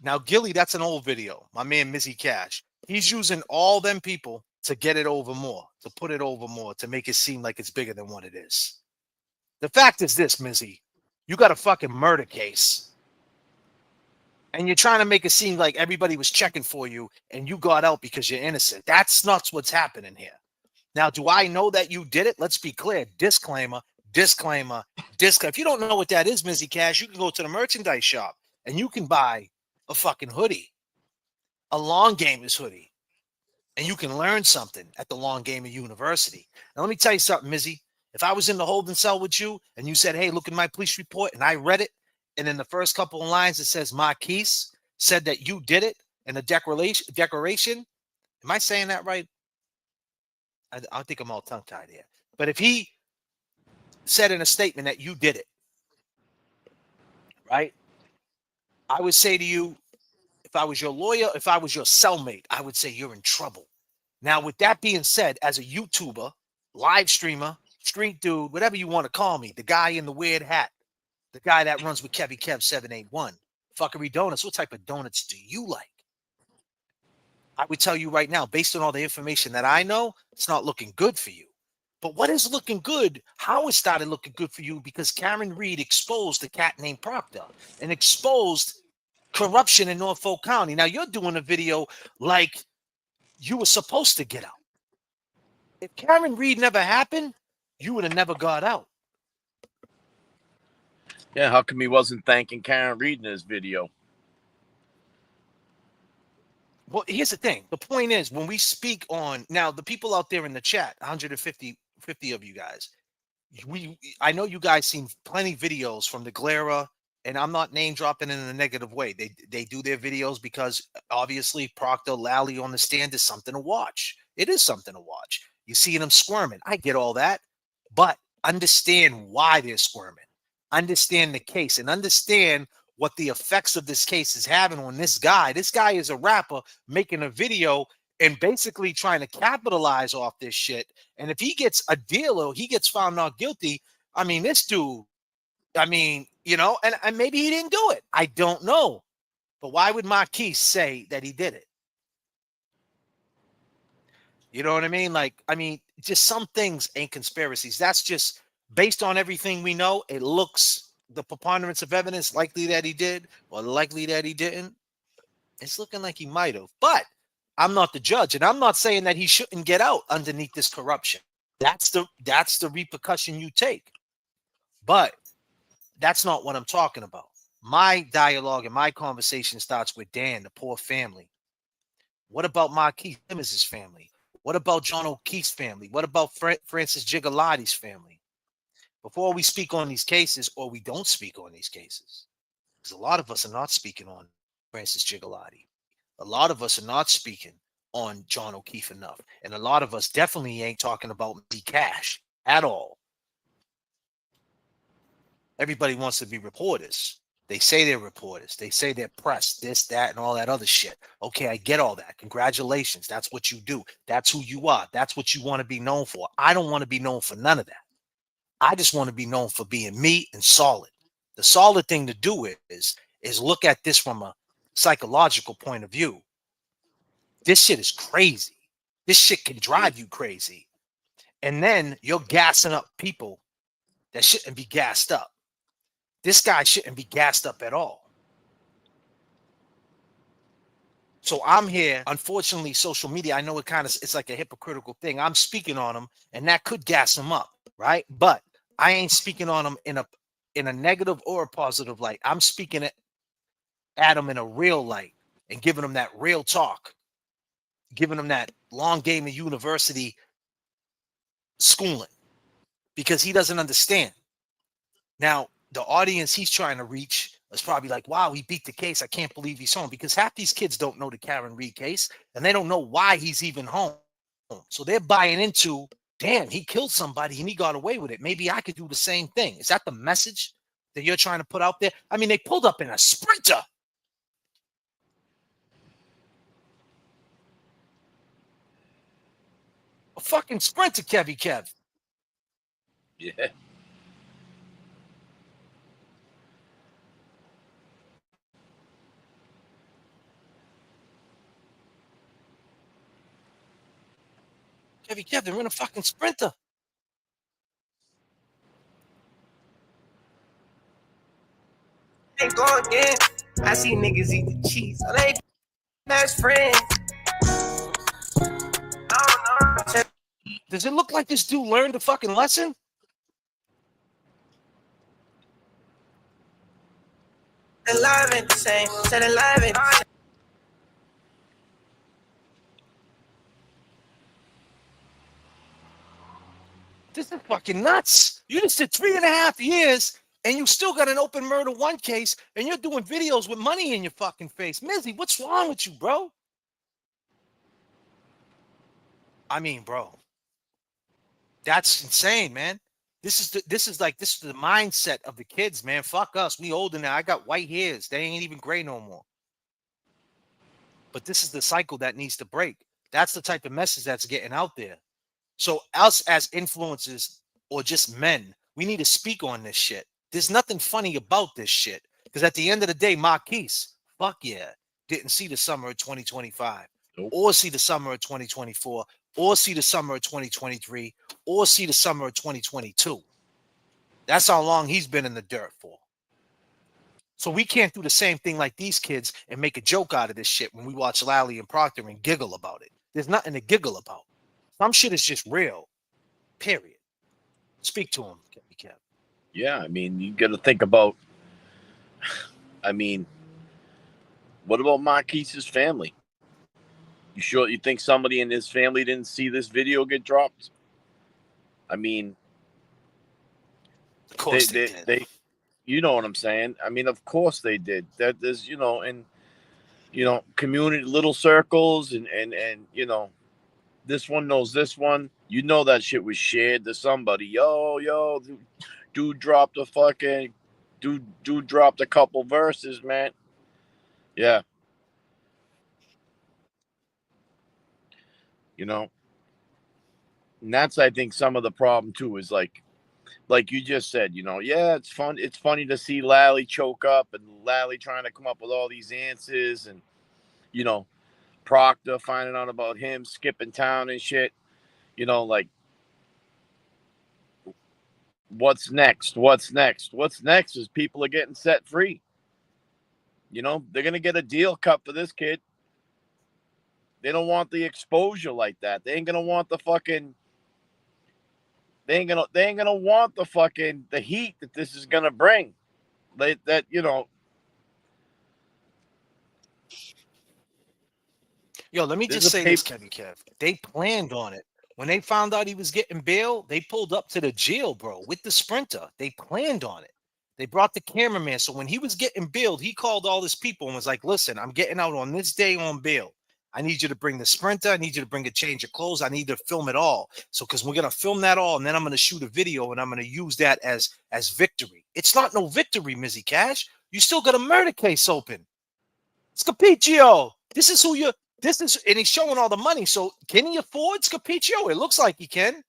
Now, Gilly, that's an old video. My man, Mizzy Cash. He's using all them people to get it over more, to put it over more, to make it seem like it's bigger than what it is. The fact is this, Mizzy. You got a fucking murder case. And you're trying to make it seem like everybody was checking for you and you got out because you're innocent. That's not what's happening here. Now, do I know that you did it? Let's be clear. Disclaimer, disclaimer, disclaimer. If you don't know what that is, Mizzy Cash, you can go to the merchandise shop and you can buy a fucking hoodie, a Long Gamers hoodie, and you can learn something at the Long Gamer University. Now, let me tell you something, Mizzy. If I was in the holding cell with you and you said, hey, look at my police report, and I read it, and in the first couple of lines it says Marquise said that you did it in the declaration. Am I saying that right? I think I'm all tongue-tied here. But if he said in a statement that you did it, right? I would say to you, if I was your lawyer, if I was your cellmate, I would say you're in trouble. Now, with that being said, as a YouTuber, live streamer, street dude, whatever you want to call me, the guy in the weird hat, the guy that runs with Kevy Kev 781, Fuckery Donuts, what type of donuts do you like? I would tell you right now, based on all the information that I know, it's not looking good for you. But what is looking good? How it started looking good for you? Because Kaen Read exposed the cat named Proctor and exposed corruption in Norfolk County. Now you're doing a video like you were supposed to get out. If Kaen Read never happened, you would have never got out. Yeah, how come he wasn't thanking Kaen Read in his video? Well, here's the thing. The point is, when we speak on now, the people out there in the chat, 150 of you guys, I know you guys seen plenty videos from the Glera, and I'm not name dropping in a negative way. They do their videos because obviously Proctor Lally on the stand is something to watch. It is something to watch. You see them squirming. I get all that, but understand why they're squirming. Understand the case and understand what the effects of this case is having on this guy. This guy is a rapper making a video and basically trying to capitalize off this shit. And if he gets a deal or he gets found not guilty, I mean, this dude, I mean, you know, and maybe he didn't do it. I don't know. But why would Marquise say that he did it? You know what I mean? Like, I mean, just some things ain't conspiracies. That's just based on everything we know. It looks the preponderance of evidence likely that he did or likely that he didn't. It's looking like he might have. But I'm not the judge, and I'm not saying that he shouldn't get out underneath this corruption. That's the repercussion you take. But that's not what I'm talking about. My dialogue and my conversation starts with Dan, the poor family. What about Marquise Simmons' family? What about John O'Keefe's family? What about Francis Gigalotti's family? Before we speak on these cases, or we don't speak on these cases, because a lot of us are not speaking on Francis Gigalotti. A lot of us are not speaking on John O'Keefe enough. And a lot of us definitely ain't talking about Mizzy Cash at all. Everybody wants to be reporters. They say they're reporters. They say they're press, this, that, and all that other shit. Okay, I get all that. Congratulations. That's what you do. That's who you are. That's what you want to be known for. I don't want to be known for none of that. I just want to be known for being me and solid. The solid thing to do is look at this from a psychological point of view. This shit is crazy. This shit can drive you crazy. And then you're gassing up people that shouldn't be gassed up. This guy shouldn't be gassed up at all. So I'm here. Unfortunately, social media, I know it's like a hypocritical thing. I'm speaking on him, and that could gas him up, right? But I ain't speaking on him in a negative or a positive light. I'm speaking at him in a real light and giving him that real talk, giving him that Long Gamer University schooling, because he doesn't understand. Now, the audience he's trying to reach is probably like, wow, he beat the case. I can't believe he's home, because half these kids don't know the Kaen Read case and they don't know why he's even home. So they're buying into, damn, he killed somebody and he got away with it. Maybe I could do the same thing. Is that the message that you're trying to put out there? I mean, they pulled up in a Sprinter. A fucking Sprinter, Kevy Kev. Yeah. Kevy Kev, they're in a fucking Sprinter. Ain't go again. I see niggas eat the cheese. So they best friends. Does it look like this dude learned a fucking lesson? Alive ain't the same. Said alive ain't the same. This is fucking nuts. You just did 3.5 years and you still got an open murder 1 case and you're doing videos with money in your fucking face. Mizzy, what's wrong with you, bro? I mean, bro, that's insane, man. This is the mindset of the kids, man. Fuck us. We older now. I got white hairs. They ain't even gray no more. But this is the cycle that needs to break. That's the type of message that's getting out there. So us as influencers or just men, we need to speak on this shit. There's nothing funny about this shit. Because at the end of the day, Marquise, fuck yeah, didn't see the summer of 2025 or see the summer of 2024 or see the summer of 2023 or see the summer of 2022. That's how long he's been in the dirt for. So we can't do the same thing like these kids and make a joke out of this shit when we watch Lally and Proctor and giggle about it. There's nothing to giggle about. Some shit is just real. Period. Speak to him, Kev. Yeah, I mean, you got to think about. I mean, what about Marquise's family? You sure you think somebody in his family didn't see this video get dropped? I mean, of course they did. You know what I'm saying? I mean, of course they did. That there's, and community little circles and this one knows this one. You know that shit was shared to somebody. Yo, dude dropped a fucking dude dropped a couple verses, man. Yeah. And that's, I think, some of the problem too, is like you just said, yeah, it's fun. It's funny to see Lally choke up and Lally trying to come up with all these answers and, Proctor finding out about him skipping town and shit. Like, what's next? What's next? What's next is people are getting set free. They're going to get a deal cut for this kid. They don't want the exposure like that. They ain't going to want the fucking they ain't gonna want the fucking the heat that this is gonna bring. Yo, let me just say this, Kev. They planned on it. When they found out he was getting bail, they pulled up to the jail, bro, with the Sprinter. They planned on it. They brought the cameraman. So when he was getting bailed, he called all his people and was like, listen, I'm getting out on this day on bail. I need you to bring the Sprinter. I need you to bring a change of clothes. I need to film it all. So because we're going to film that all, and then I'm going to shoot a video, and I'm going to use that as victory. It's not no victory, Mizzy Cash. You still got a murder case open. Scapiccio. This is and he's showing all the money. So can he afford Scapiccio? It looks like he can.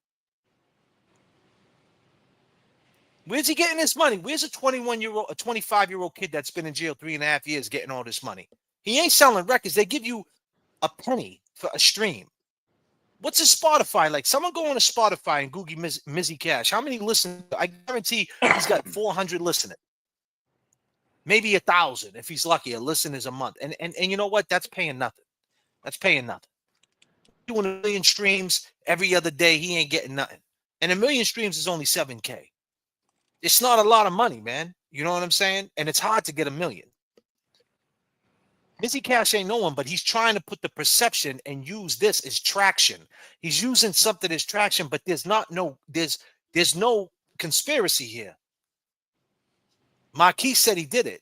Where's he getting this money? Where's a 25-year-old kid that's been in jail 3.5 years getting all this money? He ain't selling records. They give you a penny for a stream. What's his Spotify like? Someone go on to Spotify and Google Mizzy Cash. How many listen? I guarantee he's got 400 listening. Maybe 1,000 if he's lucky. A listen is a month. And you know what? That's paying nothing. That's paying nothing. Doing 1 million streams every other day, he ain't getting nothing. And 1 million streams is only 7K. It's not a lot of money, man. You know what I'm saying? And it's hard to get 1 million. Mizzy Cash ain't no one, but he's trying to put the perception and use this as traction. He's using something as traction, but there's no conspiracy here. Marquise said he did it.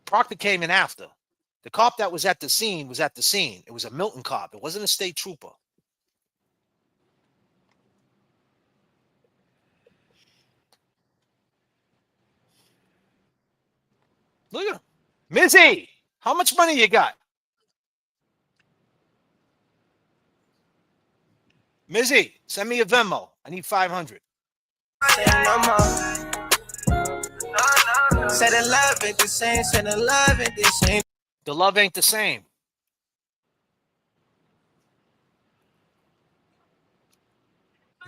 Proctor came in after. The cop that was at the scene was at the scene. It was a Milton cop. It wasn't a state trooper. Look at him. Mizzy, how much money you got? Mizzy, send me a Venmo. I need 500. Say the love ain't the same. Say the love ain't the same. The love ain't the same.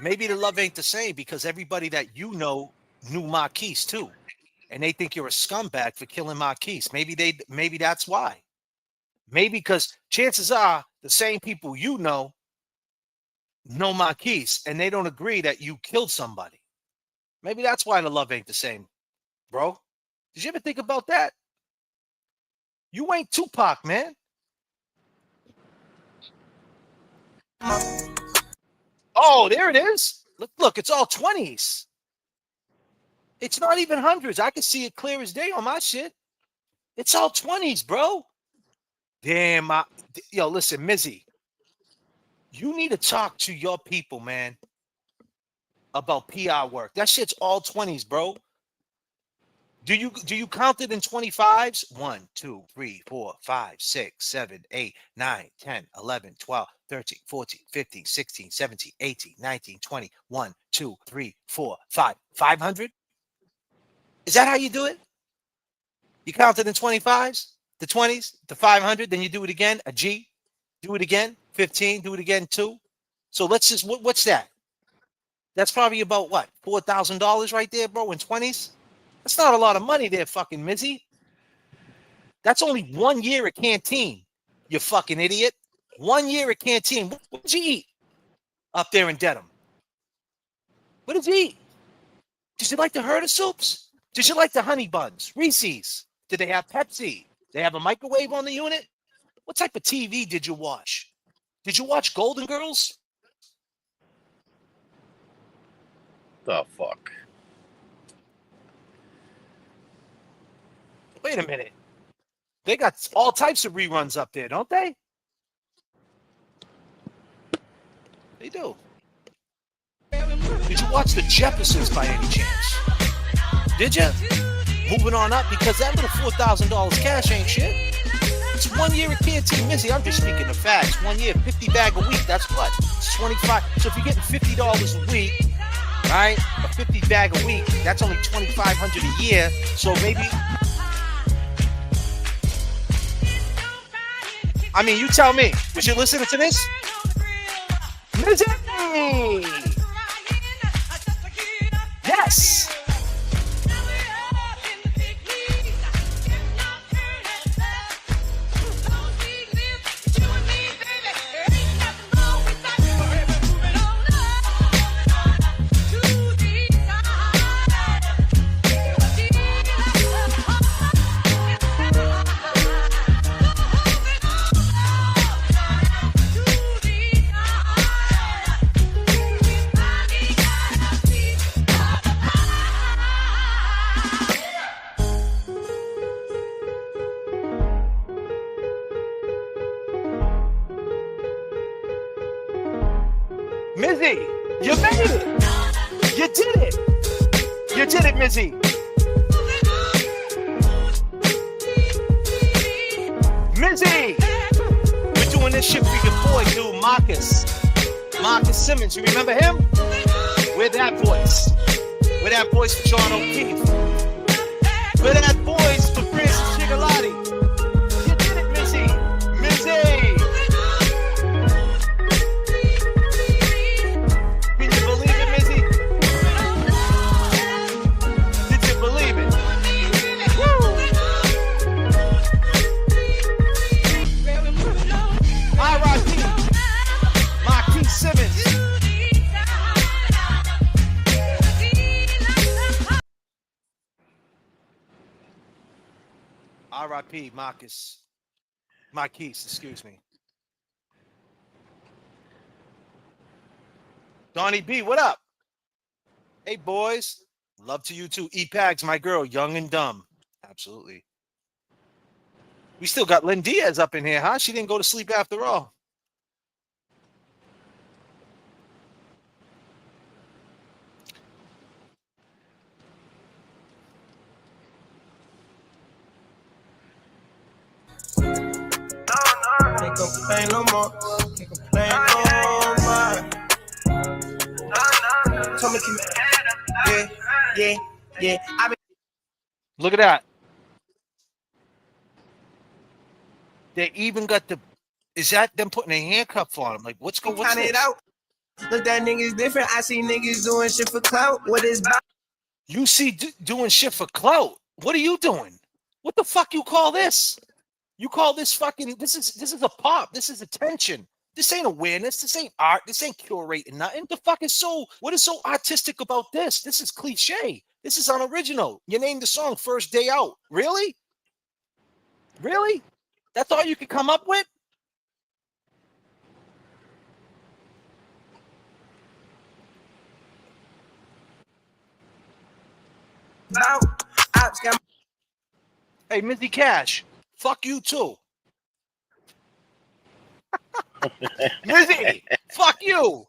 Maybe the love ain't the same because everybody that you know knew Marquise too. and they think you're a scumbag for killing Marquise. Maybe that's why. Maybe because chances are the same people you know Marquise, and they don't agree that you killed somebody. Maybe that's why the love ain't the same, bro. Did you ever think about that? You ain't Tupac, man. Oh, there it is. Look, it's all 20s. It's not even hundreds. I can see it clear as day on my shit. It's all 20s, bro. Damn, yo, listen, Mizzy. You need to talk to your people, man, about PR work. That shit's all 20s, bro. Do you count it in 25s? 1, 2, 3, 4, 5, 6, 7, 8, 9, 10, 11, 12, 13, 14, 15, 16, 17, 18, 19, 20, 1, 2, 3, 4, 5. 500? Is that how you do it? You count it in 25s, the 20s, the 500, then you do it again, a G, do it again, 15, do it again, 2. So let's just, what's that? That's probably about what, $4,000 right there, bro, in 20s? That's not a lot of money there, fucking Mizzy. That's only 1 year at Canteen, you fucking idiot. 1 year at Canteen. What did you eat up there in Dedham? What did you eat? Did you like the Herder soups? Did you like the honey buns? Reese's? Did they have Pepsi? They have a microwave on the unit? What type of TV did you watch? Did you watch Golden Girls? The fuck? Wait a minute. They got all types of reruns up there, don't they? They do. Did you watch The Jeffersons by any chance? Did you? Moving on up, because that little $4,000 cash ain't shit. It's 1 year at Canteen, Mizzy. I'm just speaking the facts. 1 year, 50 bag a week. That's what? It's 25. So if you're getting $50 a week, right? A 50 bag a week, that's only $2,500 a year. So maybe, I mean, you tell me. Was you listening to this? Mizzy! Yes! Mizzy, you made it. You did it. You did it, Mizzy. Mizzy, we're doing this shit for your boy, dude, Marcus Simmons. You remember him? We're that voice. We're that voice for John O'Keefe. We're that voice for Francis Chigalotti. You did it, Mizzy. Mizzy. R.I.P. Marquise, excuse me. Donnie B, what up? Hey, boys. Love to you too. E-Pags, my girl, young and dumb. Absolutely. We still got Lynn Diaz up in here, huh? She didn't go to sleep after all. Can't complain no more. Can't complain no more. Told me keep my head up. Yeah. Look at that. They even got the. Is that them putting a handcuff on him? Like, what's going on? It out. Look, that niggas different. I see niggas doing shit for clout. What is about? You see doing shit for clout. What are you doing? What the fuck you call this? You call this fucking, this is a pop. This is attention. This ain't awareness. This ain't art. This ain't curating nothing. The fuck is what is so artistic about this? This is cliche. This is unoriginal. You named the song First Day Out. Really? Really? That's all you could come up with? Hey, Mizzy Cash, fuck you too. Mizzy, fuck you.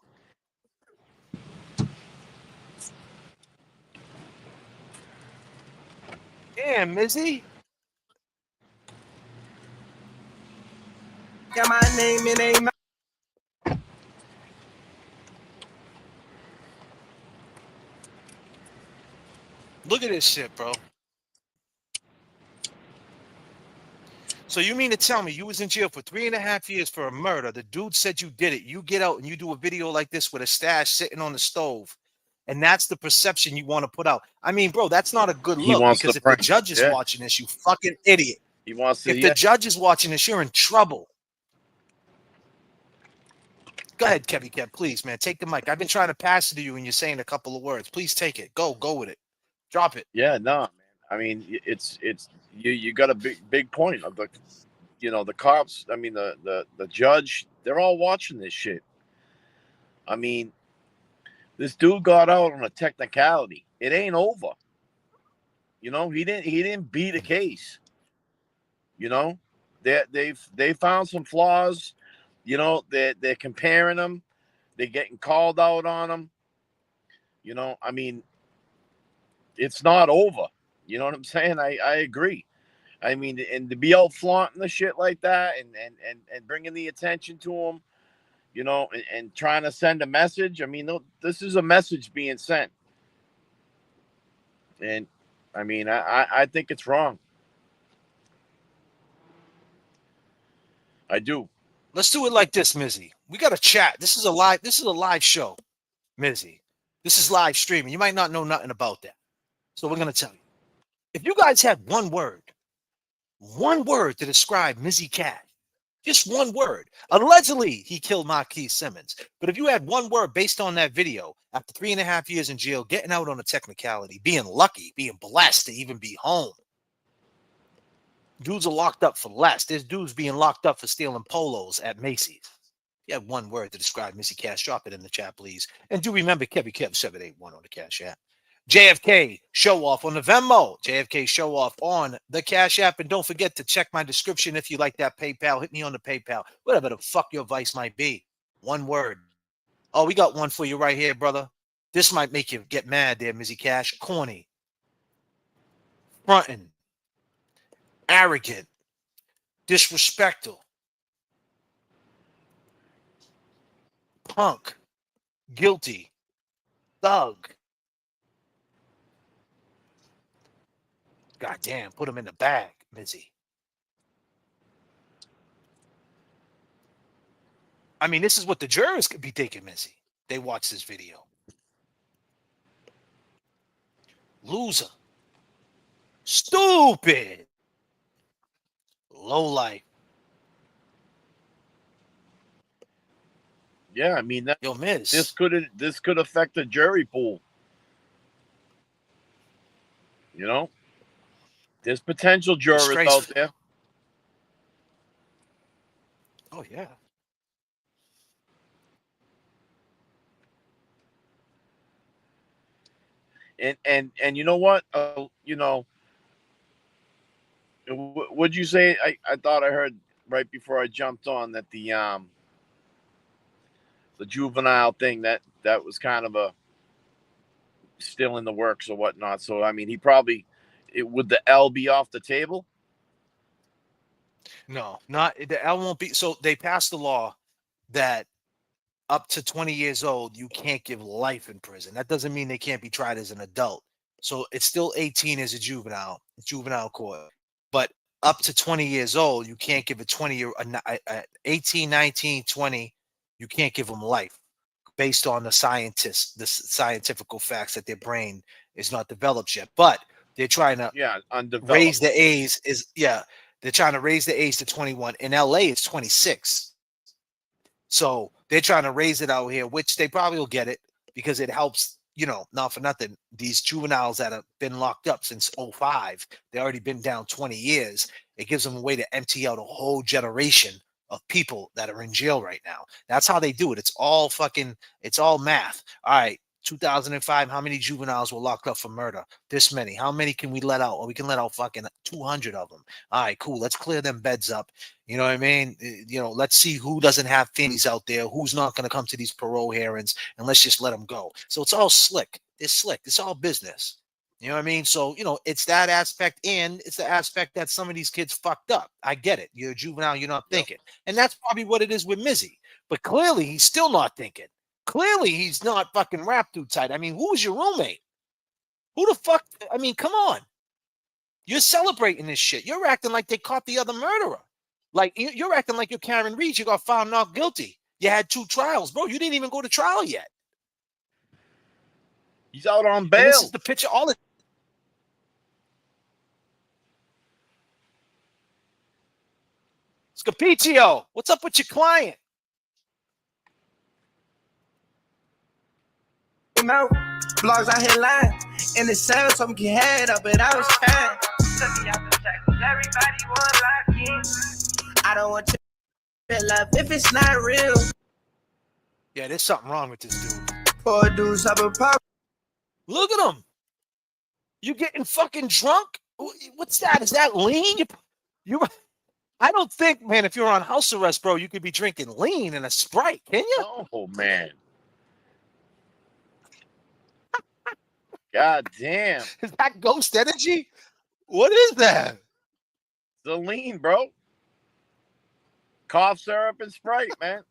Damn, Mizzy. Got my name in a Look at this shit, bro. So you mean to tell me you was in jail for 3.5 years for a murder? The dude said you did it. You get out and you do a video like this with a stash sitting on the stove. And that's the perception you want to put out. I mean, bro, that's not a good He look wants because to if the bring- judge is yeah. watching this, you fucking idiot. He wants to. If the judge is watching this, you're in trouble. Go ahead, Kevy Kev, please, man. Take the mic. I've been trying to pass it to you and you're saying a couple of words. Please take it. Go with it. Drop it. Yeah, no, man. I mean, it's you got a big point of the, the cops. I mean, the judge. They're all watching this shit. I mean, this dude got out on a technicality. It ain't over. He didn't beat a case. They found some flaws. They're comparing them. They're getting called out on them. I mean, it's not over. You know what I'm saying? I agree. I mean, and to be out flaunting the shit like that and bringing the attention to them, and trying to send a message. I mean, this is a message being sent. And I mean, I think it's wrong. I do. Let's do it like this, Mizzy. We got to chat. This is a live show, Mizzy. This is live streaming. You might not know nothing about that. So we're going to tell you. If you guys had one word to describe Mizzy Cash, just one word. Allegedly, he killed Marquise Simmons. But if you had one word based on that video, after 3.5 years in jail, getting out on a technicality, being lucky, being blessed to even be home. Dudes are locked up for less. There's dudes being locked up for stealing polos at Macy's. If you have one word to describe Mizzy Cash, drop it in the chat, please. And do remember Kevy Kev 781 on the Cash App. J.F.K. show off on the Venmo. J.F.K. show off on the Cash App. And don't forget to check my description if you like that PayPal. Hit me on the PayPal. Whatever the fuck your vice might be. One word. Oh, we got one for you right here, brother. This might make you get mad there, Mizzy Cash. Corny. Frontin'. Arrogant. Disrespectful. Punk. Guilty. Thug. God damn, put him in the bag, Mizzy. I mean, this is what the jurors could be thinking, Mizzy. They watch this video. Loser. Stupid. Low life. Yeah, I mean that. Yo, Miz. This could affect the jury pool. There's potential jurors out there. Oh yeah. And you know what? What'd you say? I thought I heard right before I jumped on that the juvenile thing that was kind of still in the works or whatnot. So I mean, would the L be off the table? No, not the L won't be. So they passed the law that up to 20 years old, you can't give life in prison. That doesn't mean they can't be tried as an adult. So it's still 18 as a juvenile court. But up to 20 years old, you can't give a 20-year, 18, 19, 20, you can't give them life based on the scientific facts that their brain is not developed yet. But They're trying to undeveloped. raise the age they're trying to raise the age to 21. In LA, it's 26. So they're trying to raise it out here, which they probably will get it because it helps, not for nothing. These juveniles that have been locked up since 05, they already been down 20 years. It gives them a way to empty out a whole generation of people that are in jail right now. That's how they do it. It's all math. All right. 2005, how many juveniles were locked up for murder? This many. How many can we let out? Well, we can let out fucking 200 of them. All right, cool. Let's clear them beds up. You know what I mean? Let's see who doesn't have families out there, who's not going to come to these parole hearings, and let's just let them go. So it's all slick. It's slick. It's all business. You know what I mean? So, it's that aspect, and it's the aspect that some of these kids fucked up. I get it. You're a juvenile, you're not thinking. And that's probably what it is with Mizzy. But clearly, he's still not thinking. Clearly, he's not fucking rap too tight. I mean, who was your roommate? Who the fuck? I mean, come on. You're celebrating this shit. You're acting like they caught the other murderer. Like, you're acting like you're Kaen Read. You got found not guilty. You had 2 trials. Bro, you didn't even go to trial yet. He's out on bail. And this is the picture. All it. Scapiccio, what's up with your client? Out. Blogs out here lying. In the cell, told me get head up, but I was trying. Took me out the shackles, everybody want lock in. I don't want your love if it's not real. Yeah, there's something wrong with this dude. Poor dude's up a pop. Look at him. You getting fucking drunk? What's that? Is that lean? I don't think, man, if you're on house arrest, bro, you could be drinking lean and a Sprite, can you? Oh, man. God damn. Is that ghost energy? What is that? The lean, bro. Cough syrup and Sprite, man.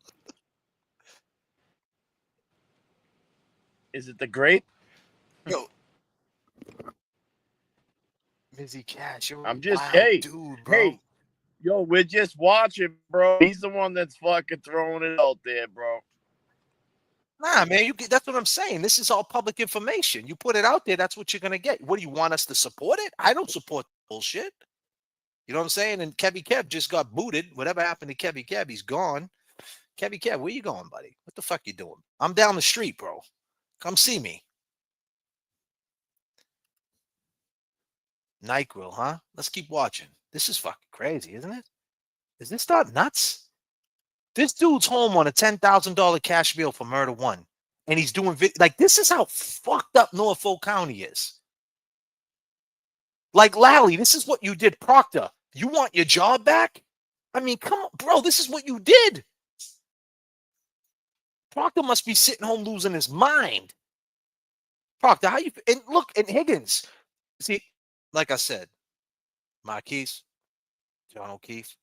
Is it the grape? Yo. Mizzy Cash, I'm just, hey, dude, bro. Hey, yo, we're just watching, bro. He's the one that's fucking throwing it out there, bro. Nah, man, that's what I'm saying. This is all public information. You put it out there, that's what you're going to get. What do you want us to support it? I don't support bullshit. You know what I'm saying? And Kevy Kev just got booted. Whatever happened to Kevy Kev, he's gone. Kevy Kev, where you going, buddy? What the fuck you doing? I'm down the street, bro. Come see me. Night Grill, huh? Let's keep watching. This is fucking crazy, isn't it? Is this not nuts? This dude's home on a $10,000 cash bail for murder 1. And he's doing like, this is how fucked up Norfolk County is. Like, Lally, this is what you did, Proctor. You want your job back? I mean, come on, bro, this is what you did. Proctor must be sitting home losing his mind. Proctor, how you, and look, and Higgins. See, like I said, Marquise, John O'Keefe,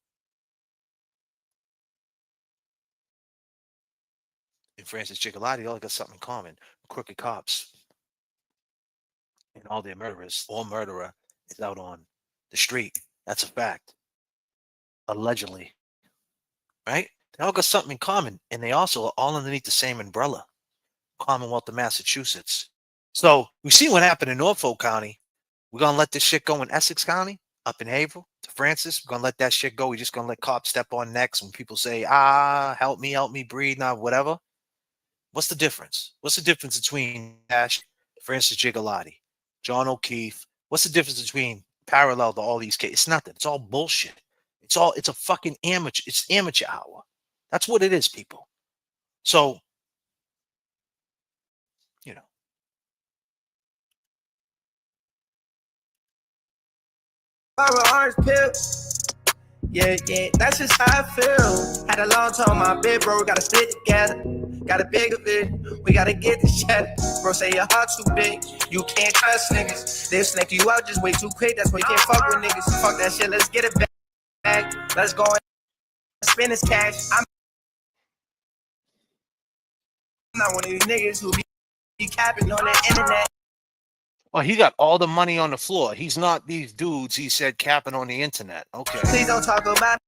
and Francis Gigalotti all got something in common. Crooked cops. And all their murderers or murderer is out on the street. That's a fact. Allegedly. Right? They all got something in common. And they also are all underneath the same umbrella. Commonwealth of Massachusetts. So we see what happened in Norfolk County. We're going to let this shit go in Essex County, up in Haverhill, to Francis. We're going to let that shit go. We're just going to let cops step on necks when people say, help me, breathe, now, whatever. What's the difference? What's the difference between Cash, Francis Gigalotti, John O'Keefe? What's the difference between parallel to all these cases? It's nothing. It's all bullshit. It's a fucking amateur. It's amateur hour. That's what it is, people. So, you know. Orange pill. Yeah, that's just how I feel. Had a long time on my bed, bro. Gotta stick together. Got a bigger vision. We gotta get this cheddar. Bro, say your heart's too big. You can't trust niggas. They'll snake you out just way too quick. That's why you can't fuck with niggas. Fuck that shit. Let's get it back. Let's go and spend this cash. I'm not one of these niggas who be capping on the internet. Well, he got all the money on the floor. He's not these dudes, he said, capping on the internet. Okay. Please don't talk about it.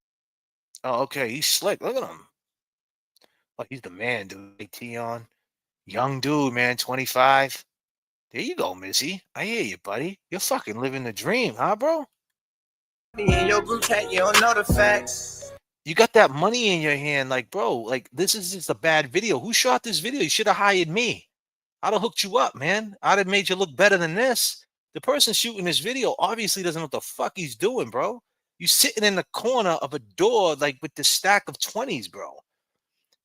Oh, okay. He's slick. Look at him. Oh, he's the man, dude. AT on. Young dude, man, 25. There you go, Missy. I hear you, buddy. You're fucking living the dream, huh, bro? In your group chat, you don't know the facts. You got that money in your hand, like, bro, like, this is just a bad video. Who shot this video? You should have hired me. I'd have hooked you up, man. I'd have made you look better than this. The person shooting this video obviously doesn't know what the fuck he's doing, bro. You sitting in the corner of a door, like, with this stack of 20s, bro.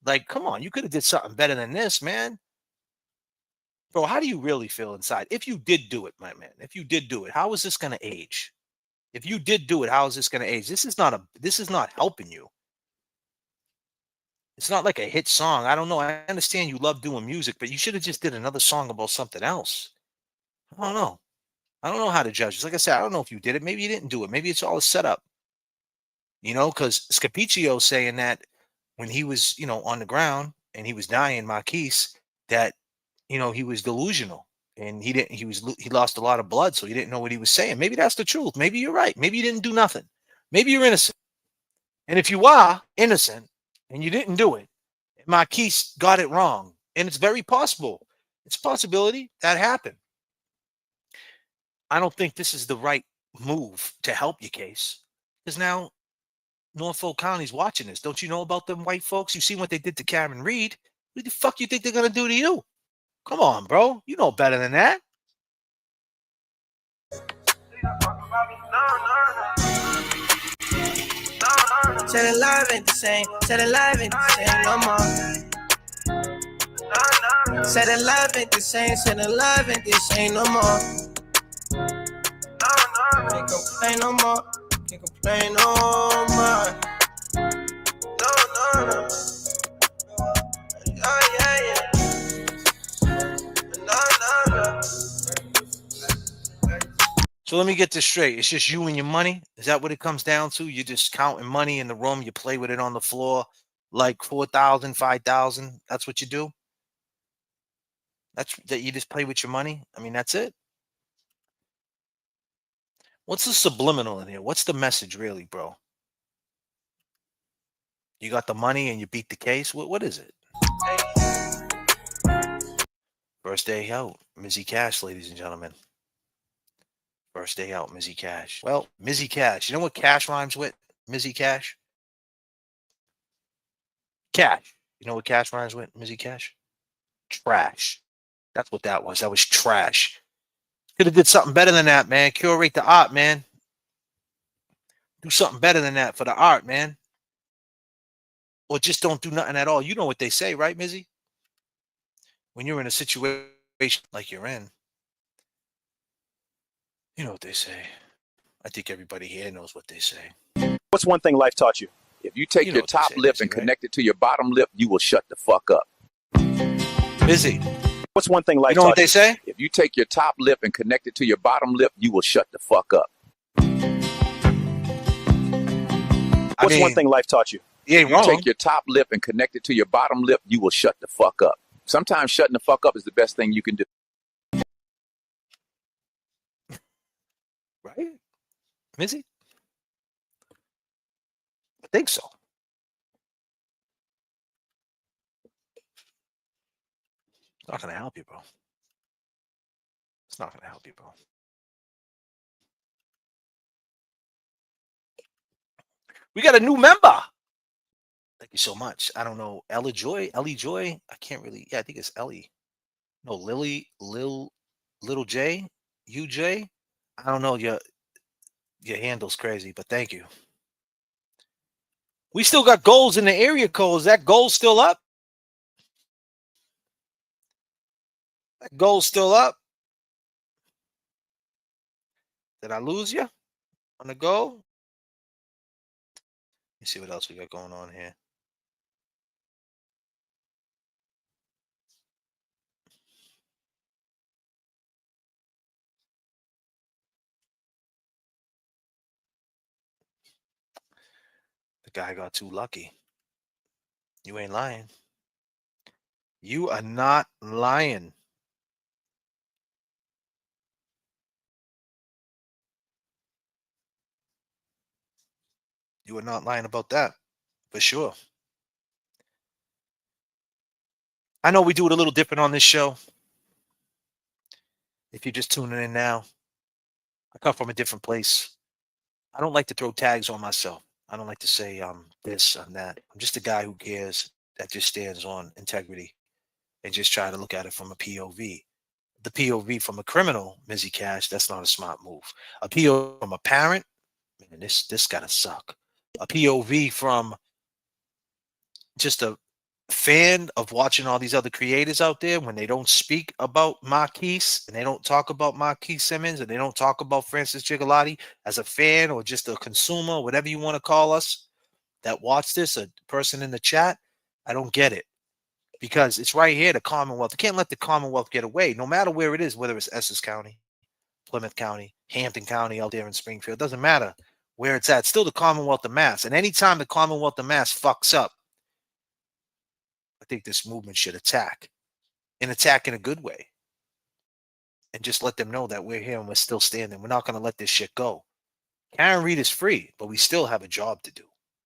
Like, come on, you could have did something better than this, man. Bro, how do you really feel inside? If you did do it, my man, if you did do it, how is this going to age? If you did do it, how is this going to age? This is not helping you. It's not like a hit song. I don't know. I understand you love doing music, but you should have just did another song about something else. I don't know. I don't know how to judge. It's like I said, I don't know if you did it. Maybe you didn't do it. Maybe it's all a setup. You know, because Scapiccio saying that when he was, on the ground and he was dying, Marquise, that, he was delusional and he lost a lot of blood. So he didn't know what he was saying. Maybe that's the truth. Maybe you're right. Maybe you didn't do nothing. Maybe you're innocent. And if you are innocent and you didn't do it, Marquise got it wrong. And it's very possible. It's a possibility that happened. I don't think this is the right move to help your case. Because now Norfolk County's watching this. Don't you know about them white folks? You see what they did to Kaen Read? What the fuck you think they're going to do to you? Come on, bro. You know better than that. Said it live ain't the same. Said it live ain't the same no more. Said it live ain't the same. Said it live ain't the same no more. Can't complain no more. Can't complain no more. No. Oh yeah. No. So let me get this straight. It's just you and your money? Is that what it comes down to? You're just counting money in the room. You play with it on the floor like 4,000, 5,000. That's what you do? That you just play with your money? I mean, that's it? What's the subliminal in here? What's the message really, bro? You got the money and you beat the case? What is it? First day out. Mizzy Cash, ladies and gentlemen. First day out, Mizzy Cash. Well, Mizzy Cash. You know what cash rhymes with? Mizzy Cash? Cash. You know what cash rhymes with? Mizzy Cash? Trash. That's what that was. That was trash. Could have did something better than that, man. Curate the art, man. Do something better than that for the art, man. Or just don't do nothing at all. You know what they say, right, Mizzy? When you're in a situation like you're in, you know what they say. I think everybody here knows what they say. What's one thing life taught you? If you take your top lip and connect it to your bottom lip, you will shut the fuck up. Mizzy. What's one thing life taught you? You know what they say? If you take your top lip and connect it to your bottom lip, you will shut the fuck up. What's one thing life taught you? You ain't wrong. Take your top lip and connect it to your bottom lip, you will shut the fuck up. Sometimes shutting the fuck up is the best thing you can do. Right? Mizzy? I think so. It's not going to help you, bro. It's not going to help you, bro. We got a new member. Thank you so much. I don't know. Ellie Joy. I can't really. Yeah, I think it's Ellie. No, Little J. UJ. I don't know. Your handle's crazy, but thank you. We still got goals in the area codes. That goal still up? That goal's still up? Did I lose you on the goal? Let me see what else we got going on here. The guy got too lucky. You ain't lying. You are not lying. You are not lying about that, for sure. I know we do it a little different on this show. If you're just tuning in now, I come from a different place. I don't like to throw tags on myself. I don't like to say I'm this, I'm that. I'm just a guy who cares, that just stands on integrity and just try to look at it from a POV. The POV from a criminal, Mizzy Cash, that's not a smart move. A POV from a parent, man, this gotta suck. A POV from just a fan of watching all these other creators out there when they don't speak about Marquise and they don't talk about Marquise Simmons and they don't talk about Francis Gigalotti as a fan or just a consumer, whatever you want to call us, that watch this, a person in the chat, I don't get it. Because it's right here, the Commonwealth. You can't let the Commonwealth get away, no matter where it is, whether it's Essex County, Plymouth County, Hampton County out there in Springfield. It doesn't matter where it's at. It's still the Commonwealth of Mass. And anytime the Commonwealth of Mass fucks up, I think this movement should attack and attack in a good way. And just let them know that we're here and we're still standing. We're not going to let this shit go. Kaen Read is free, but we still have a job to do.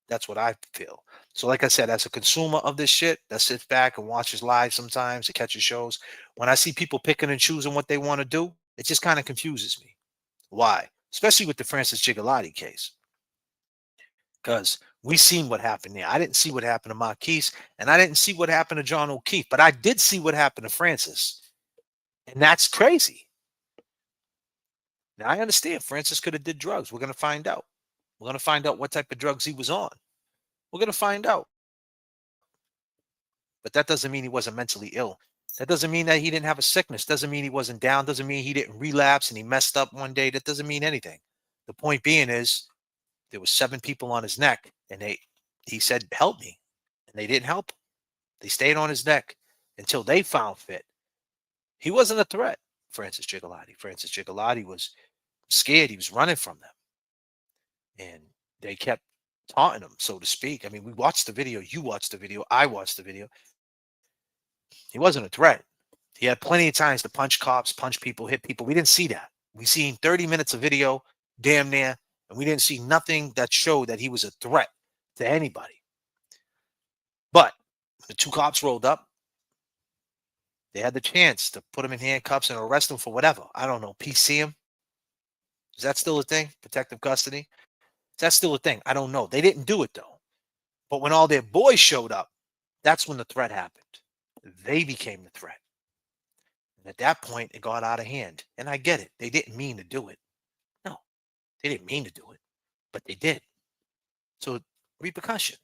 That's what I feel. So like I said, as a consumer of this shit that sits back and watches live sometimes, it catches shows, when I see people picking and choosing what they want to do, it just kind of confuses me. Why? Especially with the Francis Gigalotti case. Because we seen what happened there. I didn't see what happened to Marquise, and I didn't see what happened to John O'Keefe, but I did see what happened to Francis. And that's crazy. Now, I understand Francis could have did drugs. We're going to find out. We're going to find out what type of drugs he was on. We're going to find out. But that doesn't mean he wasn't mentally ill. That doesn't mean that he didn't have a sickness. Doesn't mean he wasn't down. Doesn't mean he didn't relapse and he messed up one day. That doesn't mean anything. The point being is there was 7 people on his neck, and he said, help me. And they didn't help him. They stayed on his neck until they found fit. He wasn't a threat, Francis Gigalotti. Francis Gigalotti was scared. He was running from them. And they kept taunting him, so to speak. I mean, we watched the video. You watched the video. I watched the video. He wasn't a threat. He had plenty of times to punch cops, punch people, hit people. We didn't see that. We seen 30 minutes of video, damn near, and we didn't see nothing that showed that he was a threat to anybody. But the 2 cops rolled up. They had the chance to put him in handcuffs and arrest him for whatever. I don't know. PC him. Is that still a thing? Protective custody? That's still a thing. I don't know. They didn't do it, though. But when all their boys showed up, that's when the threat happened. They became the threat. And at that point, it got out of hand. And I get it. They didn't mean to do it. No, they didn't mean to do it. But they did. So, repercussion.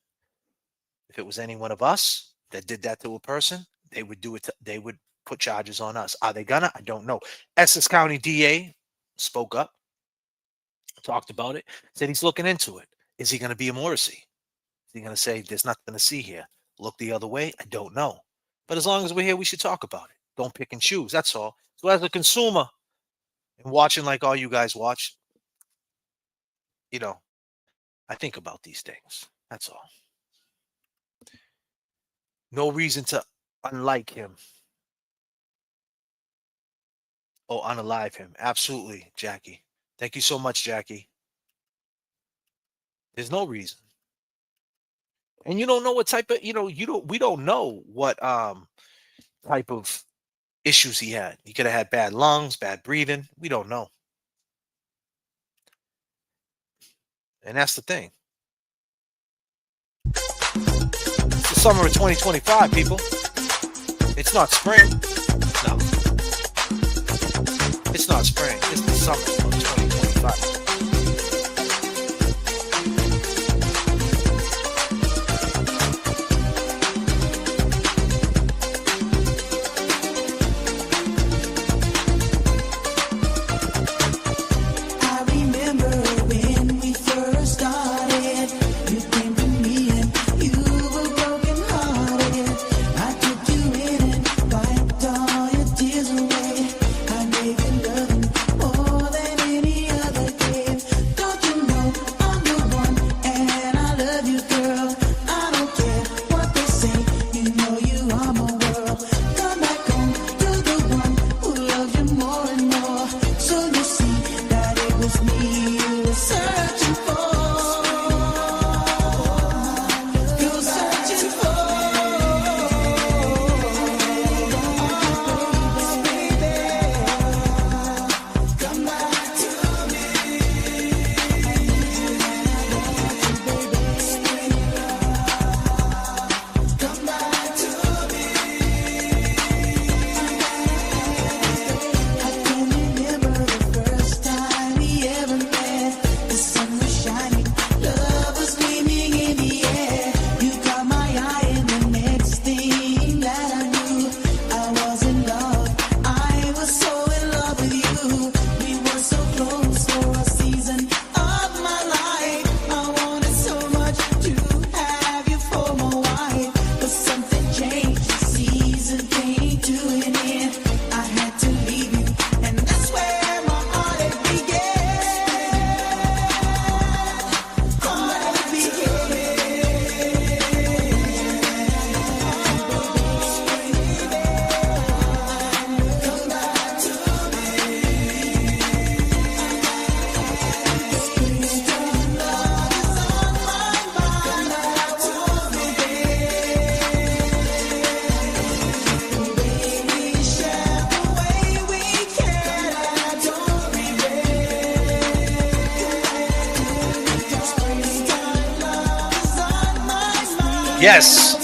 If it was any one of us that did that to a person, they would do it. They would put charges on us. Are they gonna? I don't know. Essex County DA spoke up. Talked about it, said he's looking into it. Is he going to be a Morrissey? Is he going to say there's nothing to see here? Look the other way? I don't know. But as long as we're here, we should talk about it. Don't pick and choose. That's all. So as a consumer and watching like all you guys watch, you know, I think about these things. That's all. No reason to unlike him or unalive him. Absolutely, Jackie. Thank you so much, Jackie. There's no reason. And you don't know what type of, we don't know what type of issues he had. He could have had bad lungs, bad breathing. We don't know. And that's the thing. It's the summer of 2025, people. It's not spring. No. It's not spring. It's the summer of 2025. Tears away. I gave you loving more than any other gave. Yes.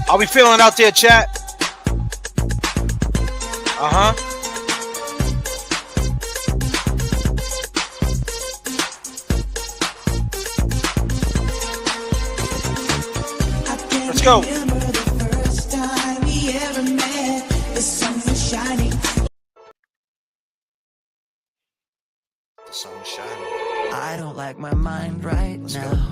How we feeling out there, chat? Uh-huh. Let's go. The sun is shining. I don't like my mind right now.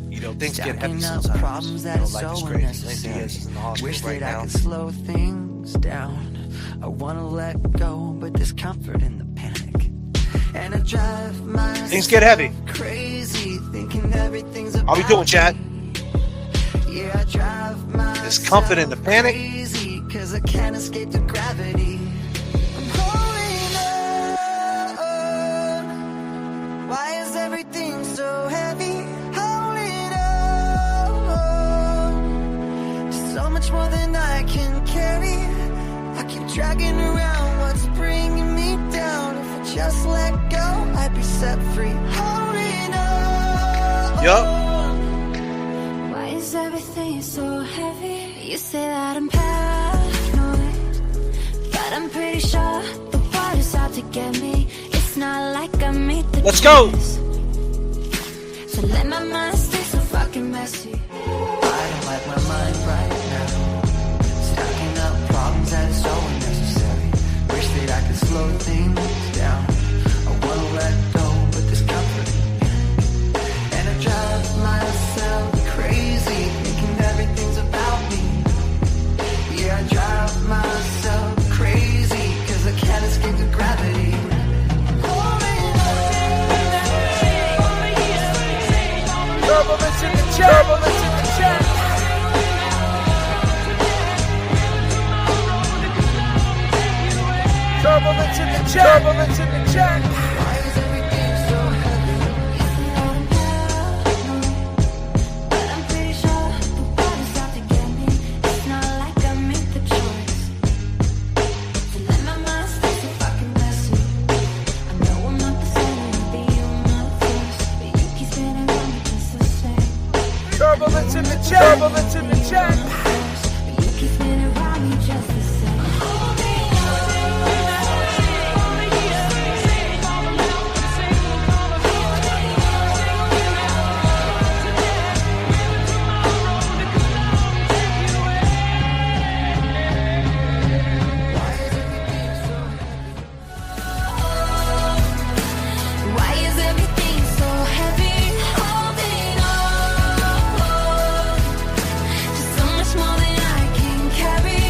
You know, things get heavy Stacking up sometimes. problems You that know, is life is so crazy. Lynn unnecessary. Diaz is in the hospital Wish right that I now. could slow things down. I wanna let go, but there's comfort in the panic. And I drive myself Things get heavy. crazy, thinking everything's How we doing, chat? Yeah, I drive myself There's comfort in the panic. crazy, 'cause I can't escape the gravity. I'm holding on. Why is everything so heavy? Holding on. So much more than I can carry. I keep dragging around what's bringing me down. If I just let go, I'd be set free. Holding on. Yup. Why is everything so heavy? You say that I'm paranoid, but I'm pretty sure the water's out to get me. It's not like I made the Let's go. choice. So let my mind stay so fucking messy. I don't like my mind right now. Stacking up problems that is so unnecessary. Wish that I could slow things down. I wanna let go, but there's comfort in me. And I drive myself crazy, thinking everything's about me. Yeah, I drive myself crazy, 'cause I can't escape the gravity. Turbulence in the chat. Turbulence in the chat. Turbulence in the chat. Turbulence in the chat. Why is everything so heavy? But I'm pretty sure the water's out to get me. It's not like I made the choice. So let my mind stay so fucking messy. I know I'm not the center of the universe, but you keep spinning around me just the same. Turbulence in the chat. Turbulence in the chat. But you keep spinning around me just the same. Why is everything so heavy? Holding on. Just so much more than I can carry.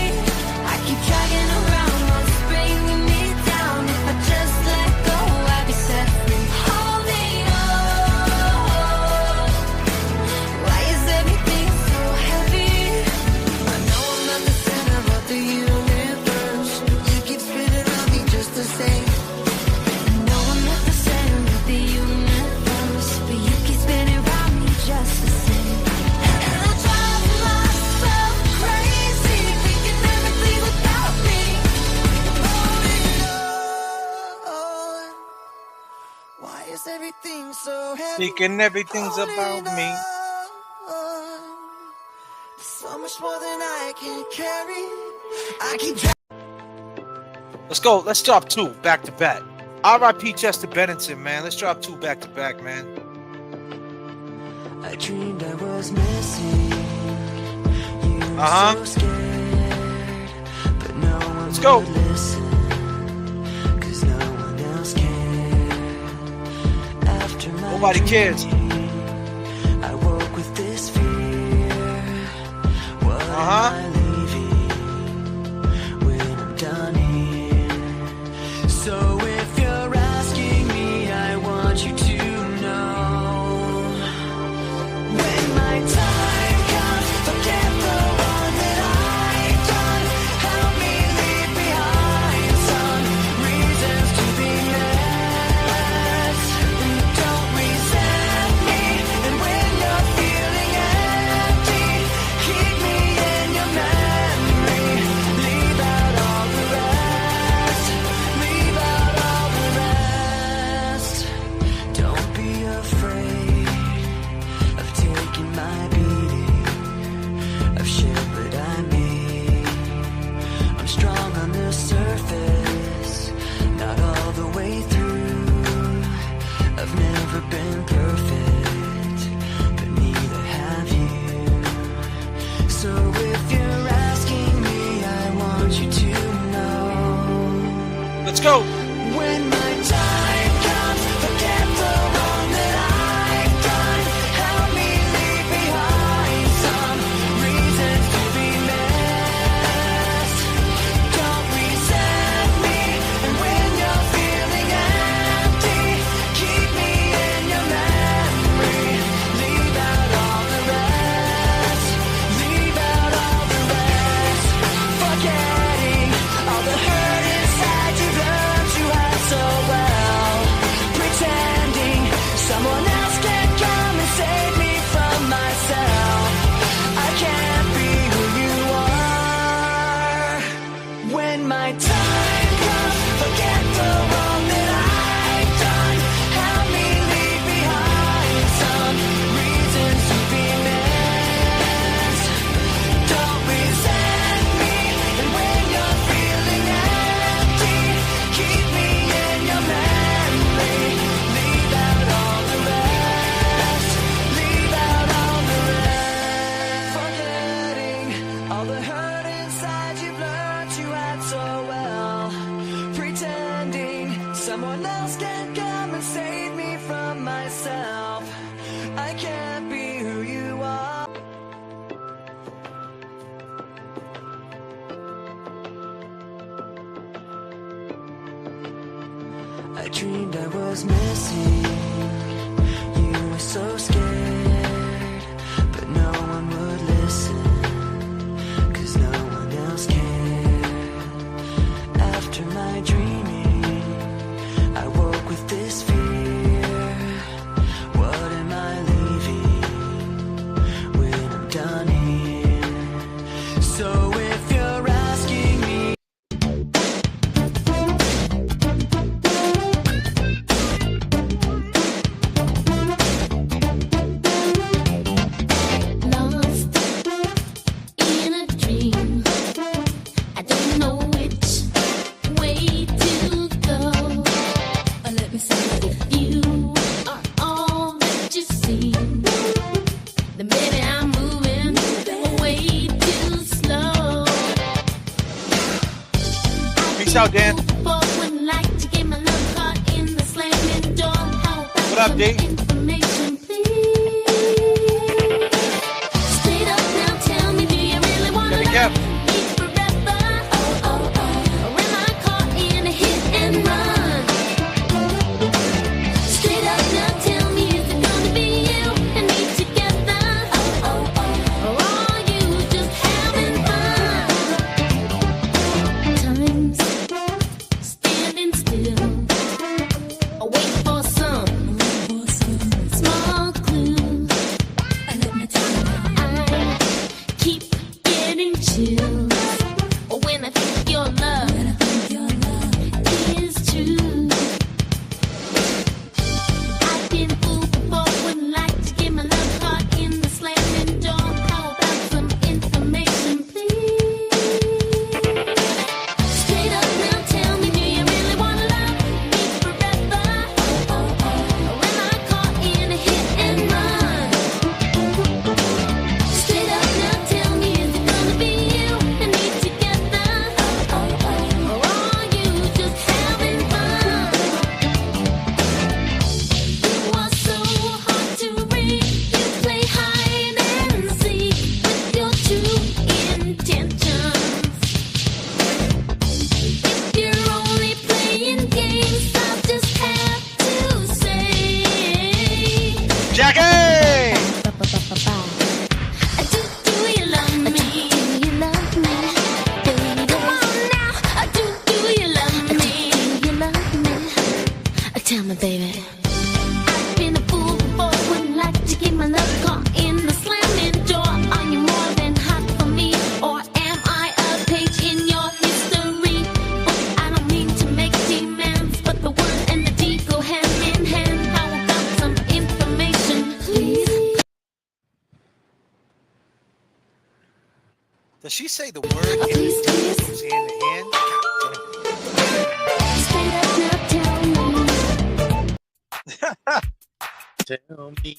I keep dragging around what's bringing me down. If I just let go, I'd be set free. Holding on. Why is everything so heavy? I know I'm not the center of the universe. You keep spinning around me just the same. No, I'm not the center of the universe, but you keep spinning around me just the same. And I drive myself crazy, thinking everything's about me. Why is everything so heavy? Thinking everything's about me. So much more than I can carry. I keep Let's go. Let's drop two back to back. R.I.P. Chester Bennington, man. Let's drop two back to back, man. I dreamed I was missing. You were Uh-huh. so scared, but no one Let's go. would listen, 'cause no one else cared. After my Nobody cares. dream, I woke with this fear. What am I leaving when I'm done here? So if you're asking me, I want you to know, when my time comes, forget the one that I've done. Help me leave behind some reasons to be left. Don't resent dreamed I was missing. You were so scared, but no one would listen, 'cause no one else cared. After my dreaming, I woke with this fear. What am I leaving when I'm done here? So if you're asking me, Lost in a dream, I don't know which way to go. Let me say, if you are all that you seem, then maybe I'm moving way too slow. Peace out, Dan. But wouldn't like to get my love caught in the slamming door. How about What up, some D? information, please? Straight up now, tell me, do you really want to Gotta love me forever? Or am I caught in a hit and run? Straight up now, tell me, is it gonna be you and me together? Or are you just having fun? Time's standing still, wait for some small clue. Let me tell you, I keep getting chills when I think your love is true. I've been fooled before, wouldn't like to get my love caught in the slamming door. How about some information, please? Straight up now, tell me, do you really want to love me forever? Or am I caught in a hit and run? Straight up now, tell me, is it gonna be you and me together? Or are you just having fun? You are so hard to read. You play hide and seek with your true intentions. If you're only playing games, I'll just have to say, Jackie! do you love me? Do you love me, baby? Come on now, do you love me? Do you love me? Tell me, baby. I've been a fool before, wouldn't like to get my love caught in the slamming door. Are you more than hot for me, or am I a page in your history? I don't mean to make demands, but the word and the deed go hand in hand. How about some information, please? Does she say the word goes hand in hand? Straight up now, tell me. Tell me.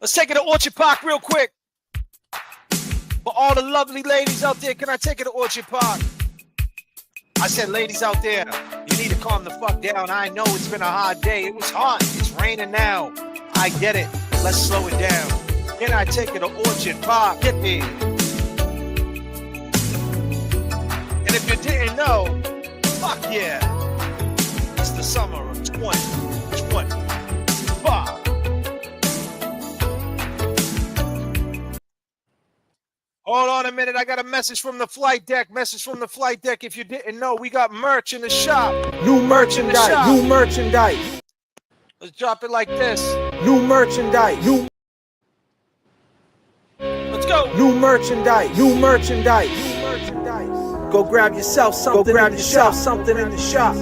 Let's take it to Orchard Park real quick. For all the lovely ladies out there, can I take it to Orchard Park? I said, ladies out there, you need to calm the fuck down. I know it's been a hard day. It was hot. It's raining now. I get it. Let's slow it down. Can I take it to Orchard Park? Get there. And if you didn't know, fuck yeah. It's the summer of 2025. Hold on a minute. I got a message from the flight deck. Message from the flight deck. If you didn't know, we got merch in the shop. New merchandise. New merchandise. Let's drop it like this. New merchandise. Let's go. New merchandise. New merchandise. Go grab yourself something. Go grab yourself something in the shop.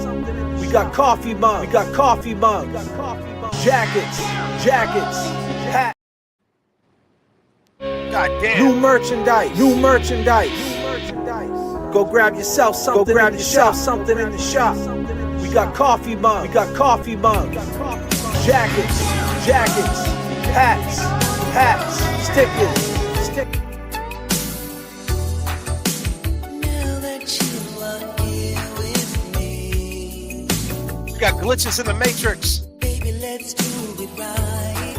We got coffee mugs. We got coffee mugs. Jackets. Hats. God damn. New merchandise. New merchandise. Go grab yourself something. Go grab yourself something in the shop. We got coffee mugs. We got coffee mugs. Jackets. Hats. Stickers. We got glitches in the Matrix. Baby, let's do it right.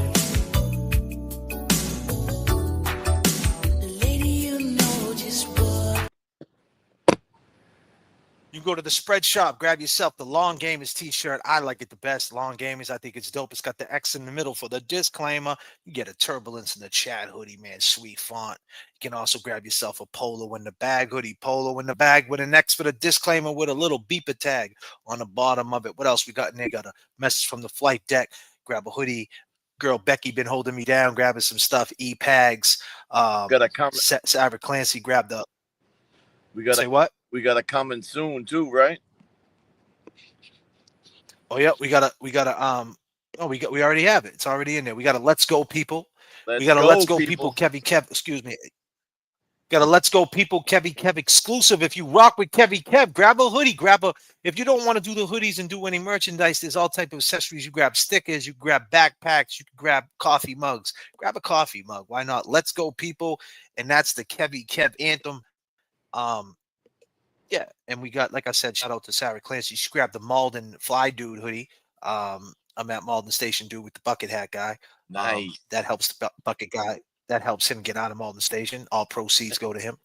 You You go to the spread shop, grab yourself the Long Gamers t-shirt. I like it the best. Long Gamers, I think it's dope. It's got the X in the middle for the disclaimer. You get a Turbulence in the chat hoodie, man. Sweet font. You can also grab yourself a polo in the bag hoodie, polo in the bag with an X for the disclaimer with a little beeper tag on the bottom of it. What else we got in there? Got a message from the flight deck. Grab a hoodie. Girl Becky been holding me down, grabbing some stuff. E-Pags. Got a comment. Sarah Clancy grabbed the. Say what? We got a coming soon too, right? Oh yeah, we already have it. It's already in there. We got a Let's Go People. Let's Go People Kevy Kev, excuse me. Got a Let's Go People Kevy Kev exclusive. If you rock with Kevy Kev, grab a hoodie. If you don't want to do the hoodies and do any merchandise, there's all type of accessories. You grab stickers, you grab backpacks, you can grab coffee mugs. Grab a coffee mug. Why not? Let's Go People. And that's the Kevy Kev anthem. Yeah, and we got, like I said, shout out to Sarah Clancy. She grabbed the Malden Fly Dude hoodie. I'm at Malden Station Dude with the bucket hat guy. Nice. That helps the bucket guy. That helps him get out of Malden Station. All proceeds go to him.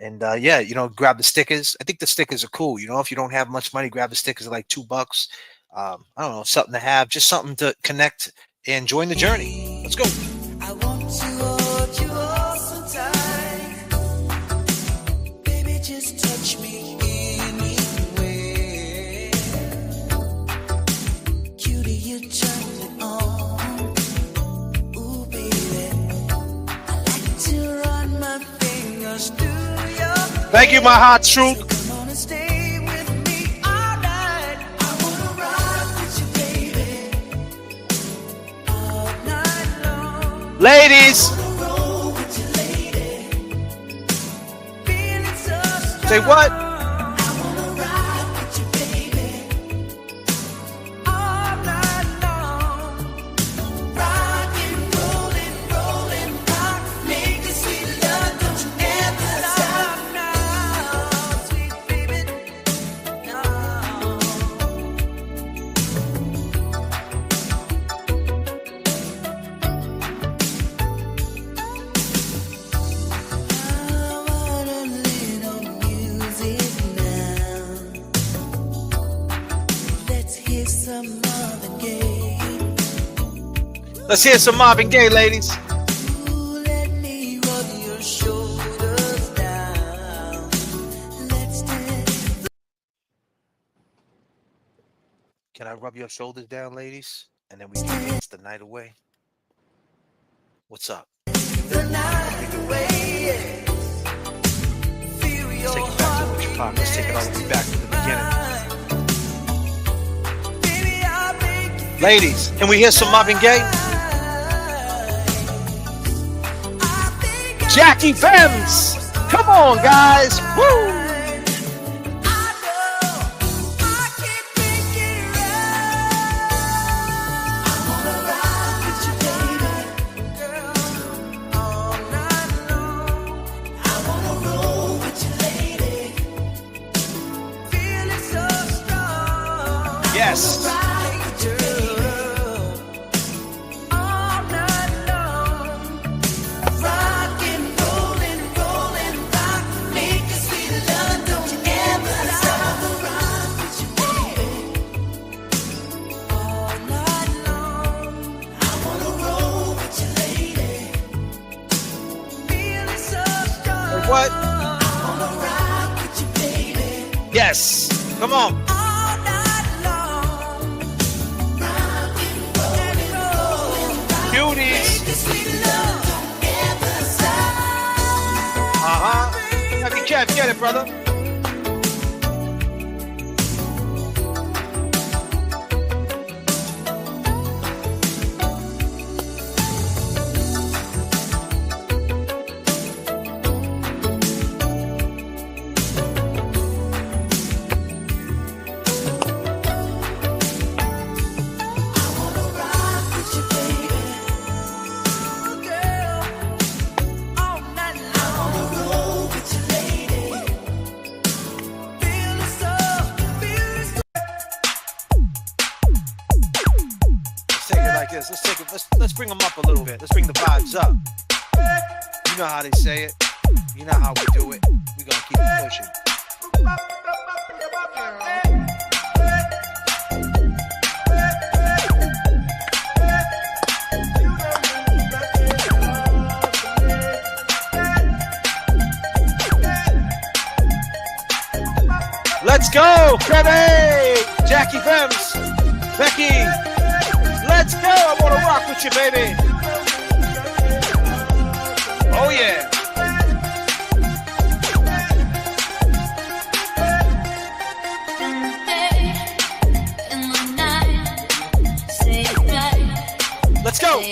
And yeah, grab the stickers. I think the stickers are cool. If you don't have much money, grab the stickers at like $2. I don't know, something to have, just something to connect and join the journey. Let's go. I want to hold you all so tight. Baby, just touch me anywhere. Cutie, you turn me on. Ooh, baby, I like to run my fingers through your. Thank you, my hot truth. So come on and stay with me all night. I wanna ride with you, baby, all night long. Ladies, say what? Let's hear some Marvin Gaye, ladies. Let me rub your shoulders down. Let's dance. Can I rub your shoulders down, ladies? And then we can dance the night away. What's up? The night away. Feel your Let's take it back to Orange Park. Let's take it all the way back to the beginning. Ladies, can we hear some Marvin Gaye? Jackie Bems! Come on, guys! Woo! Yes. What? Yes. Come on. Beauties. Happy Kev, get it, brother. Let's bring them up a little bit. Let's bring the vibes up. You know how they say it. You know how we do it. We're gonna keep it pushing. Let's go, Kevin, Jackie Fems, Becky. Let's go. I want to rock with you, baby. Oh, yeah. Let's go.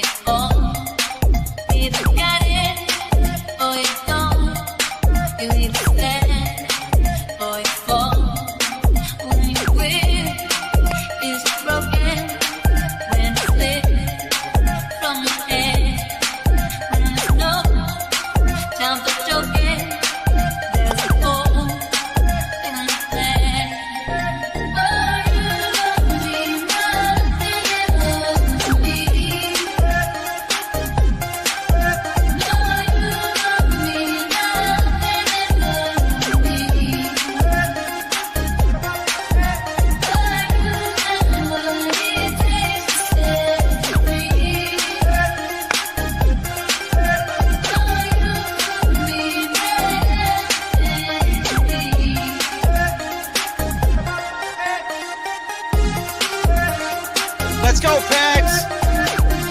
Let's go, Pags.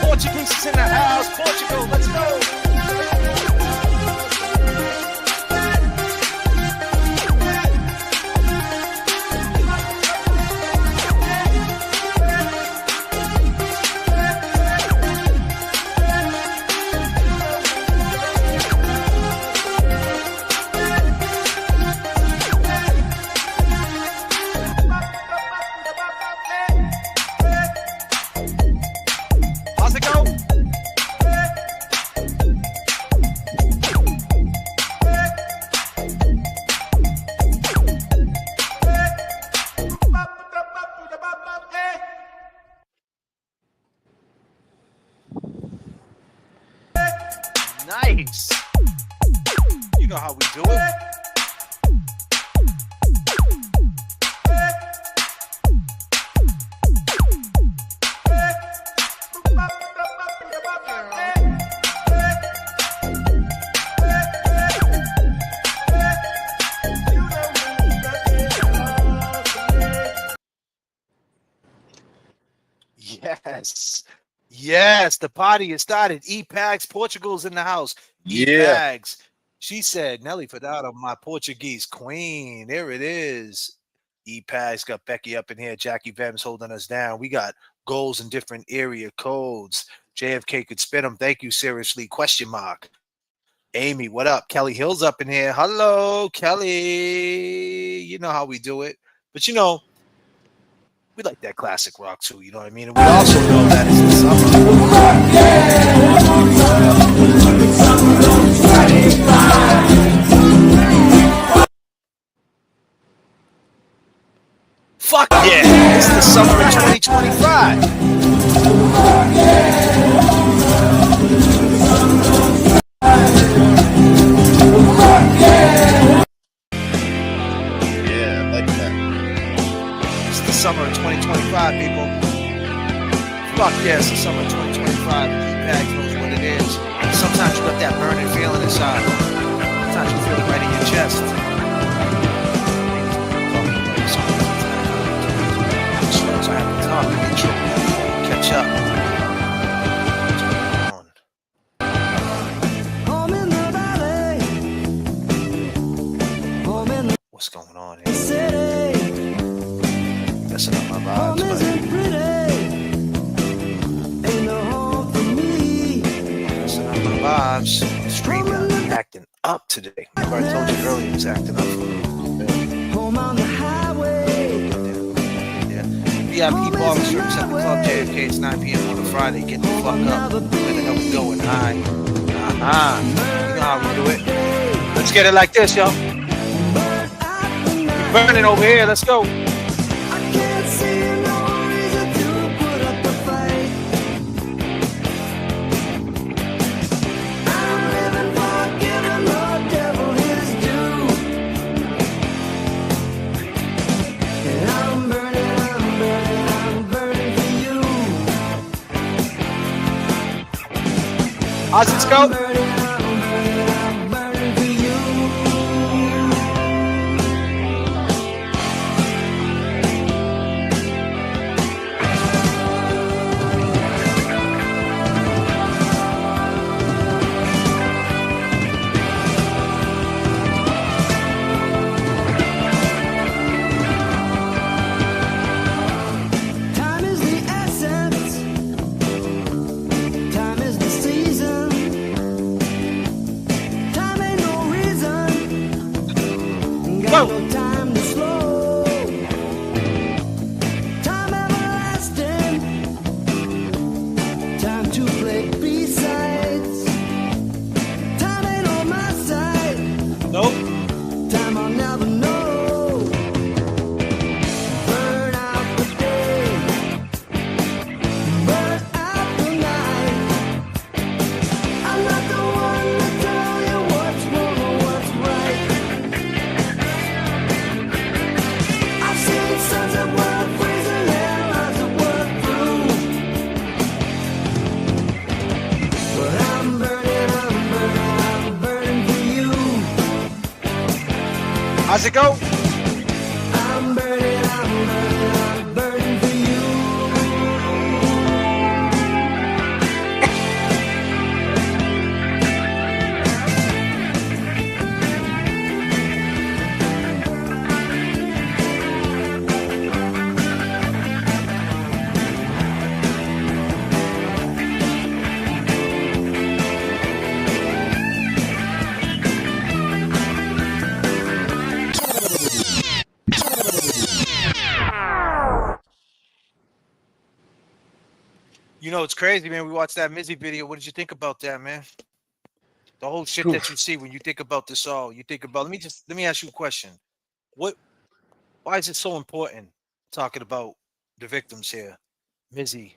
Portuguese is in the house. Portugal, let's go. How's it go? Nice. You know how we do it. Yes. Yes, the party has started. E-Pags, Portugal's in the house. Yeah. E-Pags. She said, Nelly Furtado, my Portuguese queen. There it is. E-Pags got Becky up in here. Jackie Vems holding us down. We got goals in different area codes. J.F.K. could spin them. Thank you, seriously. Question mark. Amy, what up? Kelly Hill's up in here. Hello, Kelly. You know how we do it. But, you know, we like that classic rock, too. You know what I mean? And we also know that it's the summer. Fuck yeah. It's the summer of 2025. Yeah, like that. It's the summer of 2025, people. Fuck yeah, it's the summer of 2025. E-Pags knows what it is. Sometimes you got that burning feeling inside. Sometimes you feel it right in your chest. So I have to talk and get you catch up. What's going on here? Messing up my vibes, messing up my vibes. Streaming, acting up today. Remember I told you earlier he was acting up for a little bit. VIP ball service at the club J.F.K. It's 9 p.m. on a Friday. Get the fuck up. Where the hell we going? Hi. You know how we do it. Let's get it like this, yo. We're burning over here. Let's go. How's it go? Time is the essence. Time is the season. Time ain't no reason. Got no time to slow. Time everlasting. Time to play B-sides. Time ain't on my side. Nope. Time I'll never know. Burn out the day. Burn out the night. I'm not the one to tell you what's wrong or what's right. I've seen sunset worth freezing and lives that worth through. But I'm burning for you. How's it go? I'm burning for you. You know, it's crazy, man. We watched that Mizzy video. What did you think about that, man? The whole shit that you see when you think about this all, you think about. Let me ask you a question. Why is it so important talking about the victims here? Mizzy,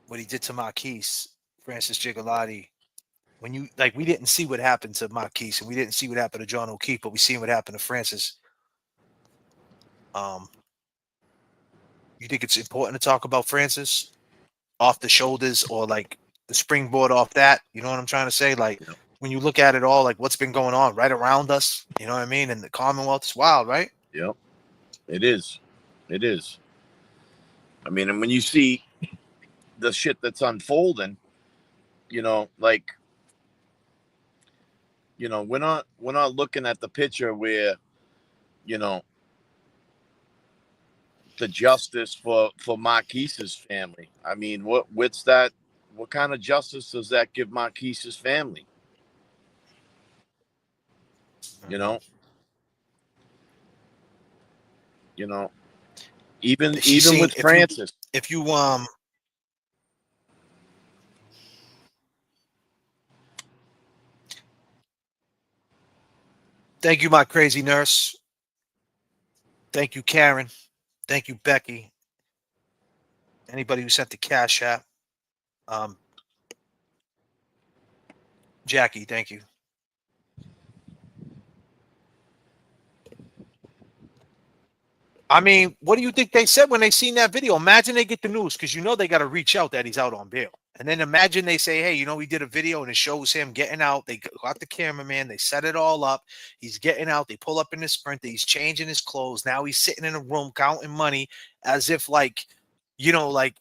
what he did to Marquise, Francis Gigalotti. When you we didn't see what happened to Marquise and we didn't see what happened to John O'Keefe, but we seen what happened to Francis. You think it's important to talk about Francis off the shoulders or like the springboard off that? You know what I'm trying to say? Like when you look at it all, like what's been going on right around us, you know what I mean? And the Commonwealth is wild, right? Yep. It is. It is. I mean, and when you see the shit that's unfolding, you know, like, you know, we're not looking at the picture where, you know, the justice for Marquise's family. I mean, what's that? What kind of justice does that give Marquise's family? You know, even with Francis. If you thank you, my crazy nurse. Thank you, Karen. Thank you, Becky. Anybody who sent the Cash App. Jackie, thank you. I mean, what do you think they said when they seen that video? Imagine they get the news because you know they got to reach out that he's out on bail. And then imagine they say, hey, you know, we did a video and it shows him getting out. They got the cameraman. They set it all up. He's getting out. They pull up in his Sprinter. He's changing his clothes. Now he's sitting in a room counting money as if like, you know, like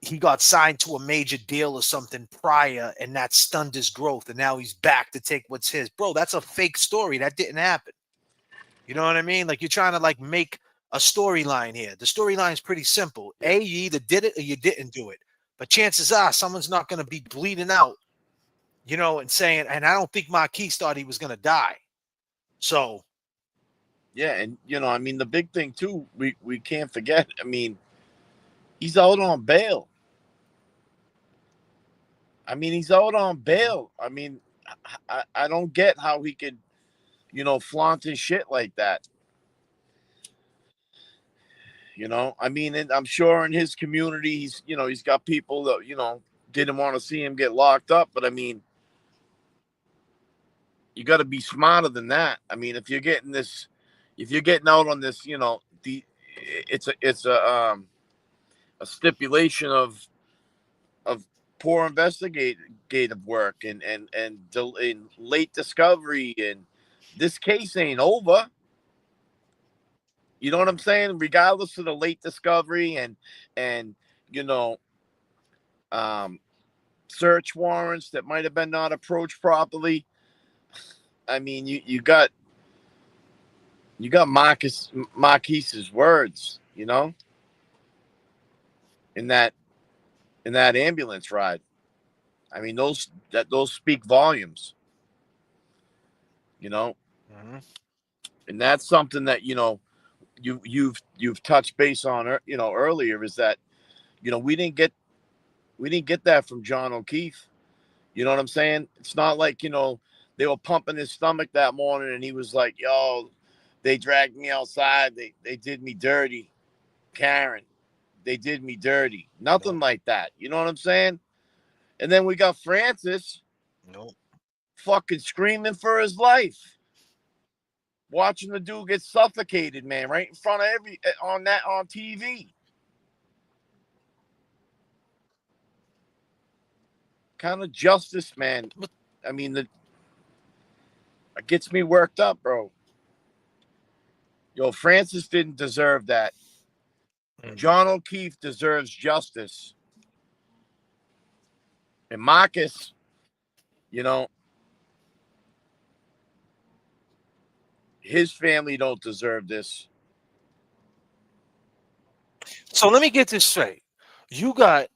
he got signed to a major deal or something prior and that stunned his growth. And now he's back to take what's his. Bro, that's a fake story. That didn't happen. You know what I mean? Like you're trying to like make a storyline here. The storyline is pretty simple. A, you either did it or you didn't do it. But chances are someone's not going to be bleeding out, you know, and saying, and I don't think Marquise thought he was going to die. So. Yeah. And, you know, I mean, the big thing too, we can't forget, I mean, he's out on bail. I mean, I don't get how he could, you know, flaunt his shit like that. You know, I mean, I'm sure in his community, he's got people that, you know, didn't want to see him get locked up. But I mean, you got to be smarter than that. I mean, if you're getting out on this, you know, it's a stipulation of poor investigative work and late discovery, and this case ain't over. You know what I'm saying? Regardless of the late discovery and you know, search warrants that might have been not approached properly. I mean, you got Marquise's words, you know, in that ambulance ride. I mean, those speak volumes, you know, and that's something that you've touched base on, you know, earlier, is that, you know, we didn't get that from John O'Keefe. You know what I'm saying? It's not like, you know, they were pumping his stomach that morning and he was like, yo, they dragged me outside. They did me dirty. Karen, they did me dirty. Nothing like that. You know what I'm saying? And then we got Francis fucking screaming for his life. Watching the dude get suffocated, man, right in front of on TV. Kind of justice, man. I mean, it gets me worked up, bro. Yo, Francis didn't deserve that. John O'Keefe deserves justice. And Marcus, you know, his family don't deserve this. So let me get this straight. You got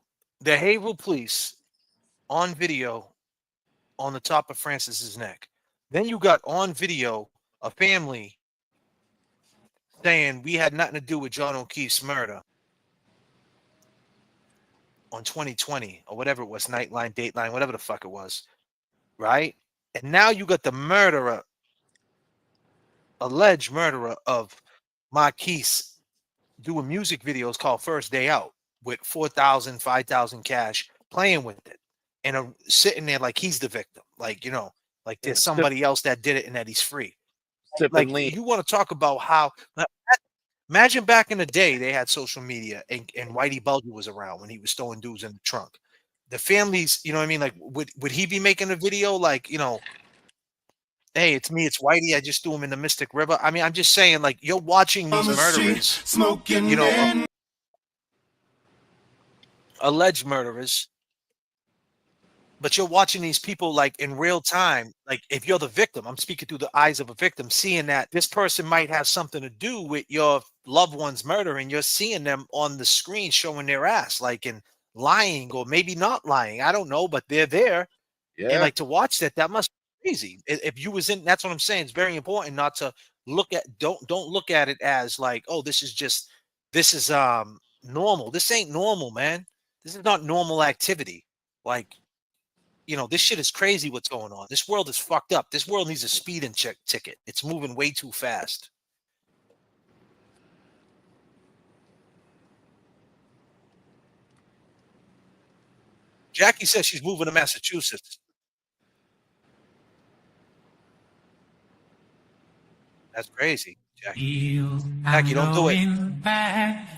the Haverhill police on video on the top of Francis's neck. Then you got on video a family saying we had nothing to do with John O'Keefe's murder on 2020 or whatever it was, Nightline, Dateline, whatever the fuck it was, right? And now you got the murderer, alleged murderer of Marquise, doing music videos called First Day Out with 4,000, 5,000 cash, playing with it, and sitting there like he's the victim, like, you know, like there's somebody else that did it and that he's free. Like, you want to talk about how, imagine back in the day they had social media and Whitey Bulger was around when he was throwing dudes in the trunk. The families, you know what I mean? Like, would he be making a video like, you know, hey, it's me, it's Whitey, I just threw him in the Mystic River? I mean, I'm just saying, like, you're watching these murderers, you know, alleged murderers, but you're watching these people like in real time. Like, if you're the victim, I'm speaking through the eyes of a victim, seeing that this person might have something to do with your loved one's murder, and you're seeing them on the screen showing their ass, like, and lying or maybe not lying. I don't know, but they're there. Yeah. And like, to watch that must be crazy. If you was in, that's what I'm saying. It's very important not to look at, don't look at it as like, oh, this is normal. This ain't normal, man. This is not normal activity. Like, you know, this shit is crazy what's going on. This world is fucked up. This world needs a speeding ticket. It's moving way too fast. Jackie says she's moving to Massachusetts. That's crazy, Jackie. Jackie, don't do it.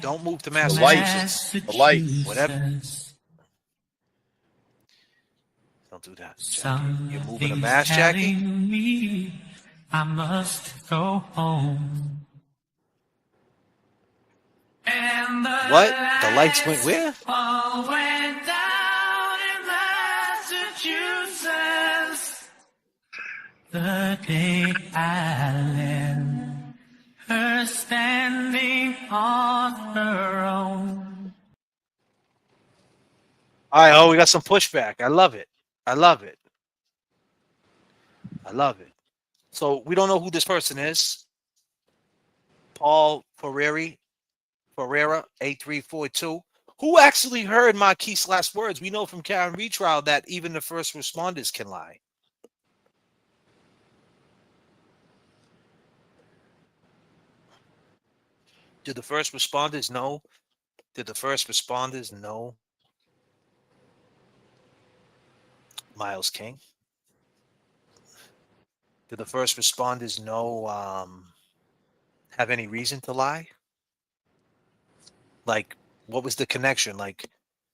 Don't move to Massachusetts. The life. Whatever. Don't do that, Jackie. You're moving to Mass, Jackie? Me, I must go home. And what? The lights went where? All went down in Massachusetts the day I left her standing on her own. All right, oh, we got some pushback. I love it. I love it. I love it. So we don't know who this person is. Paul Ferreira, 8342. Who actually heard Marquise's last words? We know from Kaen Read trial that even the first responders can lie. Did the first responders know? Did the first responders know Miles King? Did the first responders know, have any reason to lie? Like, what was the connection? Like,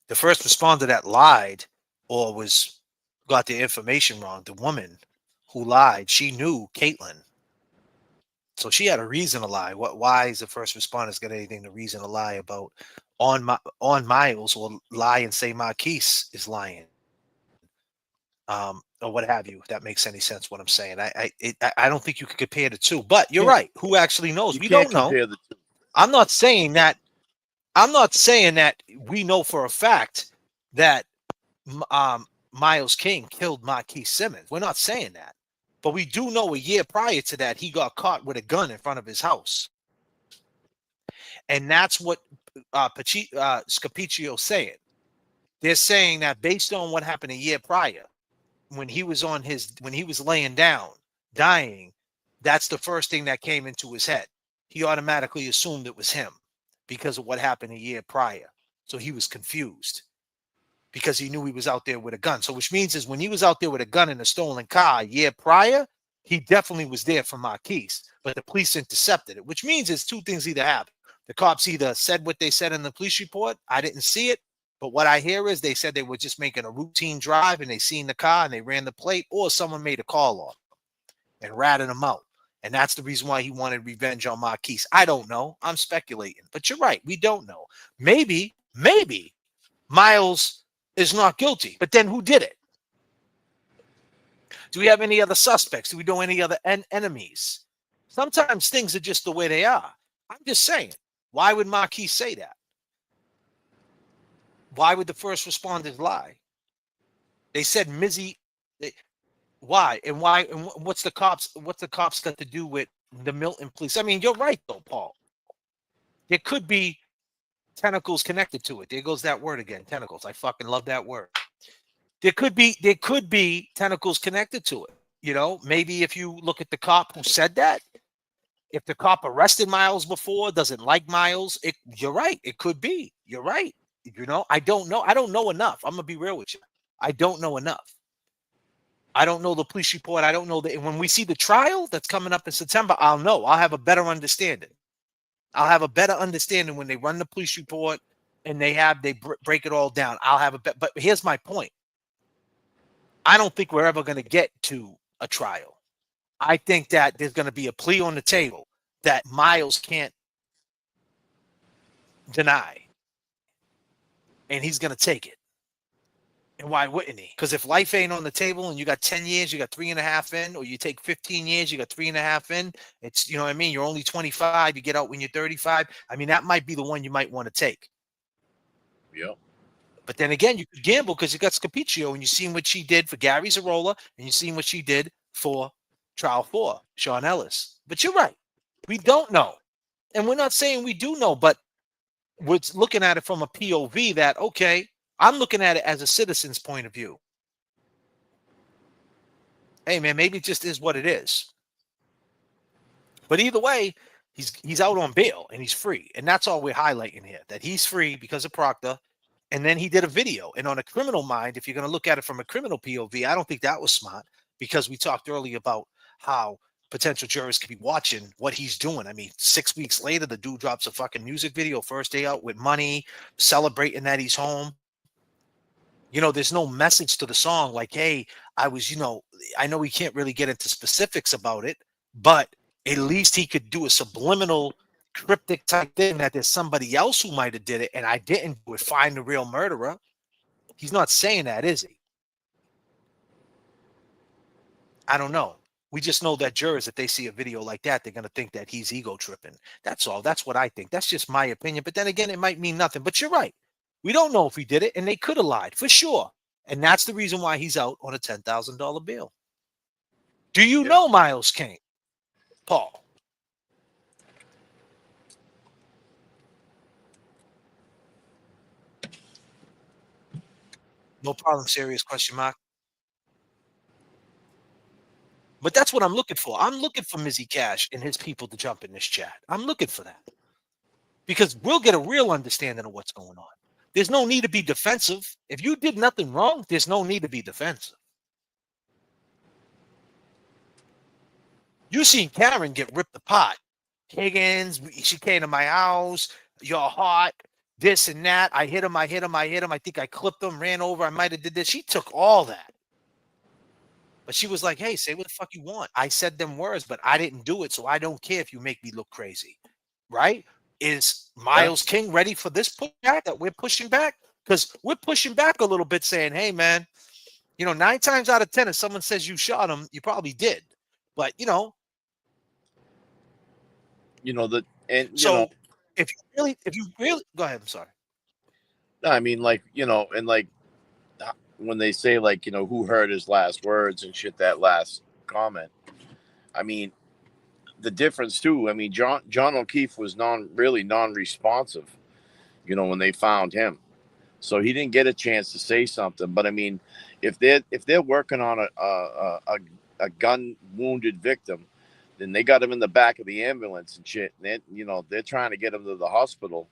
the first responder that lied or got the information wrong. The woman who lied, she knew Caitlin. So she had a reason to lie. Why is the first responders got anything to reason to lie about on Miles, or lie and say Marquise is lying? Or what have you, if that makes any sense what I'm saying. I don't think you can compare the two, but you're right. Who actually knows? You We can't don't know. compare the two. I'm not saying that we know for a fact that Miles King killed Marquise Simmons. We're not saying that. But we do know a year prior to that, he got caught with a gun in front of his house. And that's what Scapicchio's saying. They're saying that based on what happened a year prior, when he was laying down, dying, that's the first thing that came into his head. He automatically assumed it was him because of what happened a year prior. So he was confused because he knew he was out there with a gun. So which means is when he was out there with a gun in a stolen car a year prior, he definitely was there for Marquise, but the police intercepted it, which means is two things either happen. The cops either said what they said in the police report. I didn't see it, but what I hear is they said they were just making a routine drive and they seen the car and they ran the plate, or someone made a call off and ratted him out. And that's the reason why he wanted revenge on Marquise. I don't know. I'm speculating, but you're right. We don't know. Maybe Miles is not guilty, but then who did it? Do we have any other suspects? Do we know any other enemies? Sometimes things are just the way they are. I'm just saying, why would Marquis say that? Why would the first responders lie? They said Mizzy. Why? And what's the cops got to do with the Milton police? I mean, you're right though, Paul. There could be tentacles connected to it. There goes that word again, tentacles. I fucking love that word. There could be tentacles connected to it. You know, maybe if you look at the cop who said that, if the cop arrested Miles before, doesn't like Miles, you're right. It could be. You're right. You know, I don't know. I don't know enough. I'm gonna be real with you. I don't know enough. I don't know the police report. I don't know that. When we see the trial that's coming up in September, I'll know. I'll have a better understanding. I'll have a better understanding when they run the police report and they break it all down. I'll have a better. But here's my point. I don't think we're ever going to get to a trial. I think that there's going to be a plea on the table that Miles can't deny. And he's going to take it. And why wouldn't he? Because if life ain't on the table and you got 10 years, you got 3.5 in, or you take 15 years, you got 3.5 in, it's, you know what I mean? You're only 25, you get out when you're 35. I mean, that might be the one you might want to take. Yeah. But then again, you could gamble because you got Scapicchio and you've seen what she did for Gary Zarola and you've seen what she did for Trial 4, Sean Ellis. But you're right. We don't know. And we're not saying we do know, but we're looking at it from a POV that, okay, I'm looking at it as a citizen's point of view. Hey, man, maybe it just is what it is. But either way, he's out on bail and he's free. And that's all we're highlighting here, that he's free because of Proctor. And then he did a video. And on a criminal mind, if you're going to look at it from a criminal POV, I don't think that was smart because we talked earlier about how potential jurors could be watching what he's doing. I mean, 6 weeks later, the dude drops a fucking music video, first day out with money, celebrating that he's home. You know, there's no message to the song like, hey, I was, you know, I know we can't really get into specifics about it, but at least he could do a subliminal cryptic type thing that there's somebody else who might have did it and I didn't do it. Find the real murderer. He's not saying that, is he? I don't know. We just know that jurors, if they see a video like that, they're going to think that he's ego tripping. That's all. That's what I think. That's just my opinion. But then again, it might mean nothing. But you're right. We don't know if he did it, and they could have lied for sure. And that's the reason why he's out on a $10,000 bail. Do you know Miles King, Paul? No problem. Serious question mark. But that's what I'm looking for. I'm looking for Mizzy Cash and his people to jump in this chat. I'm looking for that. Because we'll get a real understanding of what's going on. There's no need to be defensive. If you did nothing wrong, there's no need to be defensive. You seen Karen get ripped apart. Higgins, she came to my house, you're hot. this and that. I hit him. I think I clipped him, ran over. I might have did this. She took all that. But she was like, hey, say what the fuck you want. I said them words, but I didn't do it. So I don't care if you make me look crazy. Right? Is Miles King ready for this pushback that we're pushing back? Because we're pushing back a little bit saying, hey, man, 9 times out of 10, if someone says you shot him, you probably did. But, that, so if you really, go ahead. I'm sorry. No, I mean, and when they say who heard his last words and shit, that last comment, I mean, the difference too. I mean, John O'Keefe was really non-responsive, when they found him, so he didn't get a chance to say something. But I mean, if they're working on a gun wounded victim, then they got him in the back of the ambulance and shit, and they're trying to get him to the hospital.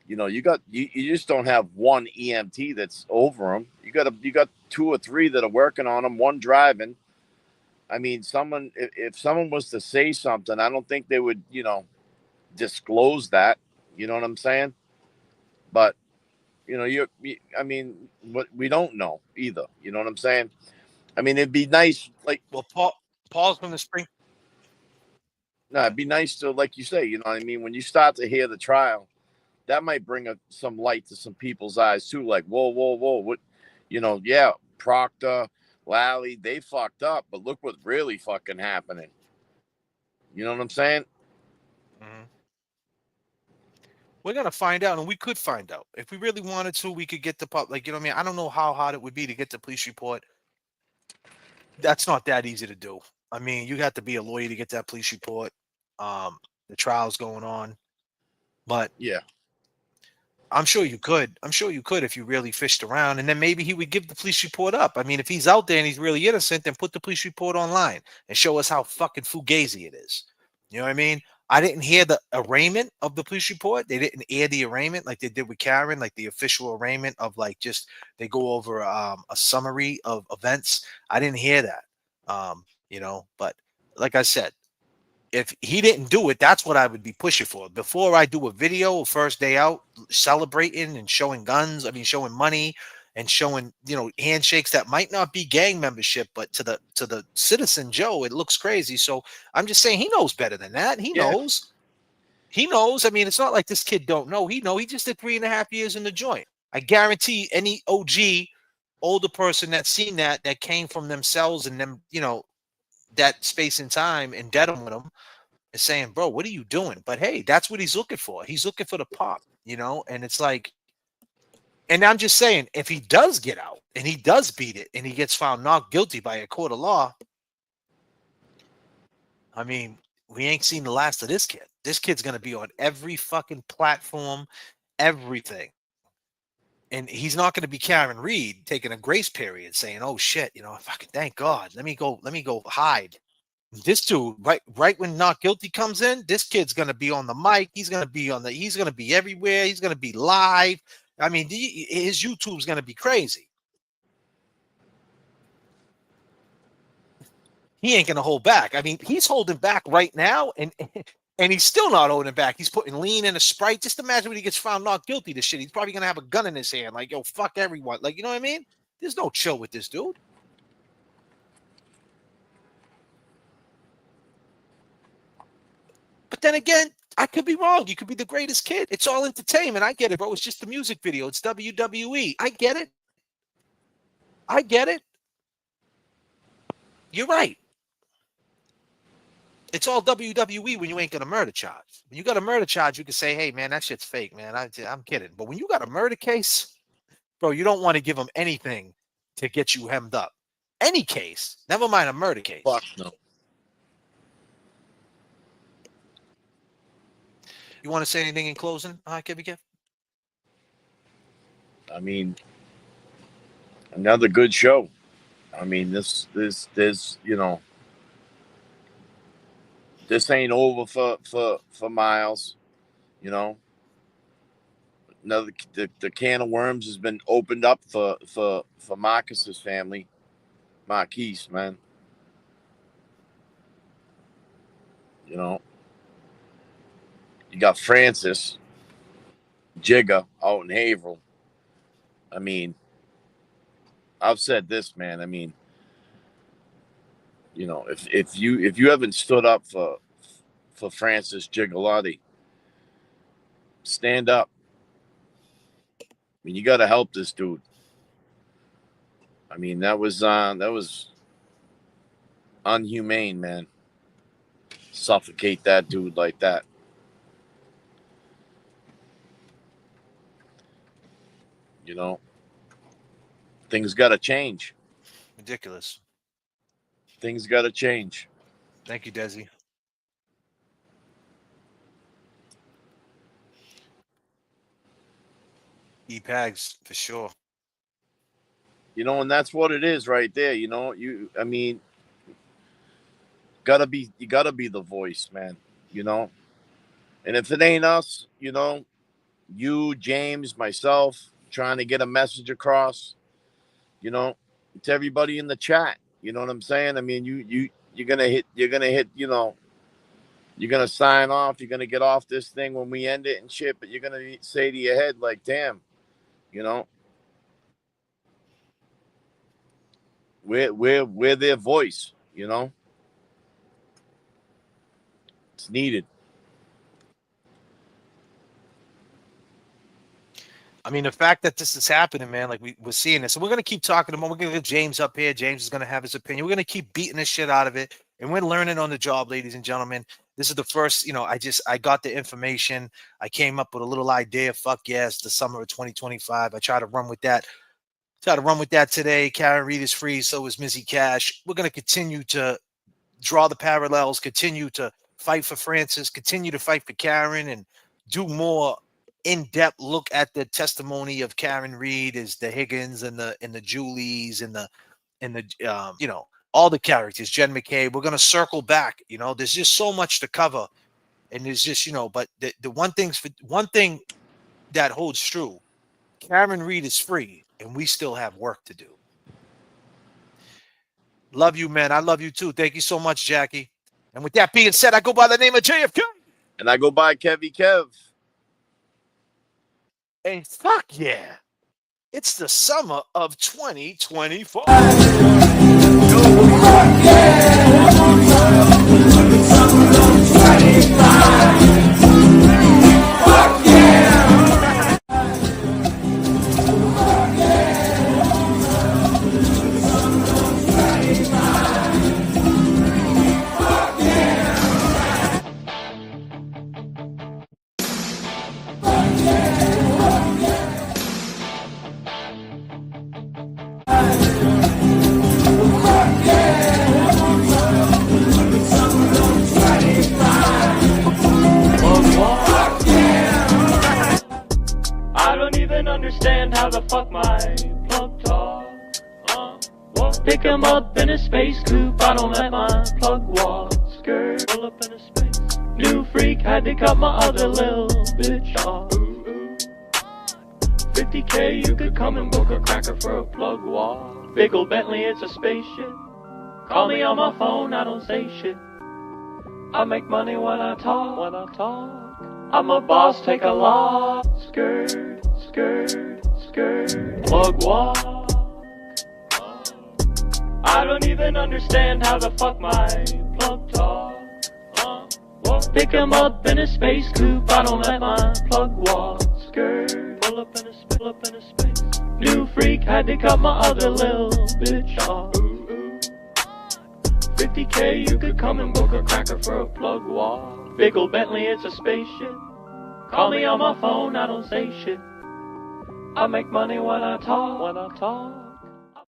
You just don't have one EMT that's over him. You got 2 or 3 that are working on him, one driving. I mean, if someone was to say something, I don't think they would, disclose that. You know what I'm saying? But I mean, what we don't know either. You know what I'm saying? I mean, it'd be nice, Paul's from the spring. No, it'd be nice to, like you say, you know what I mean? When you start to hear the trial, that might bring some light to some people's eyes too. Like, whoa, what, yeah, Proctor, Lally, they fucked up, but look what really fucking happening. You know what I'm saying? Mm-hmm. We're gonna find out, and we could find out if we really wanted to. We could get the what I mean. I don't know how hard it would be to get the police report. That's not that easy to do. I mean, you have to be a lawyer to get that police report. The trial's going on, but yeah, I'm sure you could. I'm sure you could if you really fished around, and then maybe he would give the police report up. I mean, if he's out there and he's really innocent, then put the police report online and show us how fucking fugazi it is. You know what I mean? I didn't hear the arraignment of the police report. They didn't air the arraignment like they did with Karen, like the official arraignment of just they go over a summary of events. I didn't hear that. But like I said, if he didn't do it, that's what I would be pushing for. Before I do a video first day out celebrating and showing guns, I mean showing money and showing, handshakes that might not be gang membership, but to the citizen Joe, it looks crazy. So I'm just saying he knows better than that. He knows. He knows. I mean, it's not like this kid don't know. He just did 3.5 years in the joint. I guarantee any OG older person that's seen that came from themselves and them, that space and time and dead with him is saying, bro, what are you doing? But hey, that's what he's looking for. He's looking for the pop, and it's like, and I'm just saying, if he does get out and he does beat it and he gets found not guilty by a court of law, I mean, we ain't seen the last of this kid. This kid's going to be on every fucking platform, everything. And he's not going to be Kaen Read taking a grace period saying, oh shit, fucking thank God. Let me go hide. This dude, right when not guilty comes in, this kid's gonna be on the mic. He's gonna be everywhere. He's gonna be live. I mean, his YouTube's gonna be crazy. He ain't gonna hold back. I mean, he's holding back right now, and he's still not holding back. He's putting lean in a Sprite. Just imagine when he gets found not guilty to shit. He's probably gonna have a gun in his hand, like, yo, fuck everyone. Like, you know what I mean? There's no chill with this dude. But then again, I could be wrong. You could be the greatest kid. It's all entertainment. I get it, bro. It's just a music video. It's WWE. I get it. You're right. It's all WWE when you ain't got a murder charge. When you got a murder charge, you can say, hey, man, that shit's fake, man. I'm kidding. But when you got a murder case, bro, you don't want to give them anything to get you hemmed up. Any case, never mind a murder case. Fuck no. You want to say anything in closing, Kev? I mean, another good show. I mean, this this ain't over for Miles. Another the can of worms has been opened up for Marcus's family, Marquise, man. You got Francis. Jigga out in Haverhill. I mean, I've said this, man. I mean, you know, if you haven't stood up for Francis Gigalotti, stand up. I mean, you got to help this dude. I mean, that was unhumane, man. Suffocate that dude like that. You know, things got to change. Ridiculous. Things got to change. Thank you, Desi. E-Pags, for sure. You know, and that's what it is right there. You know, I mean, you gotta be the voice, man. You know, and if it ain't us, you know, you, James, myself, trying to get a message across, you know, to everybody in the chat. You know what I'm saying? I mean, you're gonna hit, you know, you're gonna sign off, you're gonna get off this thing when we end it and shit, but you're gonna say to your head, like, damn, you know, we're their voice, you know. It's needed. I mean, the fact that this is happening, man, like we're seeing this. So we're going to keep talking to him. We're going to get James up here. James is going to have his opinion. We're going to keep beating the shit out of it. And we're learning on the job, ladies and gentlemen. This is the first, you know, I got the information. I came up with a little idea. Fuck yes, the summer of 2025. I try to run with that. Today. Kaen Read is free. So is Mizzy Cash. We're going to continue to draw the parallels, continue to fight for Francis, continue to fight for Karen, and do more in-depth look at the testimony of Kaen Read, is the Higgins and the Julies and the you know, all the characters, Jen McKay. We're gonna circle back. You know, there's just so much to cover, and there's just, you know, but the one thing that holds true, Kaen Read is free, and we still have work to do. Love you, man. I love you too. Thank you so much, Jackie. And with that being said, I go by the name of J.F.K. And I go by Kevy Kev. And fuck yeah, it's the summer of 2024. I don't even understand how the fuck my plug talk. Pick him up in a space coupe. I don't let my plug walk. Skirt, pull up in a space. New freak, had to cut my other little bitch off. 50K, you could come and book a cracker for a plug walk. Big ol' Bentley, it's a spaceship. Call me on my phone, I don't say shit. I make money when I talk. I'm a boss, take a lot. Skirt, plug walk. I don't even understand how the fuck my plug talk. Pick him up in a space coupe. I don't let my plug walk. Skirt, pull up in a space. New freak, had to cut my other little bitch off. 50K, you could come and book a cracker for a plug walk. Big ol' Bentley, it's a spaceship. Call me on my phone, I don't say shit. I make money when I talk.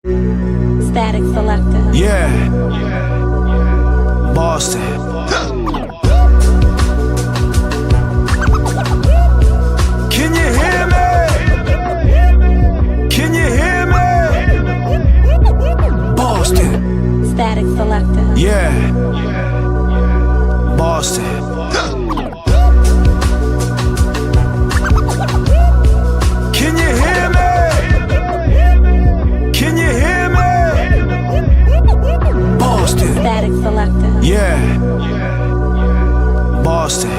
Static Selector. Yeah. Boston. Can you hear me? Can you hear me? Boston. Static Selector. Yeah. Boston. Can you hear me? Can you hear me? Boston. Static Selector. Yeah. Boston.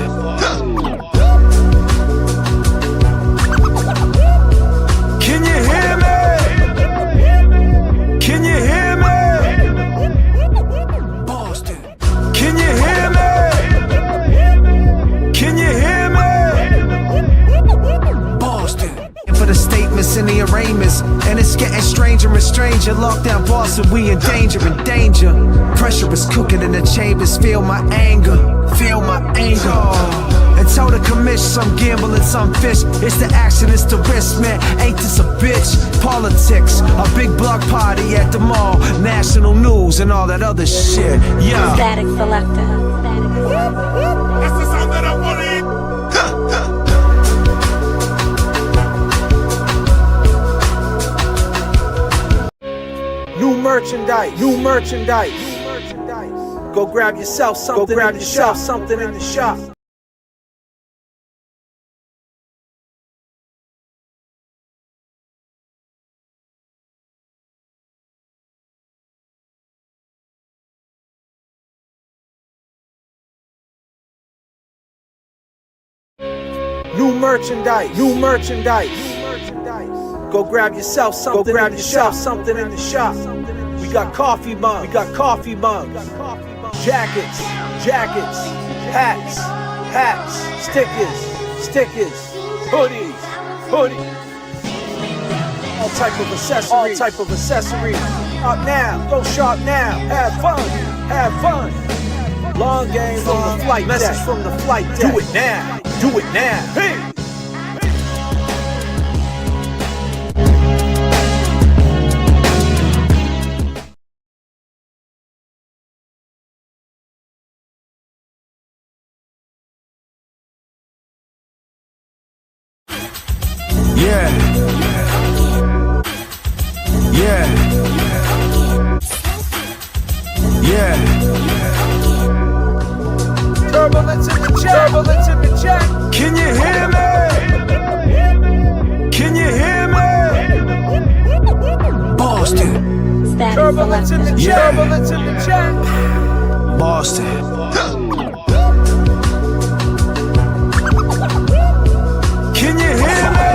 danger. Lockdown Boston, we in danger, in danger. Pressure is cooking in the chambers. Feel my anger, feel my anger. And told the commish, some gamble and some fish. It's the action, it's the risk, man. Ain't this a bitch? Politics, a big block party at the mall, national news and all that other shit. Yeah. Static Selector. That's the sound that I want to eat. New merchandise, new merchandise. Go grab yourself something. Go grab yourself something in the shop. New merchandise, new merchandise. Go grab yourself something. Go grab yourself something in the shop. We got coffee mugs. We got coffee mugs. Jackets, jackets, hats, hats, stickers, stickers, hoodies, hoodies. All type of accessories. All type of accessories. Up now, go shop now. Have fun, have fun. Long game from the flight deck. Message from the flight deck. Do it now. Do it now. Hey. Yeah. Yeah. Yeah. Turbulence in the chat. Turbulence in the chat. Can you hear me? Can you hear me? Boston. Turbulence in the chat. Yeah. Turbulence in the chat. Boston. Can you hear me?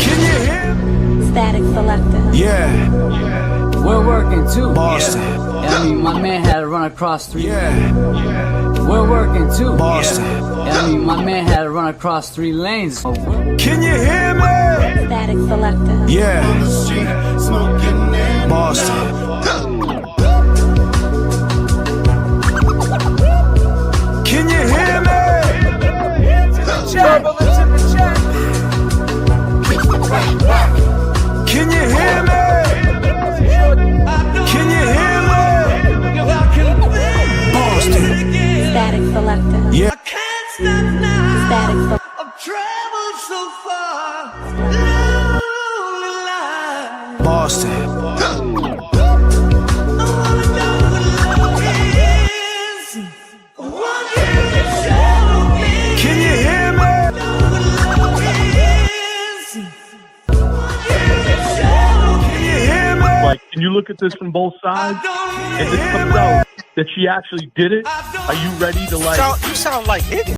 Can you hear me? Static Selector. Yeah. We're working too. Boston. Yeah, I mean, my man had to run across three. Yeah. We're working too. Boston. Yeah, I mean, my man had to run across 3 lanes. Can you hear me? Static Selector. Yeah. Boston. Can you hear me? Turbulence in the chat. Can you hear me? Can you hear me? Boston. Static Selector. Yeah. I can't stop now. Static Selector. I've traveled so far. Boston. Can you hear me? Can you hear me? Like, can you look at this from both sides? And this comes out that she actually did it. Are you ready to like? You sound like Higgins.